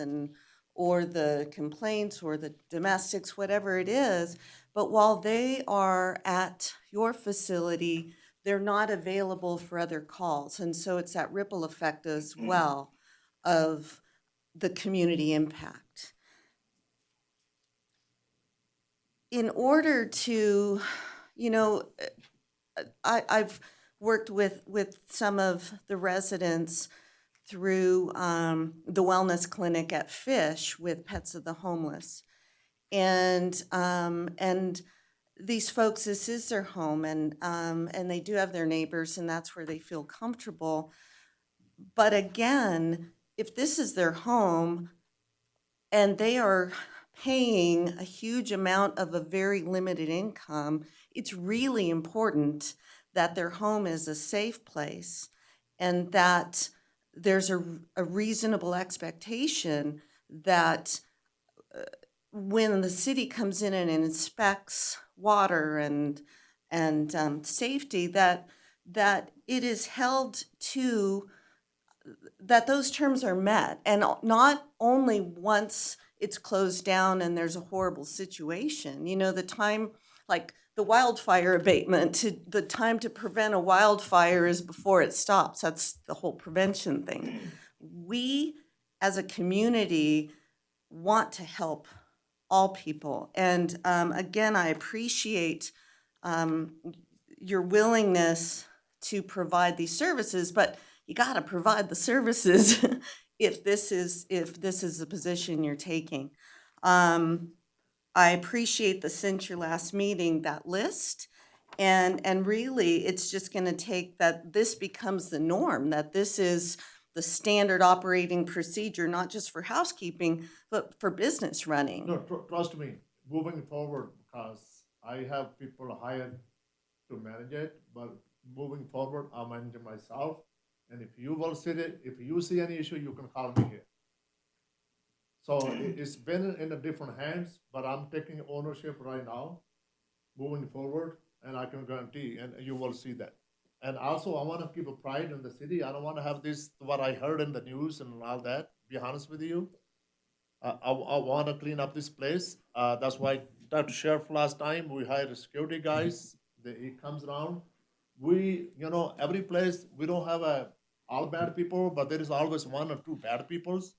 [SPEAKER 15] or the complaints or the domestics, whatever it is, but while they are at your facility, they're not available for other calls. And so it's that ripple effect as well of the community impact. In order to, I've worked with some of the residents through the wellness clinic at Fish with Pets of the Homeless. And these folks, this is their home, and they do have their neighbors, and that's where they feel comfortable. But again, if this is their home and they are paying a huge amount of a very limited income, it's really important that their home is a safe place and that there's a reasonable expectation that when the city comes in and inspects water and safety, that it is held to, that those terms are met. And not only once it's closed down and there's a horrible situation. The time, like the wildfire abatement, the time to prevent a wildfire is before it stops. That's the whole prevention thing. We, as a community, want to help all people. And again, I appreciate your willingness to provide these services, but you got to provide the services if this is the position you're taking. I appreciate the since your last meeting, that list, and really it's just going to take that this becomes the norm, that this is the standard operating procedure, not just for housekeeping, but for business running.
[SPEAKER 6] No, trust me, moving forward, because I have people hired to manage it, but moving forward, I'm managing myself. And if you will see it, if you see any issue, you can call me here. So it's been in a different hands, but I'm taking ownership right now, moving forward, and I can guarantee, and you will see that. And also, I want to keep a pride in the city. I don't want to have this, what I heard in the news and all that, be honest with you. I want to clean up this place. That's why I talked to sheriff last time. We hired security guys. He comes around. Every place, we don't have all bad people, but there is always one or two bad peoples.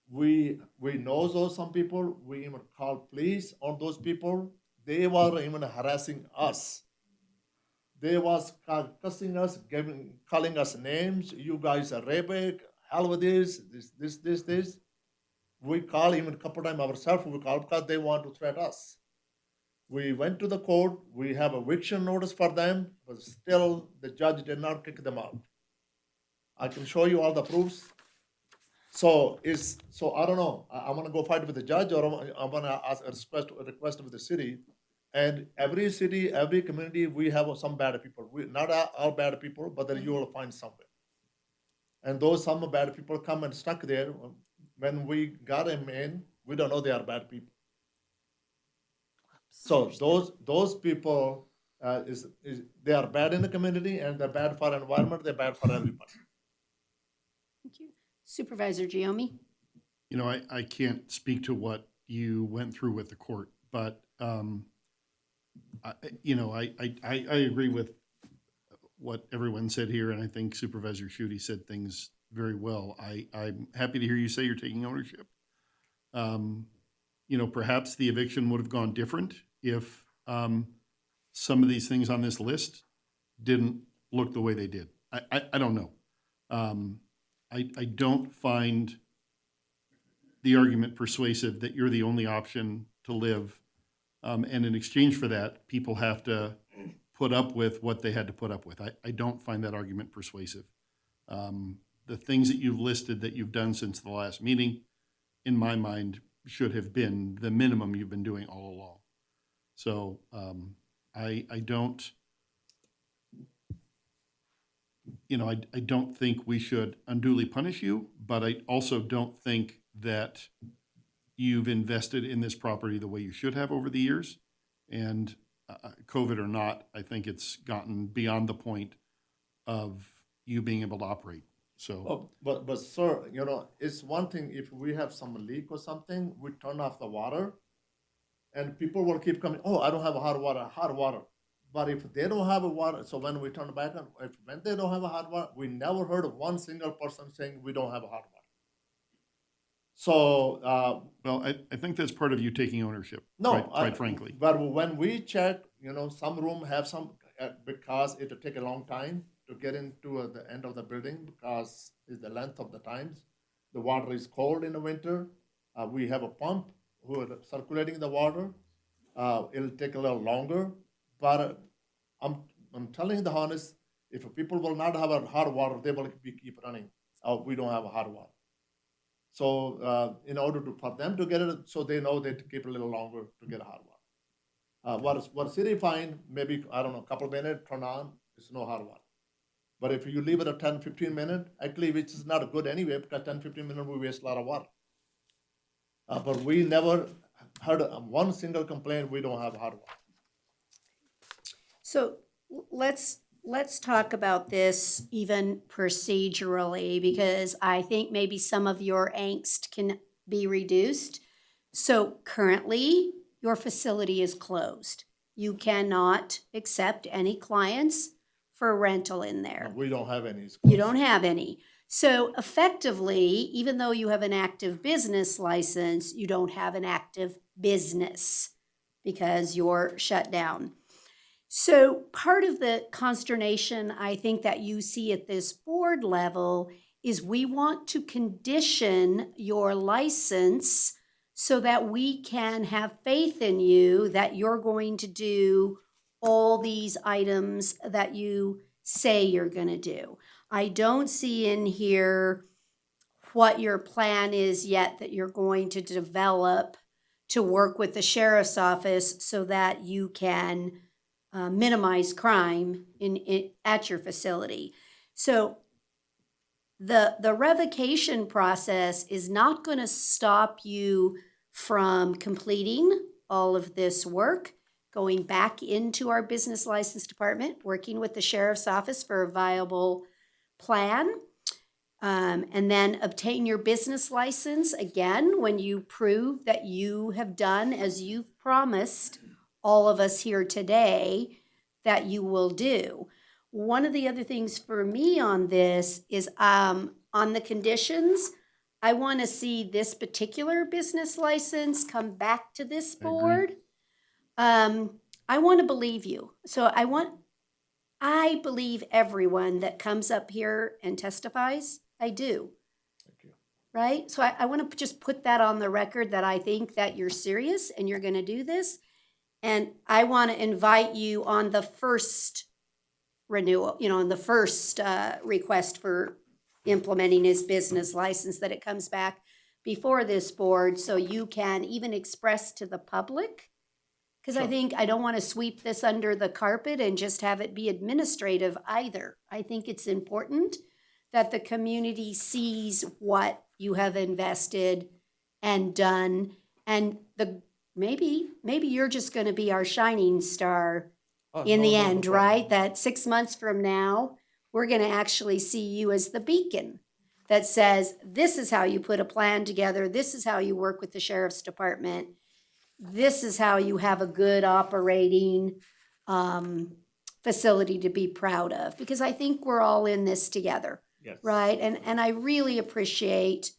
[SPEAKER 6] We know those some people. We even call police on those people. They were even harassing us. They was cussing us, calling us names. You guys are rapic. Hell with this. We call even a couple times ourselves. We call because they want to threat us. We went to the court. We have eviction notice for them, but still the judge did not kick them out. I can show you all the proofs. So I don't know. I'm gonna go fight with the judge, or I'm gonna ask a request with the city. And every city, every community, we have some bad people. We not all bad people, but then you will find somewhere. And those some bad people come and stuck there. When we got them in, we don't know they are bad people. So those people they are bad in the community, and they're bad for environment. They're bad for everybody.
[SPEAKER 1] Thank you. Supervisor Giomi?
[SPEAKER 9] You know, I can't speak to what you went through with the court, but I agree with what everyone said here, and I think Supervisor Schutte said things very well. I'm happy to hear you say you're taking ownership. Perhaps the eviction would have gone different if some of these things on this list didn't look the way they did. I don't know. I don't find the argument persuasive that you're the only option to live. And in exchange for that, people have to put up with what they had to put up with. I don't find that argument persuasive. The things that you've listed that you've done since the last meeting, in my mind, should have been the minimum you've been doing all along. So I don't, I don't think we should unduly punish you, but I also don't think that you've invested in this property the way you should have over the years. And COVID or not, I think it's gotten beyond the point of you being able to operate. So,
[SPEAKER 6] but sir, it's one thing if we have some leak or something, we turn off the water, and people will keep coming. Oh, I don't have a hot water. But if they don't have a water, so when we turn back on, when they don't have a hot water, we never heard of one single person saying we don't have a hot water. So,
[SPEAKER 9] well, I think that's part of you taking ownership.
[SPEAKER 6] No,
[SPEAKER 9] quite frankly.
[SPEAKER 6] But when we check, some room have some because it will take a long time to get into the end of the building because it's the length of the times. The water is cold in the winter. We have a pump who are circulating the water. It'll take a little longer, but I'm telling you the honest. If people will not have a hot water, they will keep running. We don't have a hot water. So in order for them to get it, so they know they keep a little longer to get a hot water. What city find, maybe, I don't know, a couple minutes, turn on, it's no hot water. But if you leave it at 10, 15 minutes, actually, which is not good anyway, because 10, 15 minutes, we waste a lot of water. But we never heard one single complaint, we don't have hot water.
[SPEAKER 1] So let's talk about this even procedurally, because I think maybe some of your angst can be reduced. So currently, your facility is closed. You cannot accept any clients for rental in there.
[SPEAKER 6] We don't have any.
[SPEAKER 1] You don't have any. So effectively, even though you have an active business license, you don't have an active business because you're shut down. So part of the consternation I think that you see at this board level is we want to condition your license so that we can have faith in you that you're going to do all these items that you say you're going to do. I don't see in here what your plan is yet that you're going to develop to work with the sheriff's office so that you can minimize crime at your facility. So the revocation process is not going to stop you from completing all of this work, going back into our business license department, working with the sheriff's office for a viable plan, and then obtain your business license again when you prove that you have done as you've promised all of us here today that you will do. One of the other things for me on this is on the conditions, I want to see this particular business license come back to this board. I want to believe you. So I believe everyone that comes up here and testifies. I do. Right? So I want to just put that on the record that I think that you're serious and you're going to do this. And I want to invite you on the first renewal, on the first request for implementing his business license, that it comes back before this board so you can even express to the public. Because I think I don't want to sweep this under the carpet and just have it be administrative either. I think it's important that the community sees what you have invested and done, and maybe you're just going to be our shining star in the end, right? That 6 months from now, we're going to actually see you as the beacon that says, this is how you put a plan together. This is how you work with the sheriff's department. This is how you have a good operating facility to be proud of. Because I think we're all in this together.
[SPEAKER 19] Yes.
[SPEAKER 1] Right? And I really appreciate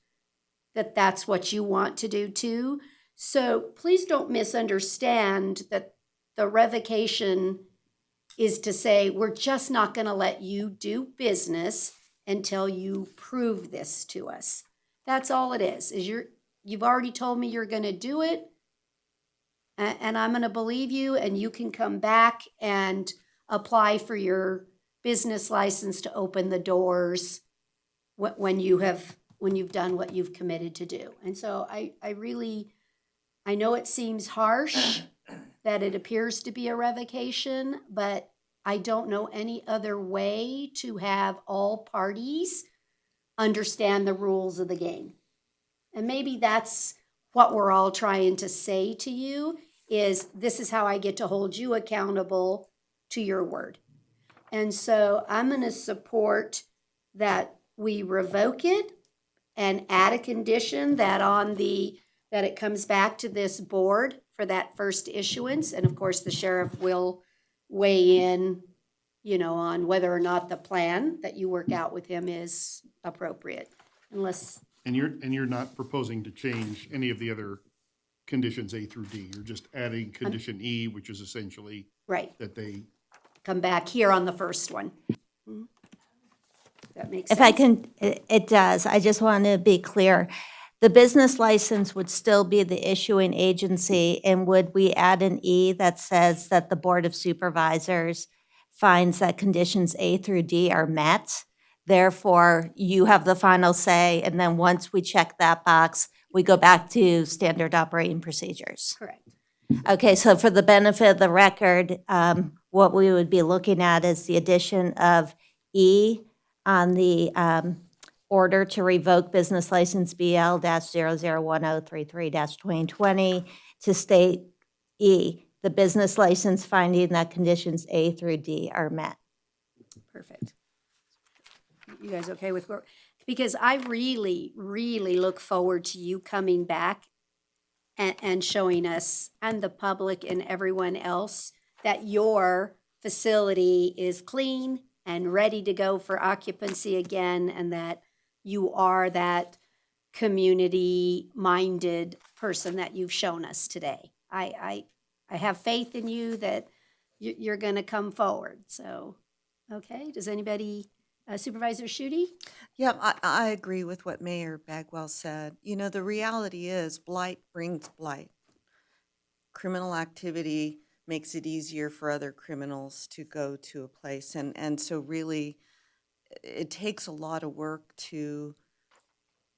[SPEAKER 1] that that's what you want to do too. So please don't misunderstand that the revocation is to say, we're just not going to let you do business until you prove this to us. That's all it is you've already told me you're going to do it, and I'm going to believe you, and you can come back and apply for your business license to open the doors when you've done what you've committed to do. And so I know it seems harsh that it appears to be a revocation, but I don't know any other way to have all parties understand the rules of the game. And maybe that's what we're all trying to say to you, is this is how I get to hold you accountable to your word. And so I'm going to support that we revoke it and add a condition that that it comes back to this board for that first issuance. And of course, the sheriff will weigh in, on whether or not the plan that you work out with him is appropriate, unless.
[SPEAKER 9] And you're not proposing to change any of the other conditions A through D. You're just adding condition E, which is essentially
[SPEAKER 1] right,
[SPEAKER 9] that they
[SPEAKER 1] come back here on the first one. That makes sense.
[SPEAKER 4] If I can, it does. I just want to be clear. The business license would still be the issuing agency, and would we add an E that says that the Board of Supervisors finds that conditions A through D are met? Therefore, you have the final say, and then once we check that box, we go back to standard operating procedures.
[SPEAKER 1] Correct.
[SPEAKER 4] Okay, so for the benefit of the record, what we would be looking at is the addition of E on the order to revoke business license BL-001033-2020 to state E, the business license finding that conditions A through D are met.
[SPEAKER 1] Perfect. You guys okay with work? Because I really, really look forward to you coming back and showing us and the public and everyone else that your facility is clean and ready to go for occupancy again, and that you are that community-minded person that you've shown us today. I have faith in you that you're going to come forward. So, okay, does anybody, Supervisor Schutte?
[SPEAKER 15] Yeah, I agree with what Mayor Bagwell said. The reality is blight brings blight. Criminal activity makes it easier for other criminals to go to a place. And so really, it takes a lot of work to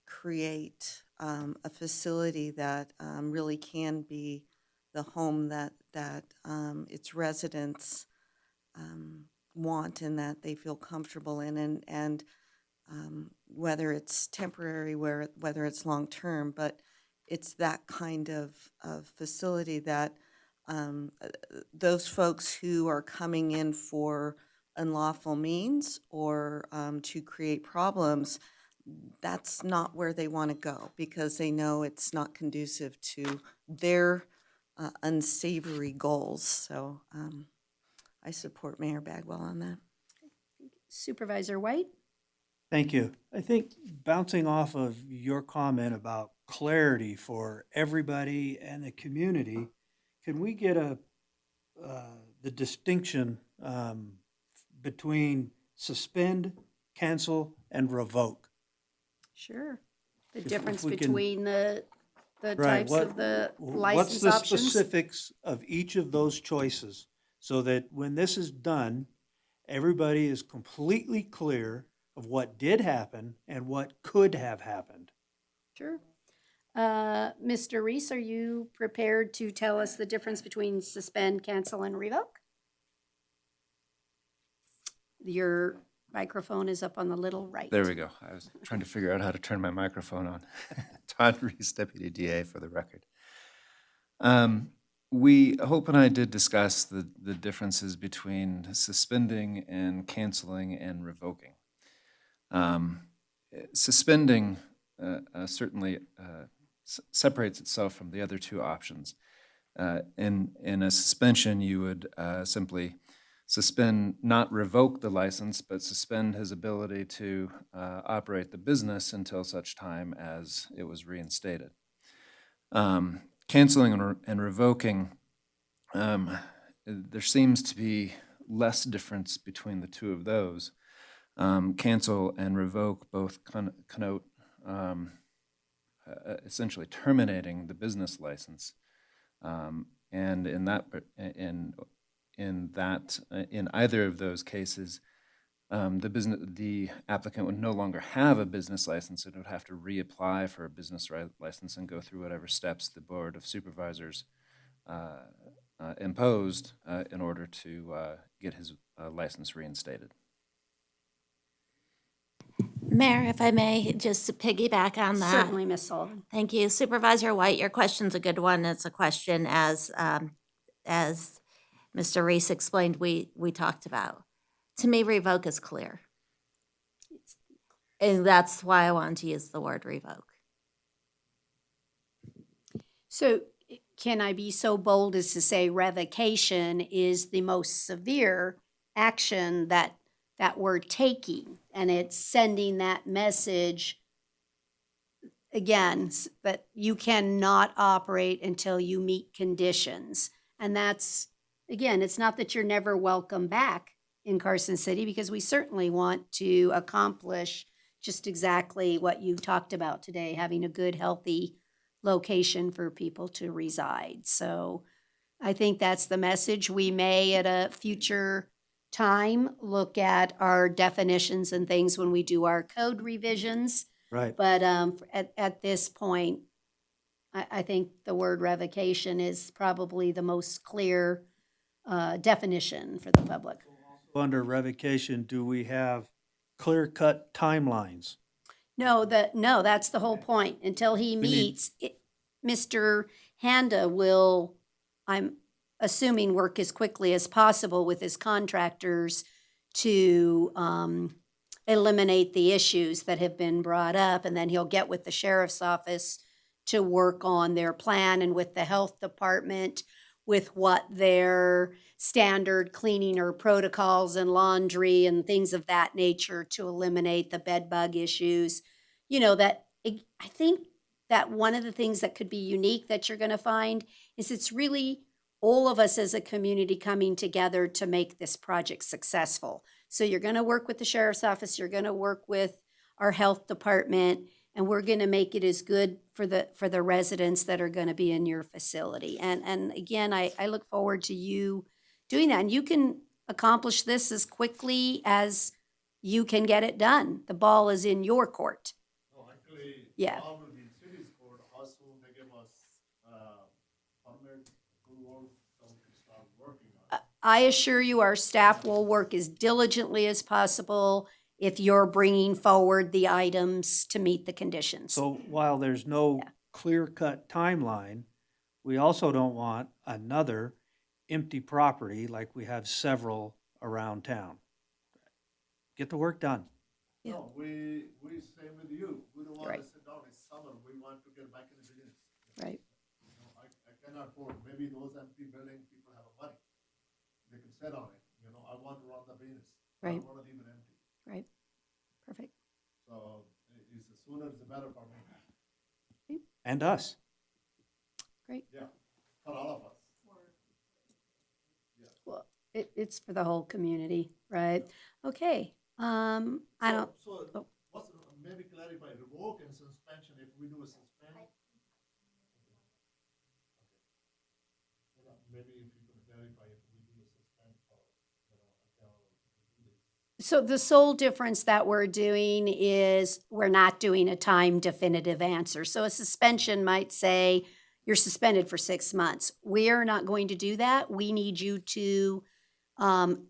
[SPEAKER 15] create a facility that really can be the home that its residents want and that they feel comfortable in, and whether it's temporary, whether it's long-term, but it's that kind of facility that those folks who are coming in for unlawful means or to create problems, that's not where they want to go because they know it's not conducive to their unsavory goals. So I support Mayor Bagwell on that.
[SPEAKER 1] Supervisor White?
[SPEAKER 3] Thank you. I think bouncing off of your comment about clarity for everybody and the community, can we get the distinction between suspend, cancel, and revoke?
[SPEAKER 1] Sure. The
[SPEAKER 3] If
[SPEAKER 1] difference
[SPEAKER 3] we can-
[SPEAKER 1] between the
[SPEAKER 3] Right,
[SPEAKER 1] types of the license
[SPEAKER 3] What's the
[SPEAKER 1] options?
[SPEAKER 3] specifics of each of those choices so that when this is done, everybody is completely clear of what did happen and what could have happened?
[SPEAKER 1] Sure. Mr. Reese, are you prepared to tell us the difference between suspend, cancel, and revoke? Your microphone is up on the little right.
[SPEAKER 12] There we go. I was trying to figure out how to turn my microphone on. Todd Reese, Deputy DA, for the record. Hope and I did discuss the differences between suspending and canceling and revoking. Suspending certainly separates itself from the other two options. In a suspension, you would simply suspend, not revoke the license, but suspend his ability to operate the business until such time as it was reinstated. Canceling and revoking, there seems to be less difference between the two of those. Cancel and revoke both connote essentially terminating the business license, and in either of those cases, the applicant would no longer have a business license and would have to reapply for a business license and go through whatever steps the Board of Supervisors imposed in order to get his license reinstated.
[SPEAKER 4] Mayor, if I may, just to piggyback on that.
[SPEAKER 1] Certainly, Ms. Sullivan.
[SPEAKER 4] Thank you. Supervisor White, your question's a good one. It's a question as Mr. Reese explained we talked about. To me, revoke is clear. And that's why I wanted to use the word revoke.
[SPEAKER 1] So can I be so bold as to say revocation is the most severe action that we're taking, and it's sending that message again that you cannot operate until you meet conditions. And that's, again, it's not that you're never welcome back in Carson City, because we certainly want to accomplish just exactly what you talked about today, having a good, healthy location for people to reside. So I think that's the message. We may at a future time look at our definitions and things when we do our code revisions.
[SPEAKER 3] Right.
[SPEAKER 1] But at this point, I think the word revocation is probably the most clear definition for the public.
[SPEAKER 3] Under revocation, do we have clear-cut timelines?
[SPEAKER 1] No, that's the whole point. Until he meets, Mr. Handa will, I'm assuming, work as quickly as possible with his contractors to eliminate the issues that have been brought up, and then he'll get with the sheriff's office to work on their plan, and with the health department with what their standard cleaning or protocols and laundry and things of that nature to eliminate the bed bug issues. You know, I think that one of the things that could be unique that you're going to find is it's really all of us as a community coming together to make this project successful. So you're going to work with the sheriff's office, you're going to work with our health department, and we're going to make it as good for the residents that are going to be in your facility. And again, I look forward to you doing that. And you can accomplish this as quickly as you can get it done. The ball is in your court.
[SPEAKER 6] No, actually,
[SPEAKER 1] Yeah.
[SPEAKER 6] all will be in city's court. How soon they give us, permit, approval, so we can start working on it.
[SPEAKER 1] I assure you, our staff will work as diligently as possible if you're bringing forward the items to meet the conditions.
[SPEAKER 3] So while there's no
[SPEAKER 1] Yeah.
[SPEAKER 3] clear-cut timeline, we also don't want another empty property like we have several around town. Get the work done.
[SPEAKER 1] Yeah.
[SPEAKER 6] No, we same with you. We don't want
[SPEAKER 1] Right.
[SPEAKER 6] to sit down. It's summer. We want to get back in the business.
[SPEAKER 1] Right.
[SPEAKER 6] You know, I cannot afford, maybe those empty buildings, people have money. They can sit on it, you know, I want to run the business. I
[SPEAKER 1] Right.
[SPEAKER 6] don't want to leave it empty.
[SPEAKER 1] Right. Perfect.
[SPEAKER 6] So it's the sooner the better for me.
[SPEAKER 3] And us.
[SPEAKER 1] Great.
[SPEAKER 6] Yeah, for all of us.
[SPEAKER 1] Well, it's for the whole community, right? Okay. I don't,
[SPEAKER 6] So
[SPEAKER 1] oh.
[SPEAKER 6] what's, maybe clarify, revoke and suspension, if we do a suspend? Maybe if you could clarify if we do a suspend for, until we do this.
[SPEAKER 1] So the sole difference that we're doing is we're not doing a time definitive answer. So a suspension might say you're suspended for 6 months. We are not going to do that. We need you to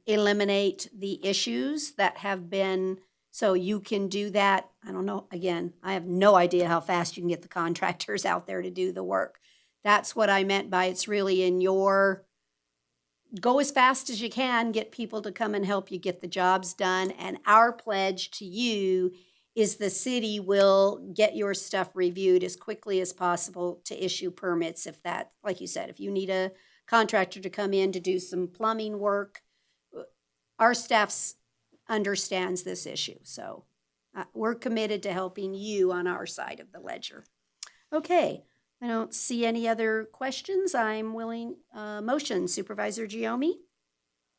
[SPEAKER 1] eliminate the issues that have been, so you can do that. I don't know, again, I have no idea how fast you can get the contractors out there to do the work. That's what I meant by it's really in your, go as fast as you can, get people to come and help you get the jobs done. And our pledge to you is the city will get your stuff reviewed as quickly as possible to issue permits if that, like you said, if you need a contractor to come in to do some plumbing work, our staff understands this issue. So we're committed to helping you on our side of the ledger. Okay. I don't see any other questions. I'm willing, motion, Supervisor Giomi?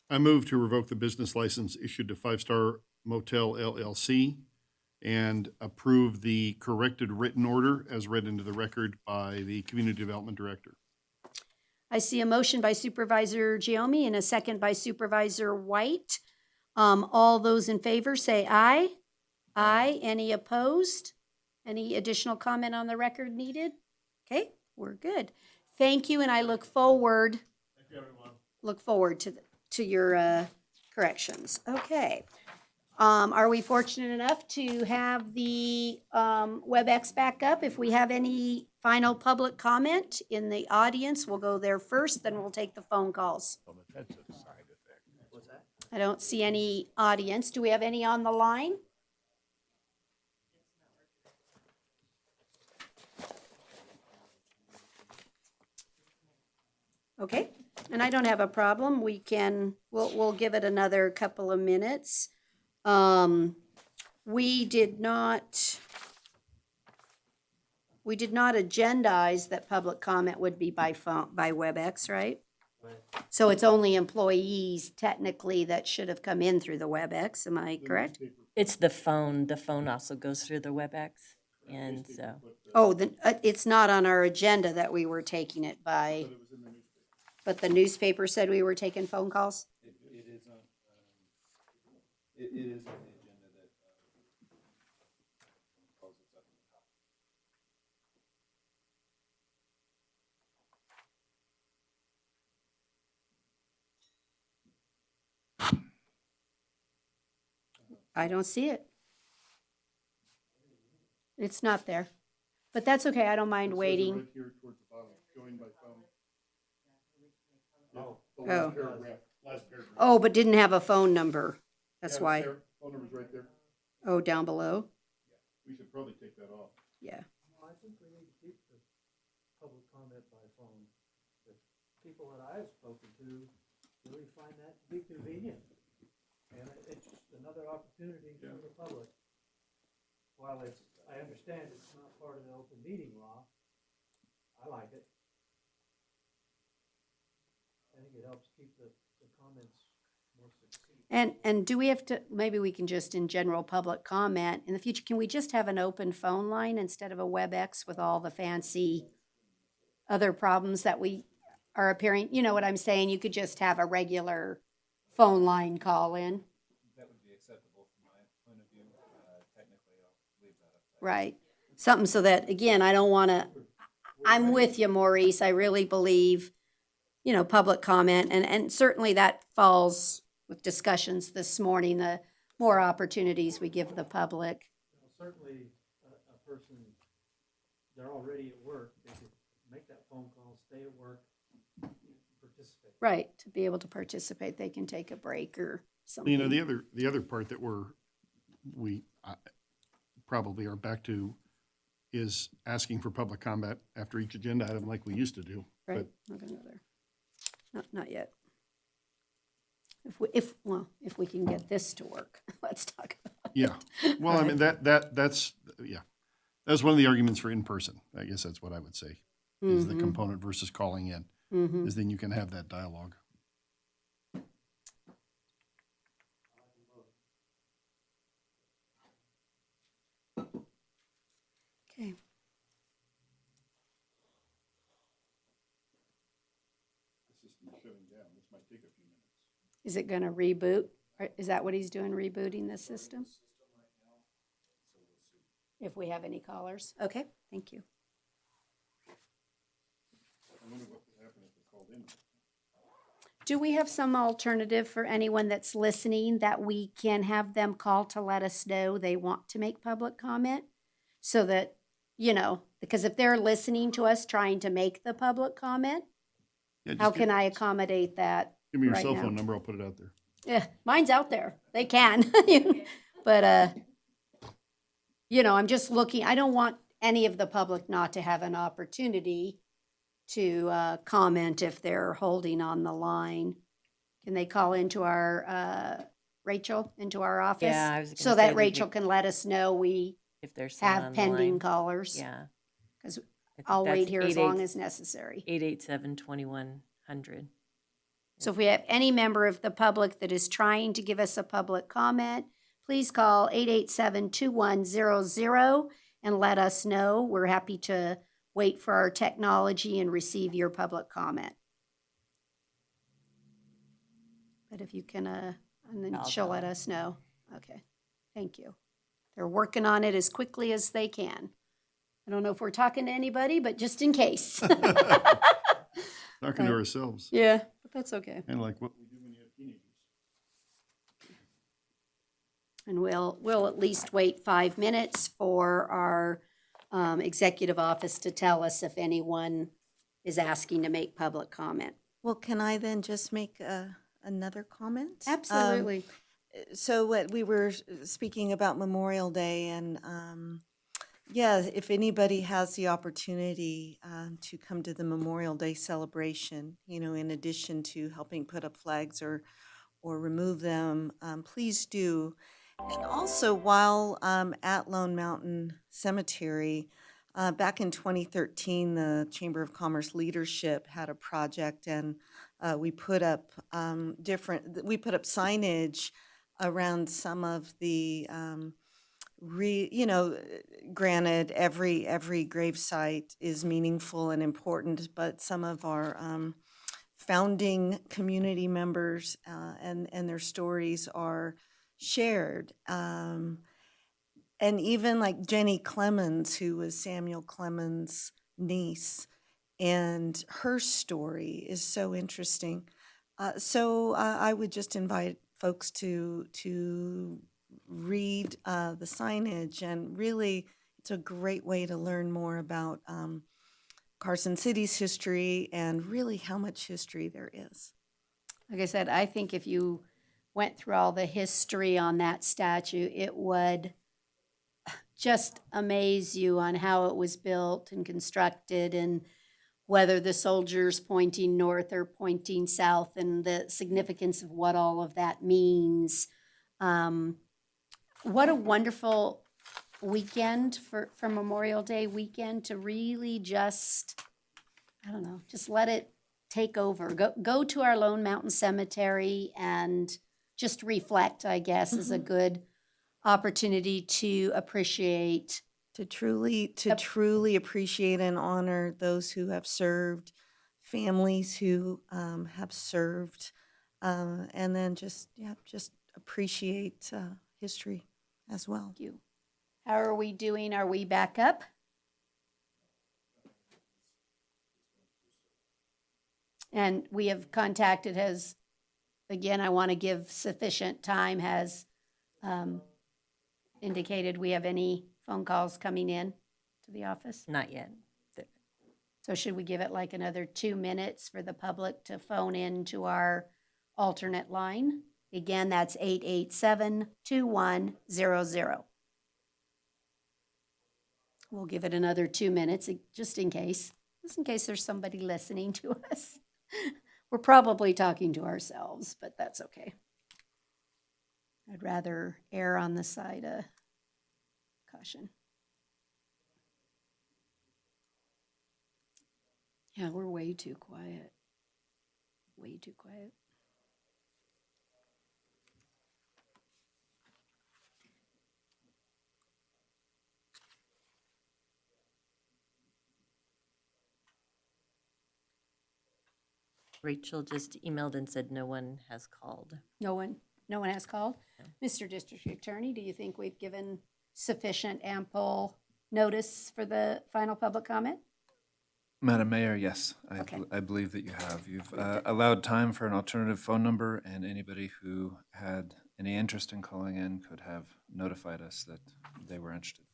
[SPEAKER 9] I move to revoke the business license issued to Five Star Motel LLC and approve the corrected written order as read into the record by the Community Development Director.
[SPEAKER 1] I see a motion by Supervisor Giomi and a second by Supervisor White. All those in favor say aye. Aye. Any opposed? Any additional comment on the record needed? Okay, we're good. Thank you, and I look forward to your corrections. Okay. Are we fortunate enough to have the WebEx back up? If we have any final public comment in the audience, we'll go there first, then we'll take the phone calls. I don't see any audience. Do we have any on the line? Okay, and I don't have a problem. We'll give it another couple of minutes. We did not agendize that public comment would be by phone, by WebEx, right? So it's only employees technically that should have come in through the WebEx, am I correct?
[SPEAKER 10] It's the phone. The phone also goes through the WebEx, and so.
[SPEAKER 1] Oh, then, it's not on our agenda that we were taking it by, but the newspaper said we were taking phone calls?
[SPEAKER 12] It is on, it is on the agenda that, calls us up at the top.
[SPEAKER 1] I don't see it. It's not there, but that's okay. I don't mind waiting.
[SPEAKER 9] Right here towards the bottom, joined by phone. The
[SPEAKER 1] Oh.
[SPEAKER 9] last paragraph, last paragraph.
[SPEAKER 1] Oh, but didn't have a phone number. That's
[SPEAKER 9] Yeah, it's
[SPEAKER 1] why.
[SPEAKER 9] there. Phone number's right there.
[SPEAKER 1] Oh, down below?
[SPEAKER 9] We should probably take that off.
[SPEAKER 1] Yeah.
[SPEAKER 3] I think we need to keep the public comment by phone. The people that I've spoken to really find that to be convenient. And it's just another opportunity for the public. While it's, I understand it's not part of the open meeting law, I like it. I think it helps keep the comments more succinct.
[SPEAKER 1] And do we have to, maybe we can just in general public comment, in the future, can we just have an open phone line instead of a WebEx with all the fancy other problems that we are appearing, you know what I'm saying? You could just have a regular phone line call in.
[SPEAKER 12] That would be acceptable from my
[SPEAKER 1] Right. Something so that, again, I don't want to, I'm with you, Maurice. I really believe, public comment, and certainly that falls with discussions this morning, the more opportunities we give the public.
[SPEAKER 3] Certainly, a person, they're already at work, they could make that phone call, stay at work, participate.
[SPEAKER 1] Right, to be able to participate, they can take a break or something.
[SPEAKER 9] You know, the other part that we probably are back to is asking for public comment after each agenda item like we used to do.
[SPEAKER 1] Right,
[SPEAKER 9] But
[SPEAKER 1] not gonna go there. Not yet. If we can get this to work, let's talk about it.
[SPEAKER 9] yeah, well, I mean, that's, yeah. That's one of the arguments for in-person. I guess that's what I would say, is the component versus calling in, is then you can have that dialogue.
[SPEAKER 1] Okay. Is it gonna reboot? Is that what he's doing, rebooting the system? If we have any callers. Okay, thank you. Do we have some alternative for anyone that's listening that we can have them call to let us know they want to make public comment? So that, because if they're listening to us trying to make the public comment,
[SPEAKER 9] Yeah, just
[SPEAKER 1] how can I accommodate that
[SPEAKER 9] Give me your
[SPEAKER 1] right
[SPEAKER 9] cell
[SPEAKER 1] now?
[SPEAKER 9] phone number, I'll put it out there.
[SPEAKER 1] Yeah, mine's out there. They can. But, I'm just looking, I don't want any of the public not to have an opportunity to comment if they're holding on the line. Can they call into our, Rachel, into our office?
[SPEAKER 10] Yeah, I was gonna
[SPEAKER 1] So
[SPEAKER 10] say
[SPEAKER 1] that
[SPEAKER 10] that
[SPEAKER 1] Rachel can let us know we
[SPEAKER 10] If there's someone
[SPEAKER 1] have
[SPEAKER 10] on the
[SPEAKER 1] pending
[SPEAKER 10] line.
[SPEAKER 1] callers.
[SPEAKER 10] Yeah.
[SPEAKER 1] Because
[SPEAKER 10] I think
[SPEAKER 1] I'll wait
[SPEAKER 10] that's
[SPEAKER 1] here as long as necessary.
[SPEAKER 10] 887-2100.
[SPEAKER 1] So if we have any member of the public that is trying to give us a public comment, please call 887-2100 and let us know. We're happy to wait for our technology and receive your public comment. But if you can, and then
[SPEAKER 10] I'll
[SPEAKER 1] she'll let
[SPEAKER 10] tell.
[SPEAKER 1] us know. Okay, thank you. They're working on it as quickly as they can. I don't know if we're talking to anybody, but just in case.
[SPEAKER 9] Talking to ourselves.
[SPEAKER 1] Yeah, but that's okay.
[SPEAKER 9] Kind of like what we do when you have teenagers.
[SPEAKER 1] And we'll at least wait 5 minutes for our executive office to tell us if anyone is asking to make public comment.
[SPEAKER 15] Well, can I then just make another comment?
[SPEAKER 1] Absolutely.
[SPEAKER 15] So what we were speaking about Memorial Day, and yeah, if anybody has the opportunity to come to the Memorial Day celebration, in addition to helping put up flags or remove them, please do. And also, while at Lone Mountain Cemetery, back in 2013, the Chamber of Commerce leadership had a project, and we put up signage around some of the granted, every gravesite is meaningful and important, but some of our founding community members and their stories are shared. And even like Jenny Clemens, who was Samuel Clemens' niece, and her story is so interesting. So I would just invite folks to read the signage, and really it's a great way to learn more about Carson City's history and really how much history there is.
[SPEAKER 1] Like I said, I think if you went through all the history on that statue, it would just amaze you on how it was built and constructed, and whether the soldiers pointing north or pointing south, and the significance of what all of that means. What a wonderful weekend for Memorial Day weekend to really just, I don't know, just let it take over. Go to our Lone Mountain Cemetery and just reflect, I guess, is a good opportunity to appreciate.
[SPEAKER 15] To truly appreciate and honor those who have served, families who have served, and then just appreciate history as well.
[SPEAKER 1] Thank you. How are we doing? Are we back up? And we have contacted, again, I want to give sufficient time, has indicated we have any phone calls coming in to the office?
[SPEAKER 10] Not yet.
[SPEAKER 1] So should we give it like another 2 minutes for the public to phone in to our alternate line? Again, that's 887-2100. We'll give it another 2 minutes, just in case there's somebody listening to us. We're probably talking to ourselves, but that's okay. I'd rather err on the side of caution. Yeah, we're way too quiet. Way too quiet.
[SPEAKER 10] Rachel just emailed and said no one has called.
[SPEAKER 1] No one has called? Mr. District Attorney, do you think we've given sufficient ample notice for the final public comment?
[SPEAKER 12] Madam Mayor, yes,
[SPEAKER 1] Okay.
[SPEAKER 12] I believe that you have. You've allowed time for an alternative phone number, and anybody who had any interest in calling in could have notified us that they were interested.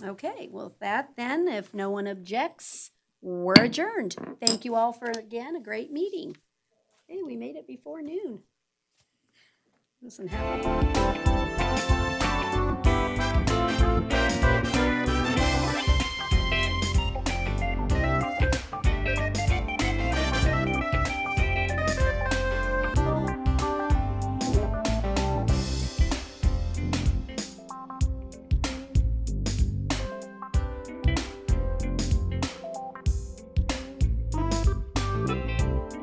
[SPEAKER 1] Okay, well, with that then, if no one objects, we're adjourned. Thank you all for, again, a great meeting. Hey, we made it before noon. Doesn't happen.